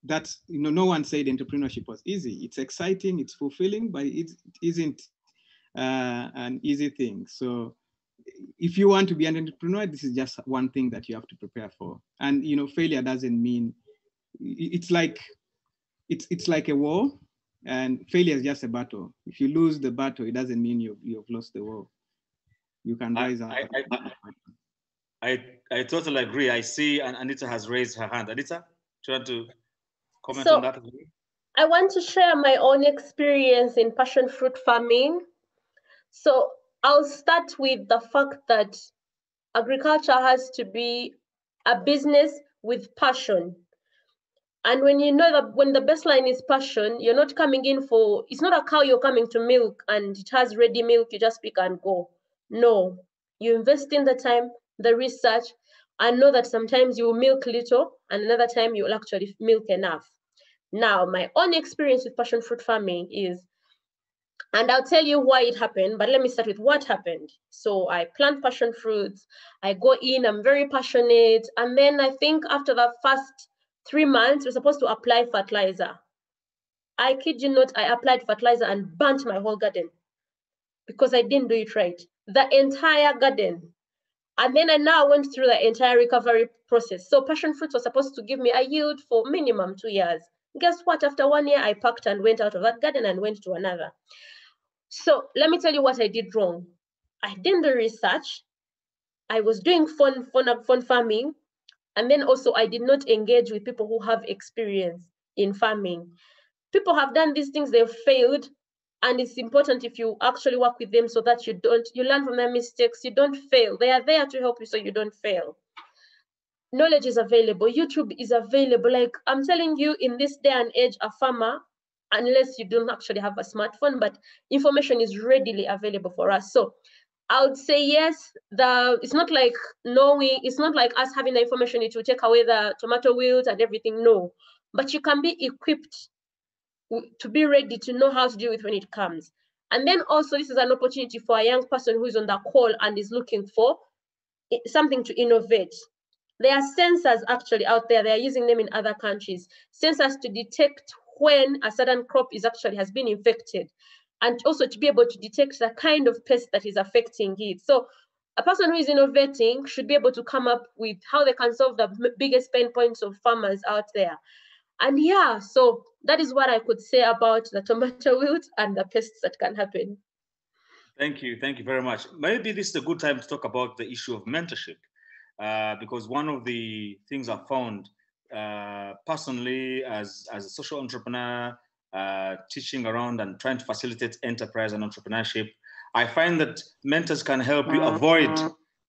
That's, no one said entrepreneurship was easy. It's exciting, it's fulfilling, but it isn't an easy thing. So if you want to be an entrepreneur, this is just one thing that you have to prepare for. And, failure doesn't mean, it's like a war. And failure is just a battle. If you lose the battle, it doesn't mean you've lost the war. You can rise up. I totally agree. I see Anita has raised her hand. Anita, do you want to comment on that? I want to share my own experience in passion fruit farming. So I'll start with the fact that agriculture has to be a business with passion. And when you know that when the baseline is passion, you're not coming in for, it's not a cow you're coming to milk and it has ready milk, you just pick and go. No, you invest in the time, the research, and know that sometimes you will milk little and another time you will actually milk enough. Now, my own experience with passion fruit farming is, and I'll tell you why it happened, but let me start with what happened. So I plant passion fruits, I go in, I'm very passionate. And then I think after the first 3 months, we're supposed to apply fertilizer. I kid you not, I applied fertilizer and burnt my whole garden because I didn't do it right. The entire garden. And then I now went through the entire recovery process. So passion fruits was supposed to give me a yield for minimum 2 years. Guess what? After 1 year, I packed and went out of that garden and went to another. So let me tell you what I did wrong. I didn't do research. I was doing fun farming. And then also I did not engage with people who have experience in farming. People have done these things, they've failed. And it's important if you actually work with them so that you learn from their mistakes, you don't fail. They are there to help you so you don't fail. Knowledge is available. YouTube is available. Like I'm telling you, in this day and age, a farmer, unless you don't actually have a smartphone, but information is readily available for us. So I would say yes, it's not like knowing, it's not like us having the information to take away the tomato wilt and everything, no. But you can be equipped to be ready to know how to deal with when it comes. And then also this is an opportunity for a young person who is on the call and is looking for something to innovate. There are sensors actually out there. They are using them in other countries. Sensors to detect when a certain crop has been infected, and also to be able to detect the kind of pest that is affecting it. So a person who is innovating should be able to come up with how they can solve the biggest pain points of farmers out there. And yeah, so that is what I could say about the tomato wilt and the pests that can happen. Thank you very much. Maybe this is a good time to talk about the issue of mentorship, because one of the things I found personally as a social entrepreneur, teaching around and trying to facilitate enterprise and entrepreneurship, I find that mentors can help you avoid,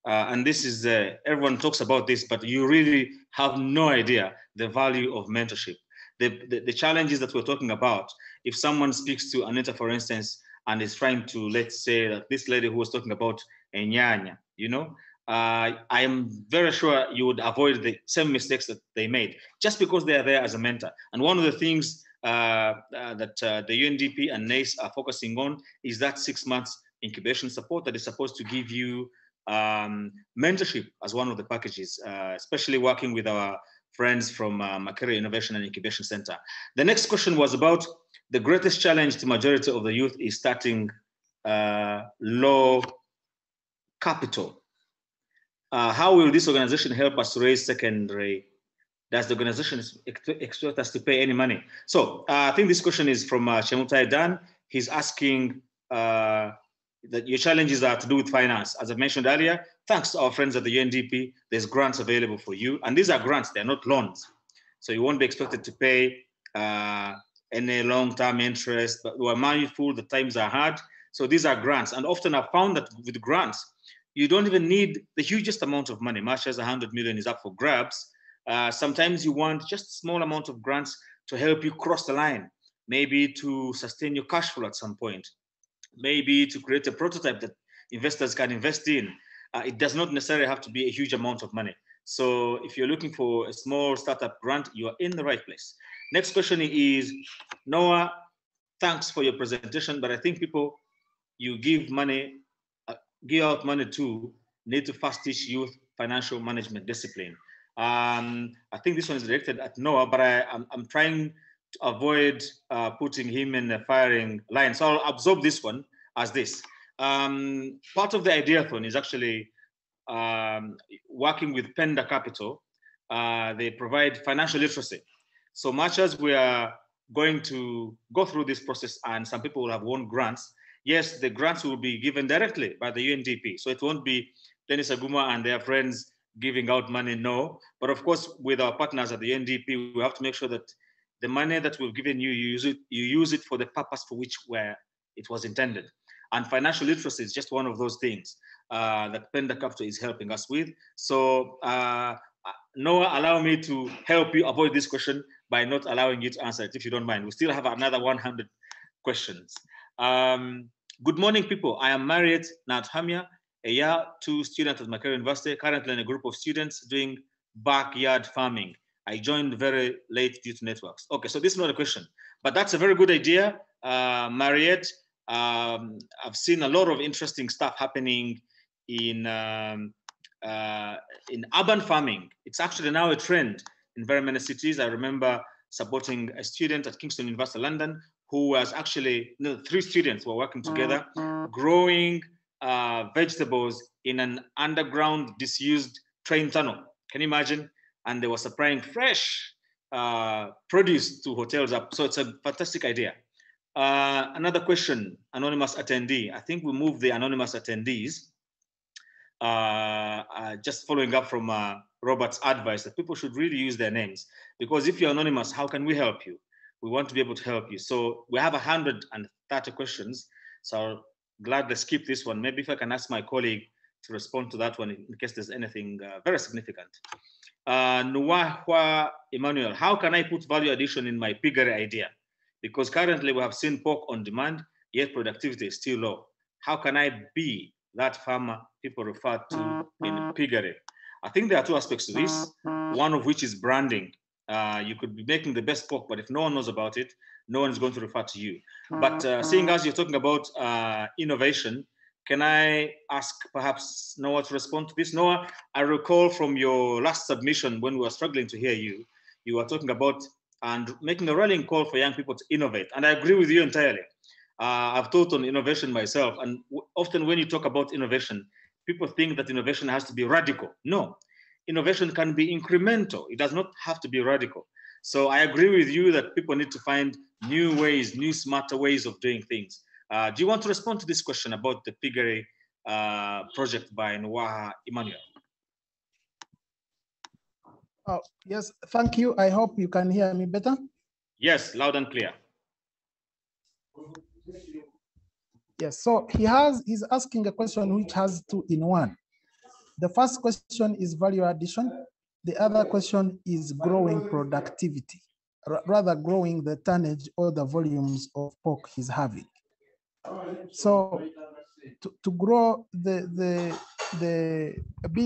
and this is, everyone talks about this, but you really have no idea the value of mentorship. The challenges that we're talking about, if someone speaks to Anita, for instance, and is trying to, let's say that this lady who was talking about Enyanya, you know, I am very sure you would avoid the same mistakes that they made just because they are there as a mentor. And one of the things that the UNDP and NACE are focusing on is that 6 months incubation support that is supposed to give you mentorship as one of the packages, especially working with our friends from Makerere Innovation and Incubation Center. The next question was about the greatest challenge to majority of the youth is starting low capital. How will this organization help us raise secondary? Does the organization expect us to pay any money? So I think this question is from Chemutai Dan. He's asking that your challenges are to do with finance. As I mentioned earlier, thanks to our friends at the UNDP, there's grants available for you. And these are grants, they're not loans. So you won't be expected to pay any long-term interest, but we're mindful the times are hard. So these are grants. And often I've found that with grants, you don't even need the hugest amount of money, much as 100 million is up for grabs. Sometimes you want just a small amount of grants to help you cross the line, maybe to sustain your cash flow at some point, maybe to create a prototype that investors can invest in. It does not necessarily have to be a huge amount of money. So if you're looking for a small startup grant, you are in the right place. Next question is, Noah, thanks for your presentation, but I think people you give money, give out money to need to first teach youth financial management discipline. I think this one is directed at Noah, but I'm trying to avoid putting him in a firing line. So I'll absorb this one as this. Part of the Ideathon is actually working with Penda Capital. They provide financial literacy. So much as we are going to go through this process and some people will have won grants, yes, the grants will be given directly by the UNDP. So it won't be Dennis Aguma and their friends giving out money, no. But of course, with our partners at the UNDP, we have to make sure that the money that we've given you, you use it for the purpose for which it was intended. And financial literacy is just one of those things that Penda Capital is helping us with. So Noah, allow me to help you avoid this question by not allowing you to answer it, if you don't mind. We still have another 100 questions. Good morning, people. I am Mariette Nathamia, a year 2 student at Makerere University, currently in a group of students doing backyard farming. I joined very late due to networks. Okay, so this is not a question, but that's a very good idea, Mariette. I've seen a lot of interesting stuff happening in urban farming. It's actually now a trend in very many cities. I remember supporting a student at Kingston University, London, who was actually, 3 students were working together, growing vegetables in an underground disused train tunnel. Can you imagine? And they were supplying fresh produce to hotels up. So it's a fantastic idea. Another question, anonymous attendee. I think we moved the anonymous attendees. Just following up from Robert's advice that people should really use their names, because if you're anonymous, how can we help you? We want to be able to help you. So we have 130 questions. So I'll gladly skip this one. Maybe if I can ask my colleague to respond to that one in case there's anything very significant. Nuwahwa Emmanuel, how can I put value addition in my piggery idea? Because currently we have seen pork on demand, yet productivity is still low. How can I be that farmer people refer to in piggery? I think there are 2 aspects to this, one of which is branding. You could be making the best pork, but if no one knows about it, no one is going to refer to you. But seeing as you're talking about innovation, can I ask perhaps Noah to respond to this? Noah, I recall from your last submission when we were struggling to hear you, you were talking about and making a rallying call for young people to innovate. And I agree with you entirely. I've taught on innovation myself. And often when you talk about innovation, people think that innovation has to be radical. No, innovation can be incremental. It does not have to be radical. So I agree with you that people need to find new ways, new smarter ways of doing things. Do you want to respond to this question about the piggery project by Nwaha Emmanuel? Oh, yes, thank you. I hope you can hear me better. Yes, loud and clear. Yes, so he's asking a question which has two in one. The first question is value addition. The other question is growing productivity, rather growing the tonnage or the volumes of pork he's having. So to grow being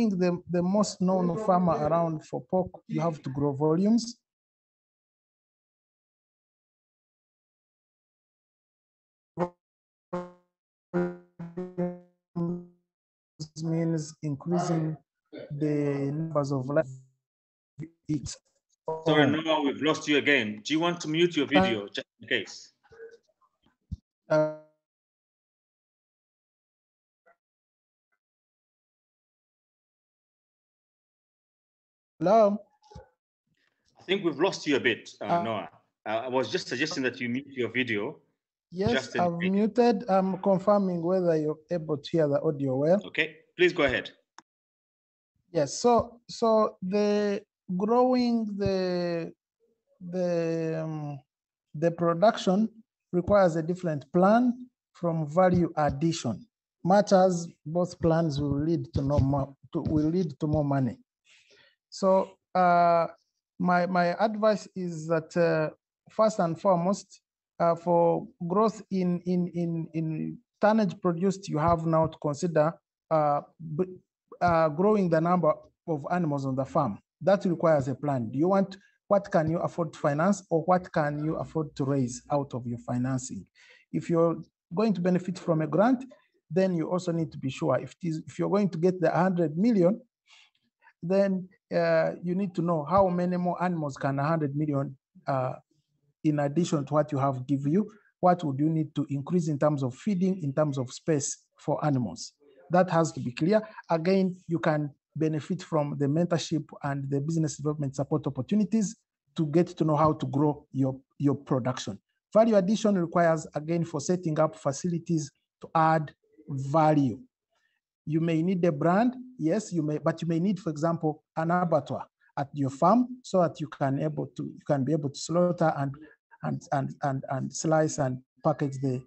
the most known farmer around for pork, you have to grow volumes. Means increasing the numbers of life. Sorry, Noah, we've lost you again. Do you want to mute your video just in case? Hello? I think we've lost you a bit, Noah. I was just suggesting that you mute your video. Yes, I've muted. I'm confirming whether you're able to hear the audio well. Okay, please go ahead. Yes, so the growing the production requires a different plan from value addition, much as both plans will lead to more money. So my advice is that first and foremost, for growth in tonnage produced, you have now to consider growing the number of animals on the farm. That requires a plan. Do you want, what can you afford to finance, or what can you afford to raise out of your financing? If you're going to benefit from a grant, then you also need to be sure if you're going to get the 100 million, then you need to know how many more animals can 100 million in addition to what you have give you. What would you need to increase in terms of feeding, in terms of space for animals? That has to be clear. Again, you can benefit from the mentorship and the business development support opportunities to get to know how to grow your production. Value addition requires, again, for setting up facilities to add value. You may need a brand, yes, you may, but you may need, for example, an abattoir at your farm so that you can be able to slaughter and slice and package the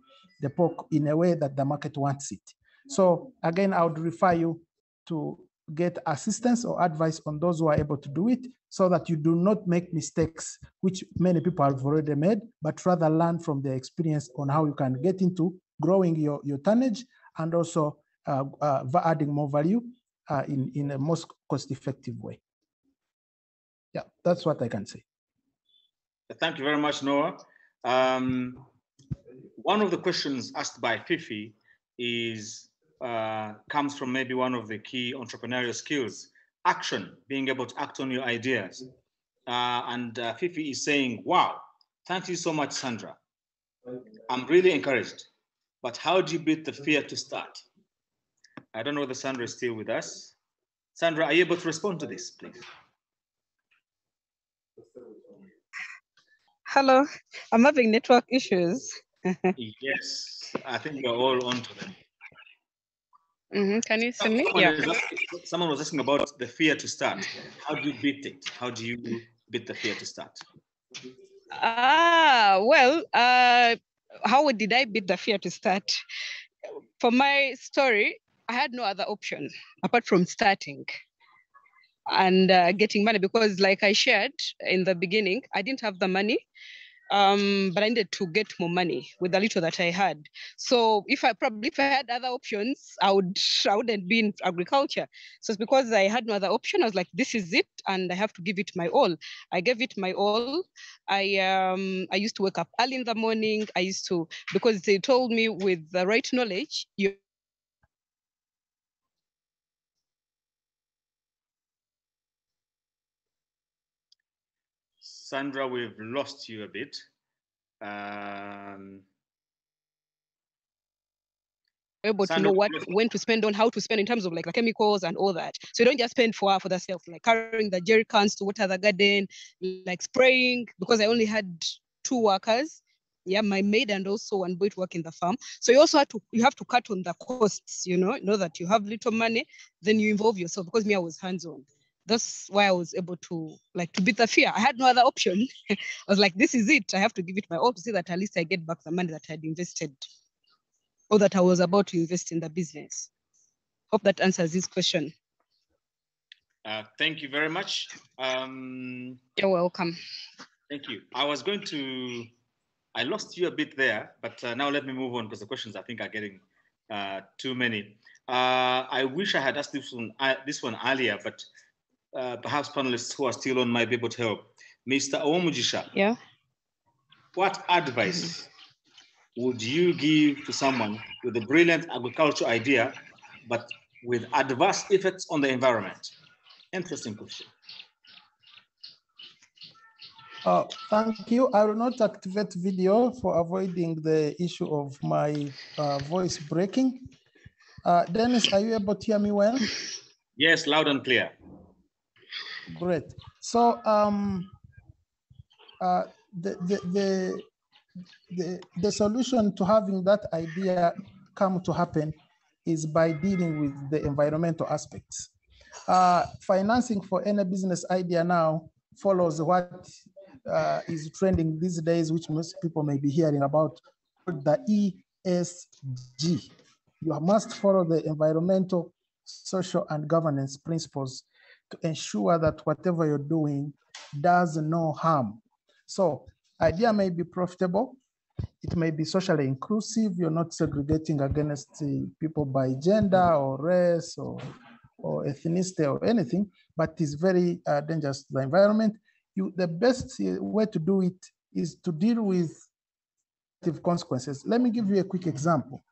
pork in a way that the market wants it. So again, I would refer you to get assistance or advice on those who are able to do it so that you do not make mistakes, which many people have already made, but rather learn from their experience on how you can get into growing your tonnage and also adding more value in a most cost-effective way. Yeah, that's what I can say. Thank you very much, Noah. One of the questions asked by Fifi is comes from maybe one of the key entrepreneurial skills, action, being able to act on your ideas. And Fifi is saying, wow, thank you so much, Sandra. I'm really encouraged, but how do you beat the fear to start? I don't know whether Sandra is still with us. Sandra, are you able to respond to this, please? Hello, I'm having network issues. Yes, I think we're all onto them. Can you see me? Someone was asking about the fear to start. How do you beat it? How do you beat the fear to start? Well, how did I beat the fear to start? For my story, I had no other option apart from starting and getting money, because like I shared in the beginning, I didn't have the money. but I needed to get more money with the little that I had. So if I had other options, I wouldn't be in agriculture. So it's because I had no other option. I was like, this is it, and I have to give it my all. I gave it my all. I used to wake up early in the morning. I used to, because they told me with the right knowledge, you. Sandra, we've lost you a bit. Able to know when to spend on, how to spend in terms of like the chemicals and all that. So you don't just spend for the self, like carrying the jerry cans to water the garden, like spraying, because I only had 2 workers. Yeah, my maid and also one boy to work in the farm. So you also have to cut on the costs, you know that you have little money, then you involve yourself, because me, I was hands-on. That's why I was able to beat the fear. I had no other option. I was like, this is it. I have to give it my all to see that at least I get back the money that I had invested, or that I was about to invest in the business. Hope that answers this question. Thank you very much. You're welcome. Thank you. I lost you a bit there, but now let me move on, because the questions I think are getting too many. I wish I had asked this one earlier, but perhaps panelists who are still on might be able to help. Mr. Owomujisha. Yeah. What advice would you give to someone with a brilliant agricultural idea, but with adverse effects on the environment? Interesting question. Thank you. I will not activate video for avoiding the issue of my voice breaking. Dennis, are you able to hear me well? Yes, loud and clear. Great. So the solution to having that idea come to happen is by dealing with the environmental aspects. Financing for any business idea now follows what is trending these days, which most people may be hearing about, the ESG. You must follow the environmental, social, and governance principles to ensure that whatever you're doing does no harm. So idea may be profitable, it may be socially inclusive, you're not segregating against people by gender or race or ethnicity or anything, but it's very dangerous to the environment. The best way to do it is to deal with consequences. Let me give you a quick example.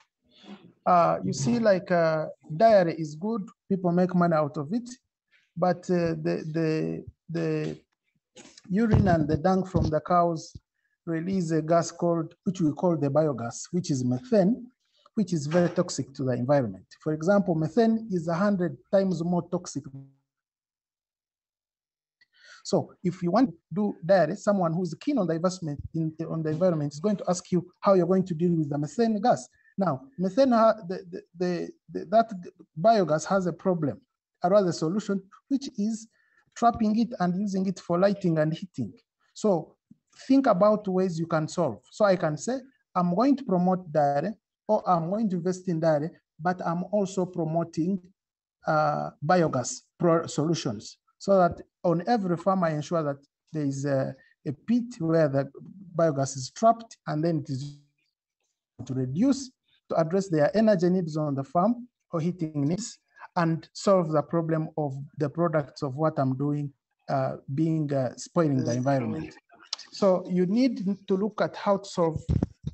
You see, like dairy is good, people make money out of it, but the urine and the dung from the cows release a gas which we call the biogas, which is methane, which is very toxic to the environment. For example, methane is 100 times more toxic. So if you want to do dairy, someone who's keen on the investment on the environment is going to ask you how you're going to deal with the methane gas. Now, methane, that biogas has a problem, or rather solution, which is trapping it and using it for lighting and heating. So think about ways you can solve. So I can say, I'm going to promote dairy, or I'm going to invest in dairy, but I'm also promoting biogas solutions, so that on every farm, I ensure that there is a pit where the biogas is trapped, and then it is to reduce, to address their energy needs on the farm or heating needs, and solve the problem of the products of what I'm doing spoiling the environment. So you need to look at how to solve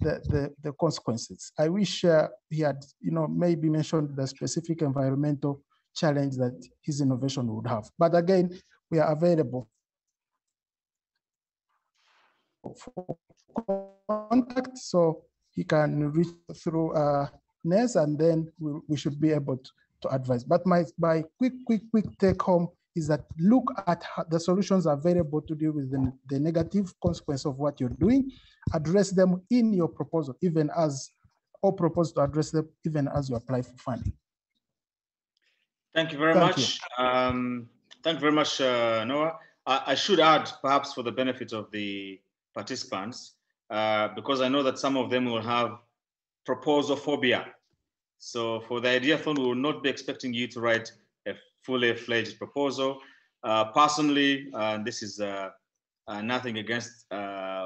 the consequences. I wish he had, maybe mentioned the specific environmental challenge that his innovation would have. But again, we are available for contact, so he can reach through Nase, and then we should be able to advise. But my quick take home is that look at how the solutions available to deal with the negative consequence of what you're doing, address them in your proposal, or propose to address them even as you apply for funding. Thank you very much. Thank you very much, Noah. I should add, perhaps for the benefit of the participants, because I know that some of them will have proposal phobia. So for the ideathon, we will not be expecting you to write a fully fledged proposal. Personally, this is nothing against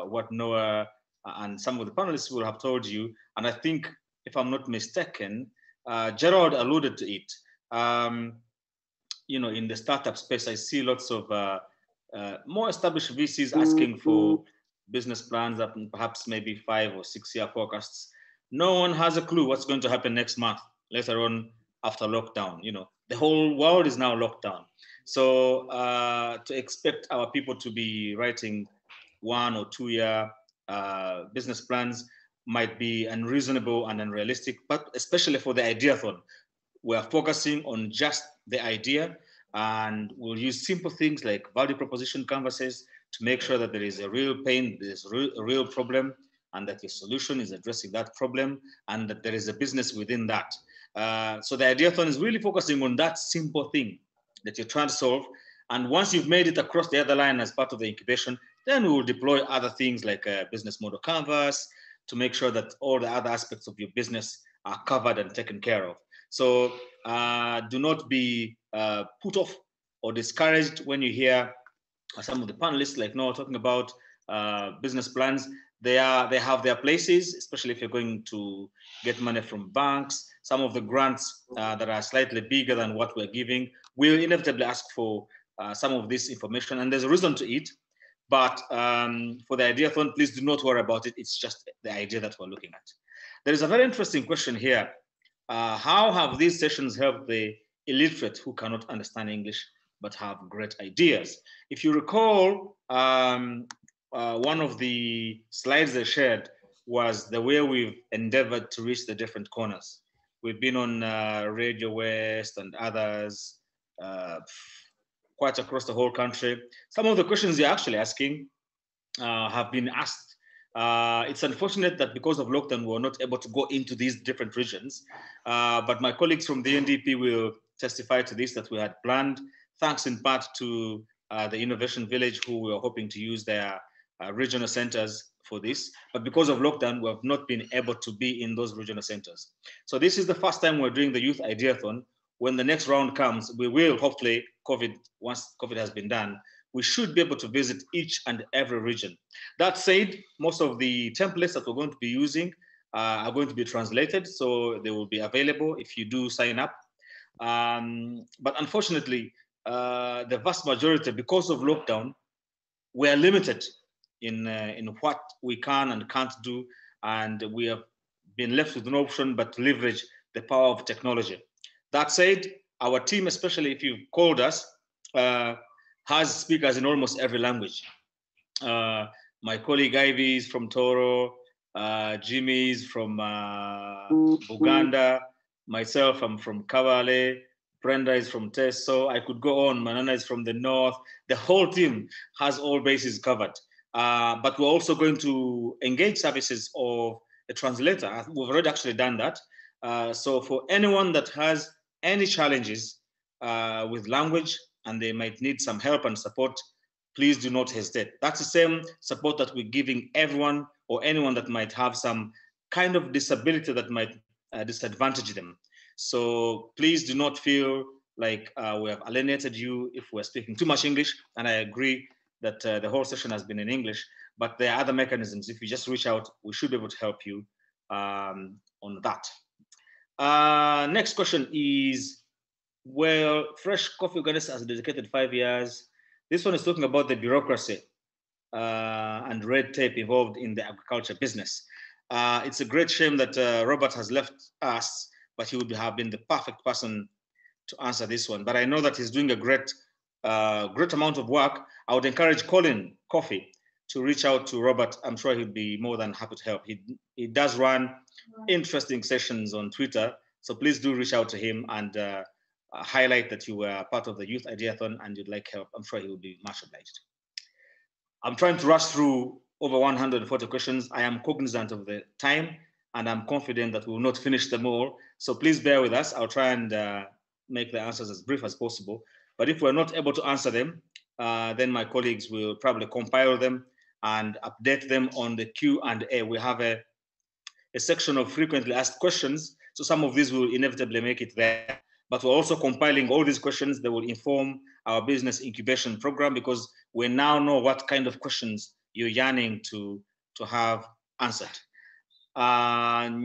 what Noah and some of the panelists will have told you. And I think, if I'm not mistaken, Gerald alluded to it. You know, in the startup space, I see lots of more established VCs asking for business plans that perhaps maybe 5 or 6 year forecasts. No one has a clue what's going to happen next month, later on after lockdown. You know, the whole world is now locked down. So to expect our people to be writing 1 or 2 year business plans might be unreasonable and unrealistic, but especially for the Ideathon, we are focusing on just the idea, and we'll use simple things like value proposition canvases to make sure that there is a real pain, there's a real problem, and that your solution is addressing that problem, and that there is a business within that. So the Ideathon is really focusing on that simple thing that you're trying to solve. And once you've made it across the other line as part of the incubation, then we will deploy other things like a business model canvas to make sure that all the other aspects of your business are covered and taken care of. So do not be put off or discouraged when you hear some of the panelists like Noah talking about business plans. They have their places, especially if you're going to get money from banks. Some of the grants that are slightly bigger than what we're giving will inevitably ask for some of this information, and there's a reason to it. But for the Ideathon, please do not worry about it. It's just the idea that we're looking at. There is a very interesting question here. How have these sessions helped the illiterate who cannot understand English but have great ideas? If you recall, one of the slides I shared was the way we've endeavored to reach the different corners. We've been on Radio West and others, quite across the whole country. Some of the questions you're actually asking have been asked. It's unfortunate that because of lockdown, we're not able to go into these different regions. But my colleagues from the UNDP will testify to this, that we had planned, thanks in part to the Innovation Village, who we are hoping to use their regional centers for this. But because of lockdown, we have not been able to be in those regional centers. So this is the first time we're doing the Youth Ideathon. When the next round comes, we will hopefully, once COVID has been done, we should be able to visit each and every region. That said, most of the templates that we're going to be using are going to be translated, so they will be available if you do sign up. But unfortunately, the vast majority, because of lockdown, we are limited in what we can and can't do, and we have been left with no option but to leverage the power of technology. That said, our team, especially if you've called us, has speakers in almost every language. My colleague Ivy is from Toro, Jimmy is from Uganda, myself, I'm from Kavale, Brenda is from Teso, I could go on, Manana is from the north. The whole team has all bases covered. But we're also going to engage services of a translator. We've already actually done that. So for anyone that has any challenges with language and they might need some help and support, please do not hesitate. That's the same support that we're giving everyone or anyone that might have some kind of disability that might disadvantage them. So please do not feel like we have alienated you if we're speaking too much English. And I agree that the whole session has been in English, but there are other mechanisms. If you just reach out, we should be able to help you on that. Next question is, well, Fresh Coffee Uganda has dedicated 5 years. This one is talking about the bureaucracy and red tape involved in the agriculture business. It's a great shame that Robert has left us, but he would have been the perfect person to answer this one. But I know that he's doing a great amount of work. I would encourage Colin Coffee to reach out to Robert. I'm sure he'd be more than happy to help. He does run interesting sessions on Twitter. So please do reach out to him and highlight that you were part of the Youth Ideathon and you'd like help. I'm sure he would be much obliged. I'm trying to rush through over 140 questions. I am cognizant of the time and I'm confident that we will not finish them all. So please bear with us. I'll try and make the answers as brief as possible. But if we're not able to answer them, then my colleagues will probably compile them and update them on the Q&A. We have a section of frequently asked questions. So some of these will inevitably make it there. But we're also compiling all these questions that will inform our business incubation program, because we now know what kind of questions you're yearning to have answered. Nyongaba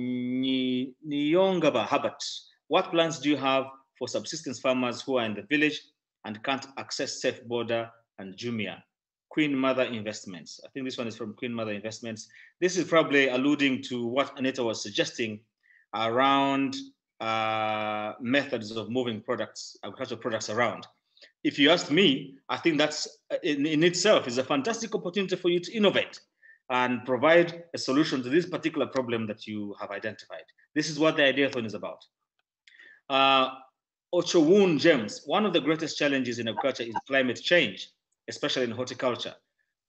Habat, what plans do you have for subsistence farmers who are in the village and can't access Safe Border and Jumia? Queen Mother Investments. I think this one is from Queen Mother Investments. This is probably alluding to what Anita was suggesting around methods of moving products, agricultural products around. If you ask me, I think that's in itself is a fantastic opportunity for you to innovate and provide a solution to this particular problem that you have identified. This is what the Ideathon is about. Ochowun James, one of the greatest challenges in agriculture is climate change, especially in horticulture.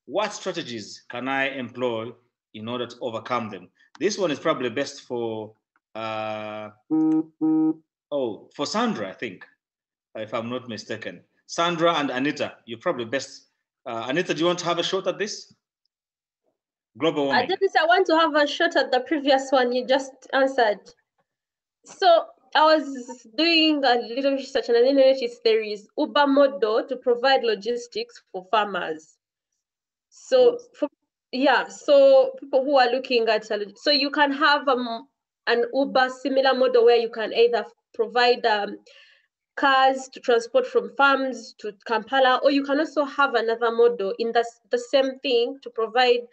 What strategies can I employ in order to overcome them? This one is probably best for Sandra, I think, if I'm not mistaken. Sandra and Anita, you're probably best. Anita, do you want to have a shot at this? Global warming. I want to have a shot at the previous one you just answered. So I was doing a little research and I noticed there is Uber model to provide logistics for farmers. So so people who are looking at, so you can have an Uber similar model where you can either provide cars to transport from farms to Kampala, or you can also have another model in the same thing to provide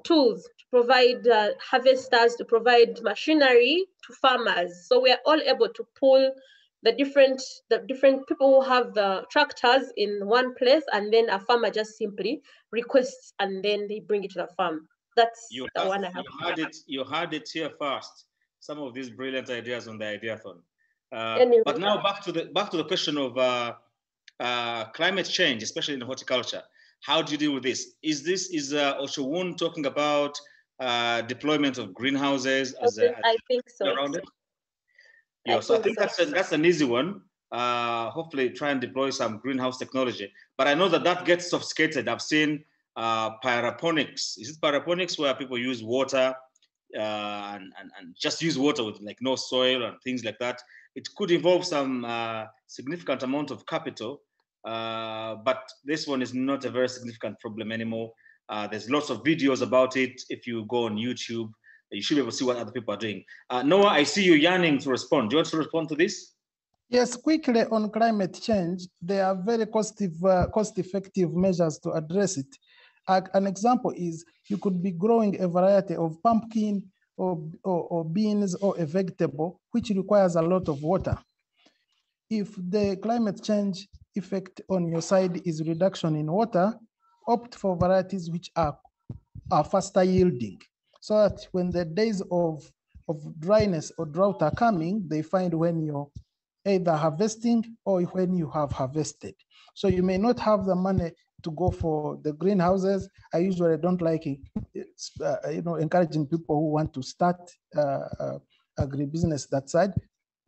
tools, to provide harvesters, to provide machinery to farmers. So we are all able to pull the different people who have the tractors in one place, and then a farmer just simply requests and then they bring it to the farm. That's the one I have. You heard it here first. Some of these brilliant ideas on the Ideathon. Anyway. But now back to the question of climate change, especially in horticulture. How do you deal with this? Is Ochowun talking about deployment of greenhouses? I think so. Around it? Yeah, so I think that's an easy one. Hopefully try and deploy some greenhouse technology. But I know that gets sophisticated. I've seen pyroponics. Is it pyroponics where people use water and just use water with like no soil and things like that? It could involve some significant amount of capital, but this one is not a very significant problem anymore. There's lots of videos about it. If you go on YouTube, you should be able to see what other people are doing. Noah, I see you yearning to respond. Do you want to respond to this? Yes, quickly on climate change, there are very cost-effective measures to address it. An example is you could be growing a variety of pumpkin or beans or a vegetable, which requires a lot of water. If the climate change effect on your side is reduction in water, opt for varieties which are faster yielding, so that when the days of dryness or drought are coming, they find when you're either harvesting or when you have harvested. So you may not have the money to go for the greenhouses. I usually don't like it, encouraging people who want to start agribusiness that side.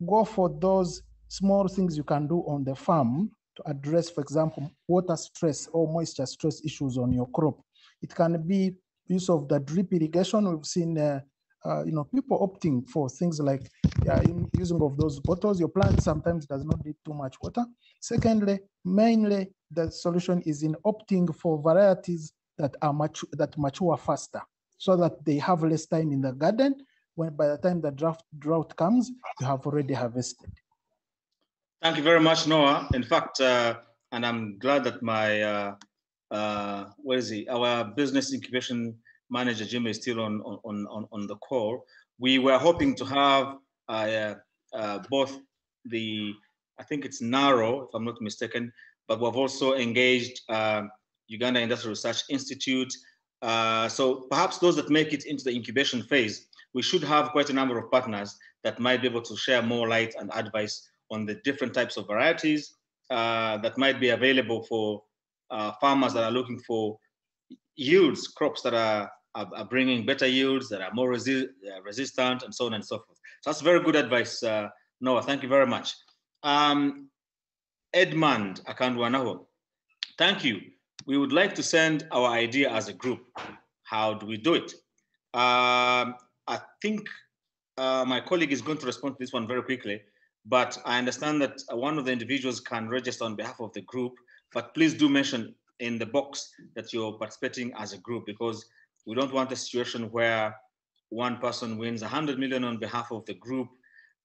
Go for those small things you can do on the farm to address, for example, water stress or moisture stress issues on your crop. It can be use of the drip irrigation. We've seen people opting for things like using of those bottles. Your plant sometimes does not need too much water. Secondly, mainly the solution is in opting for varieties that mature faster, so that they have less time in the garden. When by the time the drought comes, you have already harvested. Thank you very much, Noah. In fact, and I'm glad that my our business incubation manager Jim is still on the call. We were hoping to have both I think it's NARO, if I'm not mistaken, but we've also engaged Uganda Industrial Research Institute. So perhaps those that make it into the incubation phase, we should have quite a number of partners that might be able to share more light and advice on the different types of varieties that might be available for farmers that are looking for yields, crops that are bringing better yields, that are more resistant, and so on and so forth. So that's very good advice, Noah. Thank you very much. Edmund Akandwanaho, thank you. We would like to send our idea as a group. How do we do it? I think my colleague is going to respond to this one very quickly, but I understand that one of the individuals can register on behalf of the group, but please do mention in the box that you're participating as a group, because we don't want a situation where one person wins 100 million on behalf of the group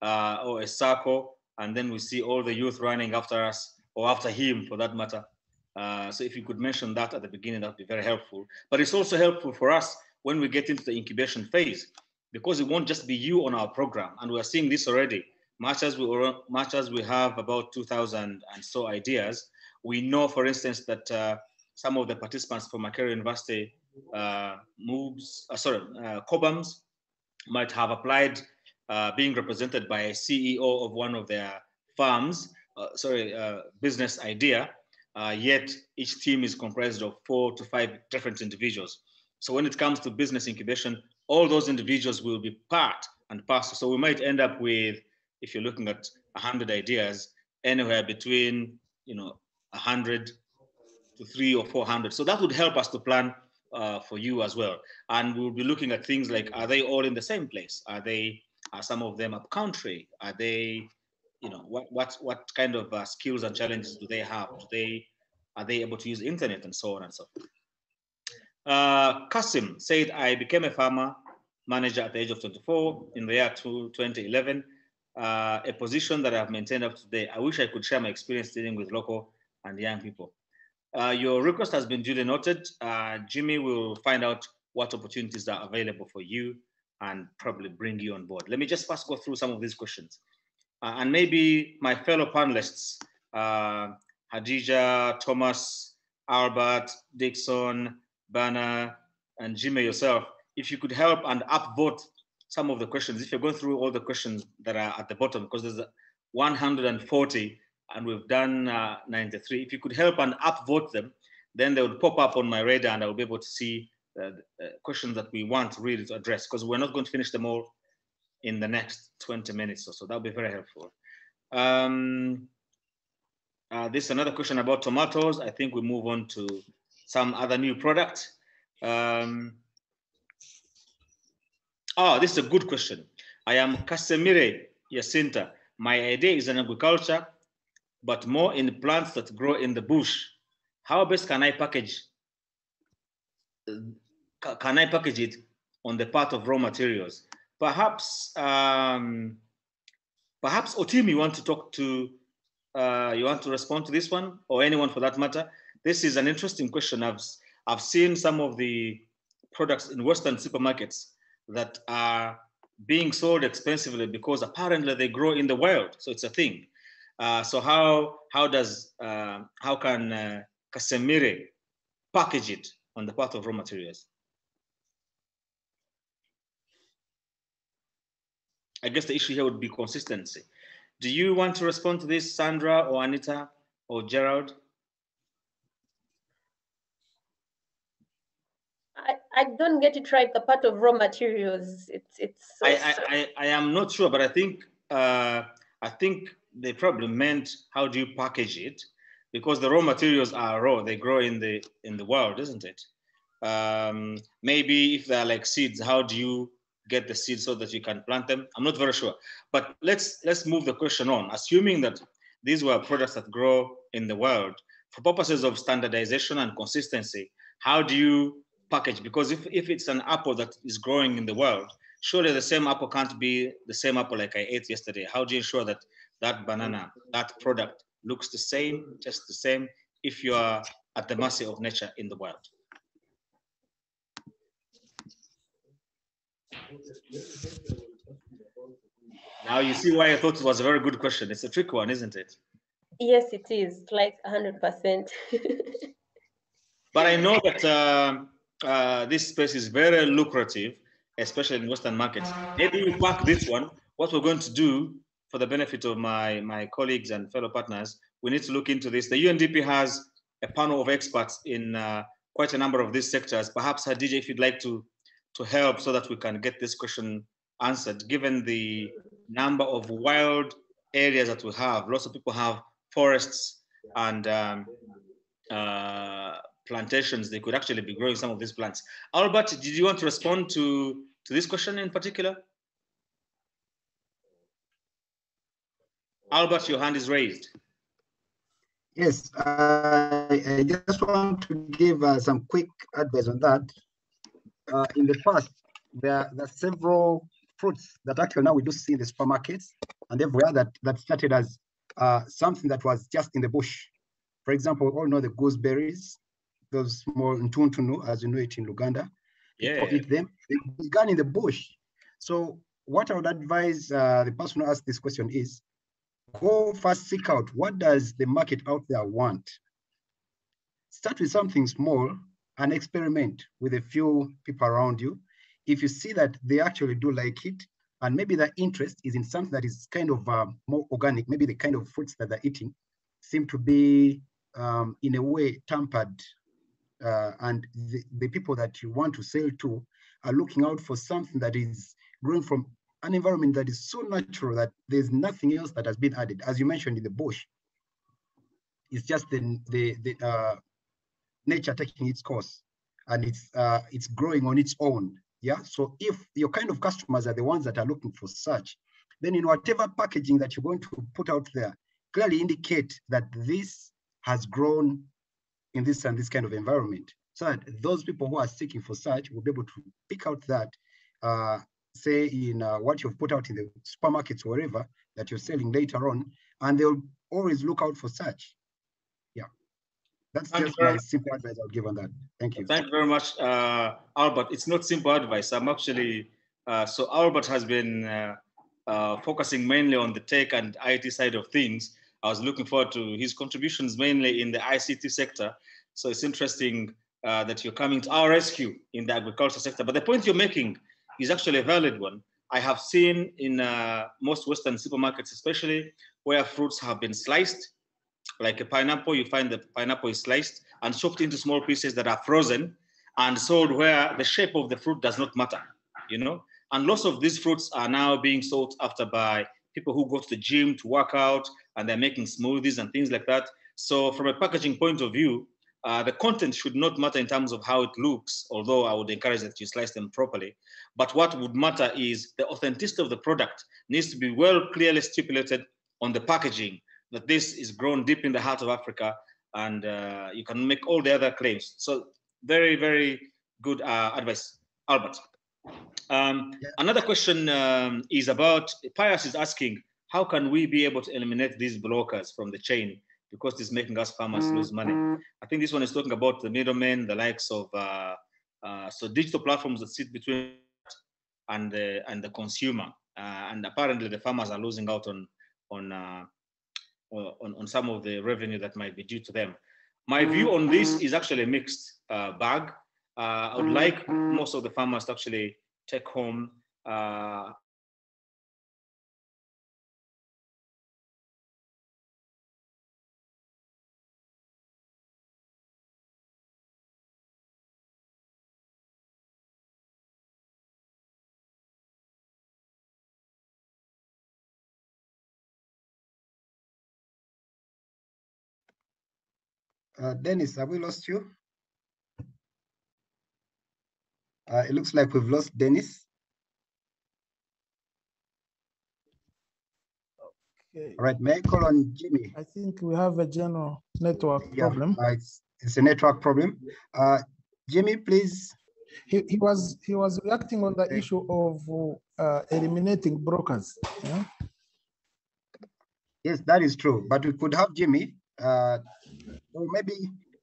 or a circle, and then we see all the youth running after us or after him for that matter. So if you could mention that at the beginning, that would be very helpful. But it's also helpful for us when we get into the incubation phase, because it won't just be you on our program. And we're seeing this already. Much as we have about 2,000 and so ideas, we know, for instance, that some of the participants from Makerere University COBAMs might have applied being represented by a CEO of one of their firms, business idea, yet each team is comprised of 4 to 5 different individuals. So when it comes to business incubation, all those individuals will be part and parcel. So we might end up with, if you're looking at 100 ideas, anywhere between 100 to 300 or 400. So that would help us to plan for you as well. And we'll be looking at things like, are they all in the same place? Are some of them up country? Are they, what kind of skills and challenges do they have? Are they able to use internet and so on and so forth? Kasim said, I became a farmer manager at the age of 24 in the year 2011, a position that I've maintained up to today. I wish I could share my experience dealing with local and young people. Your request has been duly noted. Jimmy will find out what opportunities are available for you and probably bring you on board. Let me just first go through some of these questions. And maybe my fellow panelists, Hadija, Thomas, Albert, Dixon, Bana, and Jimmy yourself, if you could help and upvote some of the questions, if you're going through all the questions that are at the bottom, because there's 140 and we've done 93. If you could help and upvote them, then they would pop up on my radar and I will be able to see the questions that we want really to address, because we're not going to finish them all in the next 20 minutes or so. That'll be very helpful. This is another question about tomatoes. I think we move on to some other new product. This is a good question. I am Casemire Jacinta. My idea is in agriculture, but more in plants that grow in the bush. How best can I package it on the part of raw materials? Perhaps Otim, you want to talk to, you want to respond to this one, or anyone for that matter? This is an interesting question. I've seen some of the products in Western supermarkets that are being sold expensively because apparently they grow in the wild. So it's a thing. So how can Casemire package it on the part of raw materials? I guess the issue here would be consistency. Do you want to respond to this, Sandra or Anita or Gerald? I don't get it right, the part of raw materials. I am not sure, but I think they probably meant how do you package it, because the raw materials are raw, they grow in the wild, isn't it? Maybe if they're like seeds, how do you get the seeds so that you can plant them? I'm not very sure, but let's move the question on. Assuming that these were products that grow in the wild, for purposes of standardization and consistency, how do you package? Because if it's an apple that is growing in the wild, surely the same apple can't be the same apple like I ate yesterday. How do you ensure that that banana, that product looks the same, just the same, if you are at the mercy of nature in the wild? Now you see why I thought it was a very good question. It's a tricky one, isn't it? Yes, it is, like 100%. But I know that this space is very lucrative, especially in Western markets. Maybe we pack this one. What we're going to do, for the benefit of my colleagues and fellow partners, we need to look into this. The UNDP has a panel of experts in quite a number of these sectors. Perhaps, Hadija, if you'd like to help so that we can get this question answered, given the number of wild areas that we have. Lots of people have forests and plantations. They could actually be growing some of these plants. Albert, did you want to respond to this question in particular? Albert, your hand is raised. Yes, I just want to give some quick advice on that. In the past, there are several fruits that actually now we do see in the supermarkets and everywhere that started as something that was just in the bush. For example, we all know the gooseberries, those small ntuntunu, as you know it in Uganda. People eat them. They began in the bush. So what I would advise the person who asked this question is, go first seek out what does the market out there want. Start with something small and experiment with a few people around you. If you see that they actually do like it, and maybe their interest is in something that is kind of more organic, maybe the kind of fruits that they're eating seem to be in a way tampered, and the people that you want to sell to are looking out for something that is growing from an environment that is so natural that there's nothing else that has been added. As you mentioned in the bush, it's just the nature taking its course, and it's growing on its own. Yeah. So if your kind of customers are the ones that are looking for such, then in whatever packaging that you're going to put out there, clearly indicate that this has grown in this and this kind of environment, so that those people who are seeking for such will be able to pick out that, say in what you've put out in the supermarkets or wherever that you're selling later on, and they'll always look out for such. Yeah, that's just my simple advice I'll give on that. Thank you. Thank you very much, Albert. It's not simple advice. I'm actually, so Albert has been focusing mainly on the tech and IT side of things. I was looking forward to his contributions mainly in the ICT sector. So it's interesting that you're coming to our rescue in the agriculture sector. But the point you're making is actually a valid one. I have seen in most Western supermarkets, especially where fruits have been sliced, like a pineapple, you find the pineapple is sliced and chopped into small pieces that are frozen and sold where the shape of the fruit does not matter, you know? And lots of these fruits are now being sought after by people who go to the gym to work out, and they're making smoothies and things like that. So from a packaging point of view, the content should not matter in terms of how it looks, although I would encourage that you slice them properly. But what would matter is the authenticity of the product needs to be well clearly stipulated on the packaging, that this is grown deep in the heart of Africa, and you can make all the other claims. So very, very good advice, Albert. Another question is about, Pius is asking, how can we be able to eliminate these blockers from the chain, because it's making us farmers lose money? I think this one is talking about the middlemen, the likes of, so digital platforms that sit between and the consumer. And apparently the farmers are losing out on some of the revenue that might be due to them. My view on this is actually a mixed bag. I would like most of the farmers to actually take home Dennis, have we lost you? It looks like we've lost Dennis. Okay. All right, may I call on Jimmy? I think we have a general network problem. It's a network problem. Jimmy, please. He was reacting on the issue of eliminating brokers. Yeah? Yes, that is true. But we could have Jimmy, or maybe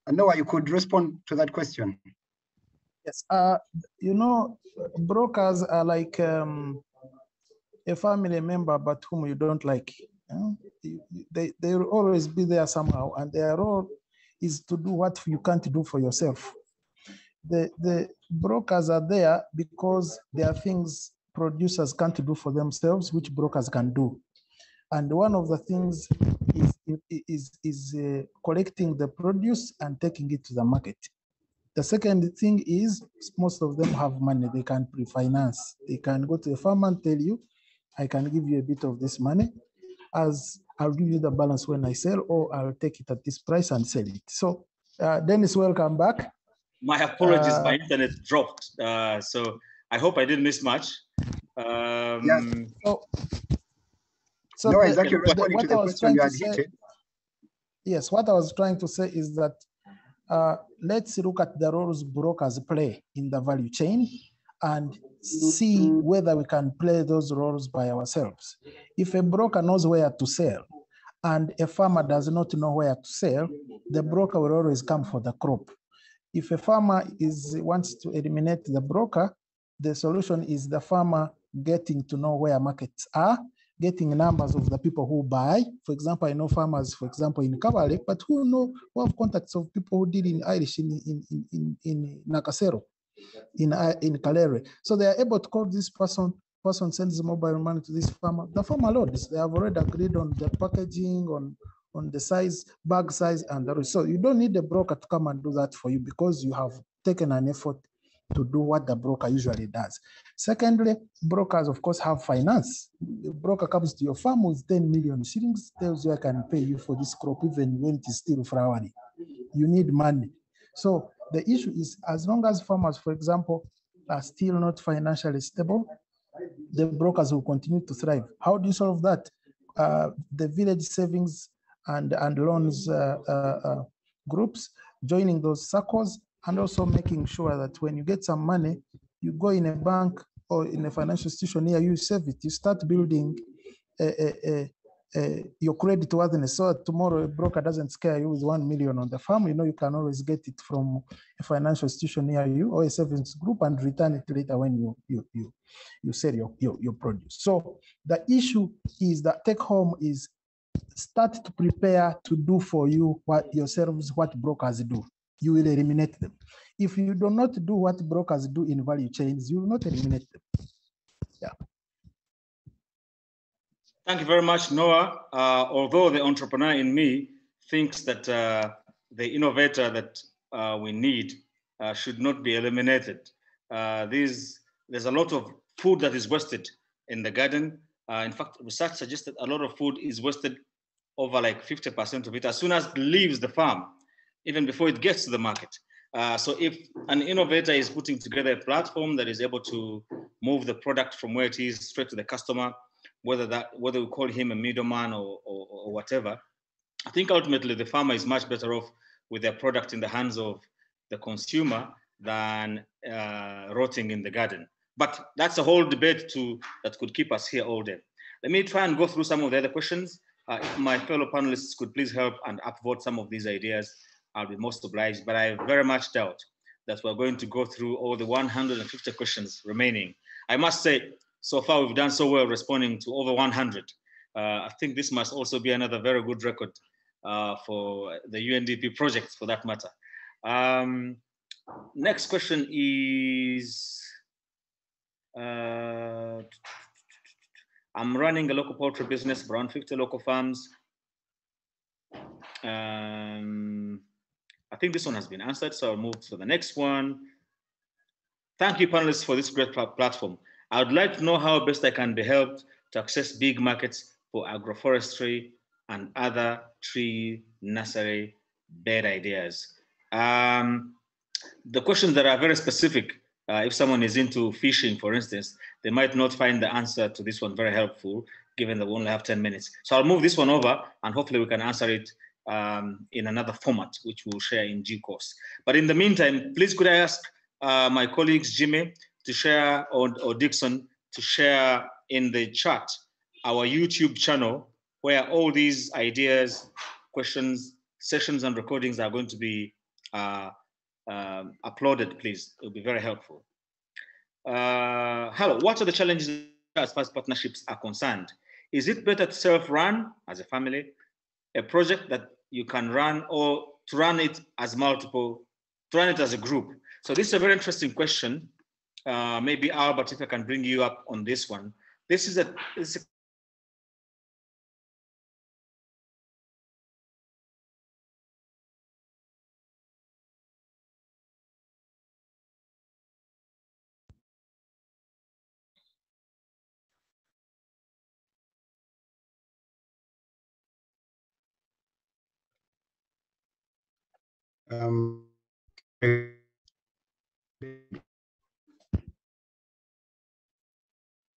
Noah, you could respond to that question. Yes, you know, brokers are like a family member, but whom you don't like. They will always be there somehow, and their role is to do what you can't do for yourself. The brokers are there because there are things producers can't do for themselves, which brokers can do. And one of the things is collecting the produce and taking it to the market. The second thing is most of them have money. They can pre-finance. They can go to the farmer and tell you, I can give you a bit of this money, as I'll give you the balance when I sell, or I'll take it at this price and sell it. So Dennis, welcome back. My apologies, my internet dropped. So I hope I didn't miss much. So no, exactly responding to the question you had hinted. Yes, what I was trying to say is that let's look at the roles brokers play in the value chain and see whether we can play those roles by ourselves. If a broker knows where to sell and a farmer does not know where to sell, the broker will always come for the crop. If a farmer wants to eliminate the broker, the solution is the farmer getting to know where markets are, getting numbers of the people who buy. For example, I know farmers, for example, in Kabale, but who have contacts of people who deal in Irish in Nakasero, in Kalere. So they are able to call this person sends mobile money to this farmer. The farmer loads. They have already agreed on the packaging, on the size, bag size, and the rest. So you don't need a broker to come and do that for you because you have taken an effort to do what the broker usually does. Secondly, brokers, of course, have finance. The broker comes to your farm with 10 million shillings, tells you I can pay you for this crop even when it is still flowering. You need money. So the issue is, as long as farmers, for example, are still not financially stable, the brokers will continue to thrive. How do you solve that? The village savings and loans groups, joining those circles, and also making sure that when you get some money, you go in a bank or in a financial institution here, you save it. You start building your credit worthiness, so that tomorrow a broker doesn't scare you with 1 million on the farm. You know, you can always get it from a financial institution near you or a savings group and return it later when you sell your produce. So the issue is that take home is start to prepare to do for you what brokers do. You will eliminate them. If you do not do what brokers do in value chains, you will not eliminate them. Yeah. Thank you very much, Noah. Although the entrepreneur in me thinks that the innovator that we need should not be eliminated. There's a lot of food that is wasted in the garden. In fact, research suggests that a lot of food is wasted, over like 50% of it, as soon as it leaves the farm, even before it gets to the market. So if an innovator is putting together a platform that is able to move the product from where it is straight to the customer, whether we call him a middleman or whatever, I think ultimately the farmer is much better off with their product in the hands of the consumer than rotting in the garden. But that's a whole debate that could keep us here all day. Let me try and go through some of the other questions. If my fellow panelists could please help and upvote some of these ideas, I'll be most obliged, but I very much doubt that we're going to go through all the 150 questions remaining. I must say, so far we've done so well responding to over 100. I think this must also be another very good record for the UNDP project, for that matter. Next question is, I'm running a local poultry business, around 50 local farms. I think this one has been answered, so I'll move to the next one. Thank you, panelists, for this great platform. I would like to know how best I can be helped to access big markets for agroforestry and other tree nursery bed ideas. The questions that are very specific, if someone is into fishing, for instance, they might not find the answer to this one very helpful, given that we only have 10 minutes. So I'll move this one over, and hopefully we can answer it in another format, which we'll share in due course. But in the meantime, please could I ask my colleagues, Jimmy, to share, or Dixon, to share in the chat our YouTube channel, where all these ideas, questions, sessions, and recordings are going to be uploaded, please. It'll be very helpful. Hello, what are the challenges as far as partnerships are concerned? Is it better to self-run as a family, a project that you can run, or to run it as multiple, to run it as a group? So this is a very interesting question. Maybe Albert, if I can bring you up on this one. This is a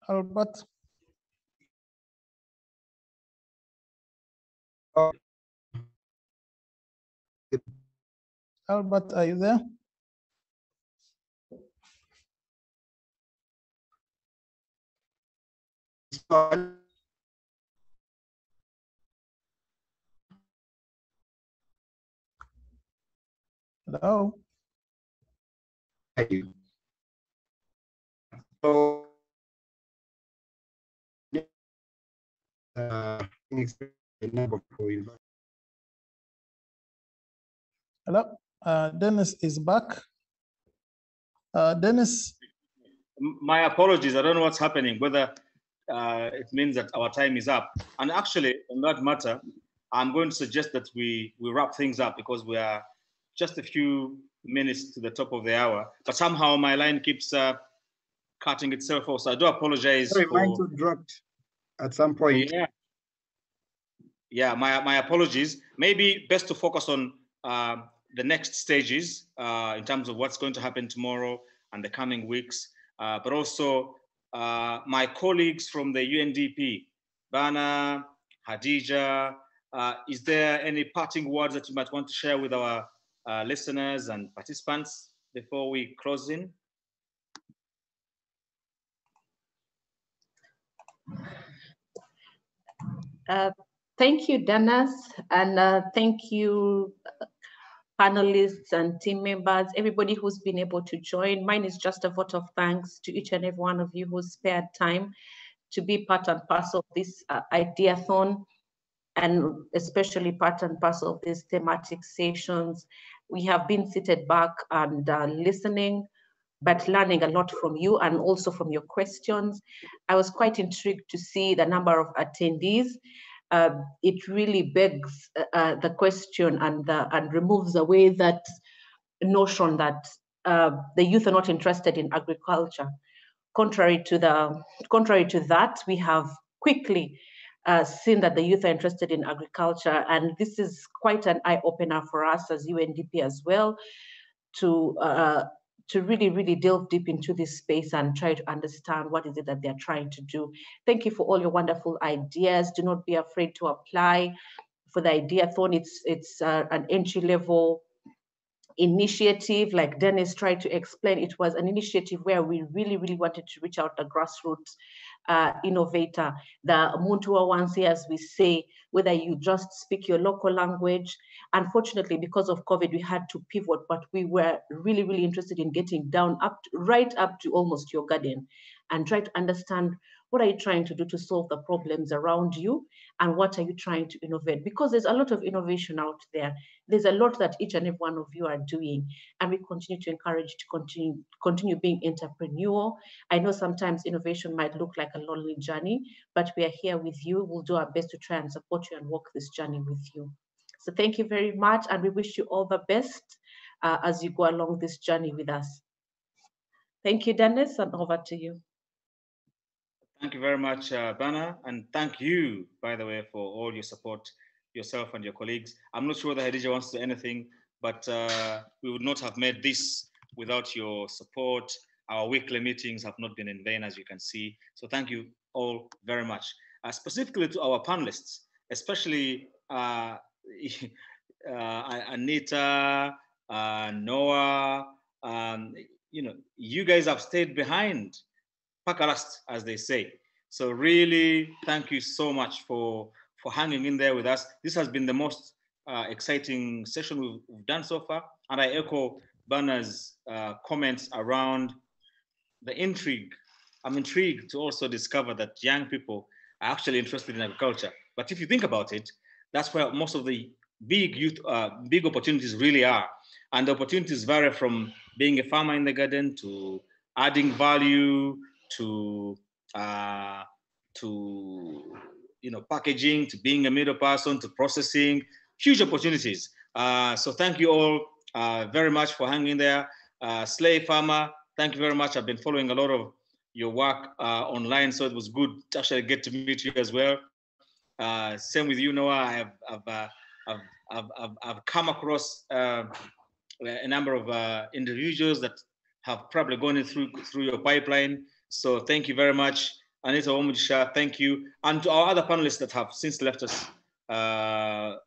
Albert. Albert, are you there? Hello? So, Hello? Dennis is back. Dennis? My apologies. I don't know what's happening, whether it means that our time is up. And actually, on that matter, I'm going to suggest that we wrap things up because we are just a few minutes to the top of the hour. But somehow my line keeps cutting itself off. So I do apologize. Sorry, mine too dropped at some point. Yeah. Yeah, my apologies. Maybe best to focus on the next stages in terms of what's going to happen tomorrow and the coming weeks. But also my colleagues from the UNDP, Bana, Hadija, is there any parting words that you might want to share with our listeners and participants before we close in? Thank you, Dennis, and thank you, panelists and team members, everybody who's been able to join. Mine is just a vote of thanks to each and every one of you who spared time to be part and parcel of this ideathon, and especially part and parcel of these thematic sessions. We have been seated back and listening, but learning a lot from you and also from your questions. I was quite intrigued to see the number of attendees. It really begs the question and removes away that notion that the youth are not interested in agriculture. Contrary to that, we have quickly seen that the youth are interested in agriculture, and this is quite an eye-opener for us as UNDP as well, to really delve deep into this space and try to understand what is it that they're trying to do. Thank you for all your wonderful ideas. Do not be afraid to apply for the Ideathon. It's an entry-level initiative. Like Dennis tried to explain, it was an initiative where we really wanted to reach out the grassroots innovator, the Muntu Wansi, as we say, whether you just speak your local language. Unfortunately, because of COVID, we had to pivot, but we were really interested in getting down right up to almost your garden and try to understand what are you trying to do to solve the problems around you, and what are you trying to innovate? Because there's a lot of innovation out there. There's a lot that each and every one of you are doing, and we continue to encourage you to continue being entrepreneurial. I know sometimes innovation might look like a lonely journey, but we are here with you. We'll do our best to try and support you and walk this journey with you. So thank you very much, and we wish you all the best as you go along this journey with us. Thank you, Dennis, and over to you. Thank you very much, Bana, and thank you, by the way, for all your support, yourself and your colleagues. I'm not sure that Hadija wants to do anything, but we would not have made this without your support. Our weekly meetings have not been in vain, as you can see. So thank you all very much. Specifically to our panelists, especially Anita, Noah, you guys have stayed behind, pakarast, as they say. So really, thank you so much for hanging in there with us. This has been the most exciting session we've done so far. And I echo Bana's comments around the intrigue. I'm intrigued to also discover that young people are actually interested in agriculture. But if you think about it, that's where most of the big opportunities really are. And the opportunities vary from being a farmer in the garden to adding value, to packaging, to being a middle person, to processing, huge opportunities. So thank you all very much for hanging there. Slave Farmer, thank you very much. I've been following a lot of your work online, so it was good to actually get to meet you as well. Same with you, Noah. I've come across a number of individuals that have probably gone through your pipeline. So thank you very much. Anita Omudisha, thank you. And to our other panelists that have since left us, Mr.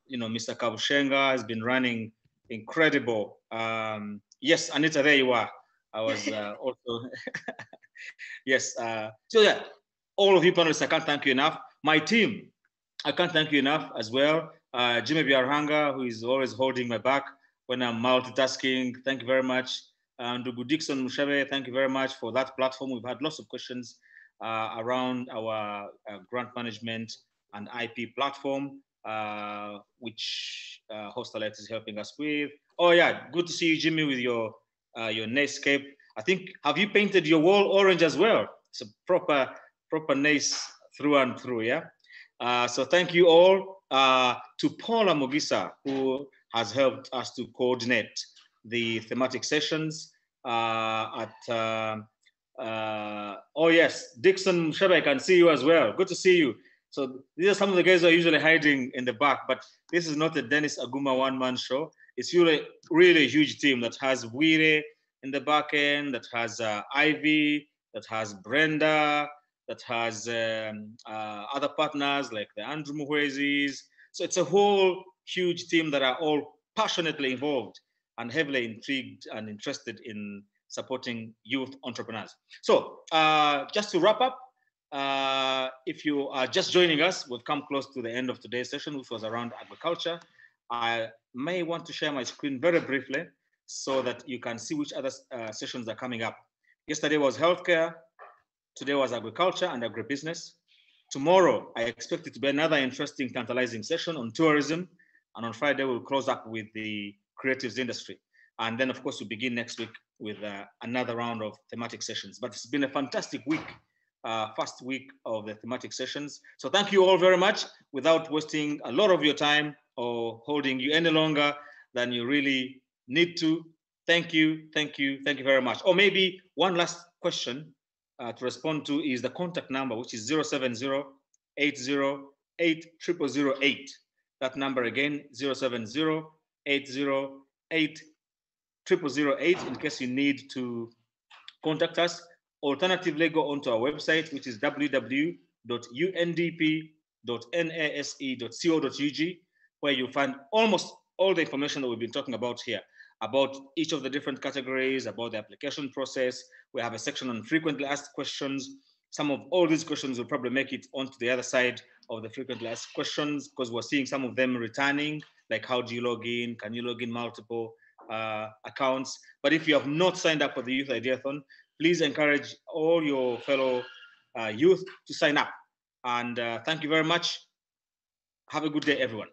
Kabushenga has been running incredible. Yes, Anita, there you are. I was also, yes. So yeah, all of you panelists, I can't thank you enough. My team, I can't thank you enough as well. Jimmy Biarhanga, who is always holding my back when I'm multitasking. Thank you very much. Ndugu Dixon Mushabe, thank you very much for that platform. We've had lots of questions around our grant management and IP platform, which Hostelite is helping us with. Oh yeah, good to see you, Jimmy, with your Nase-cape. I think, have you painted your wall orange as well? It's a proper Nase through and through, yeah? So thank you all. To Paula Mogisa, who has helped us to coordinate the thematic sessions oh yes, Dixon Shebe, I can see you as well. Good to see you. So these are some of the guys who are usually hiding in the back, but this is not a Dennis Aguma one-man show. It's really a huge team that has Wire in the back end, that has Ivy, that has Brenda, that has other partners like the Andrew Muhwezis. So it's a whole huge team that are all passionately involved and heavily intrigued and interested in supporting youth entrepreneurs. So just to wrap up, if you are just joining us, we've come close to the end of today's session, which was around agriculture. I may want to share my screen very briefly so that you can see which other sessions are coming up. Yesterday was healthcare. Today was agriculture and agribusiness. Tomorrow, I expect it to be another interesting, tantalizing session on tourism. And on Friday, we'll close up with the creatives industry. And then, of course, we'll begin next week with another round of thematic sessions. But it's been a fantastic week, first week of the thematic sessions. So thank you all very much. Without wasting a lot of your time or holding you any longer than you really need to, thank you very much. Or maybe one last question to respond to is the contact number, which is 070-808-0008. That number again, 070-808-0008, in case you need to contact us. Alternatively, go onto our website, which is www.undp.nase.co.ug, where you find almost all the information that we've been talking about here, about each of the different categories, about the application process. We have a section on frequently asked questions. Some of all these questions will probably make it onto the other side of the frequently asked questions, because we're seeing some of them returning, like how do you log in? Can you log in multiple accounts? But if you have not signed up for the Youth Ideathon, please encourage all your fellow youth to sign up. And thank you very much. Have a good day, everyone.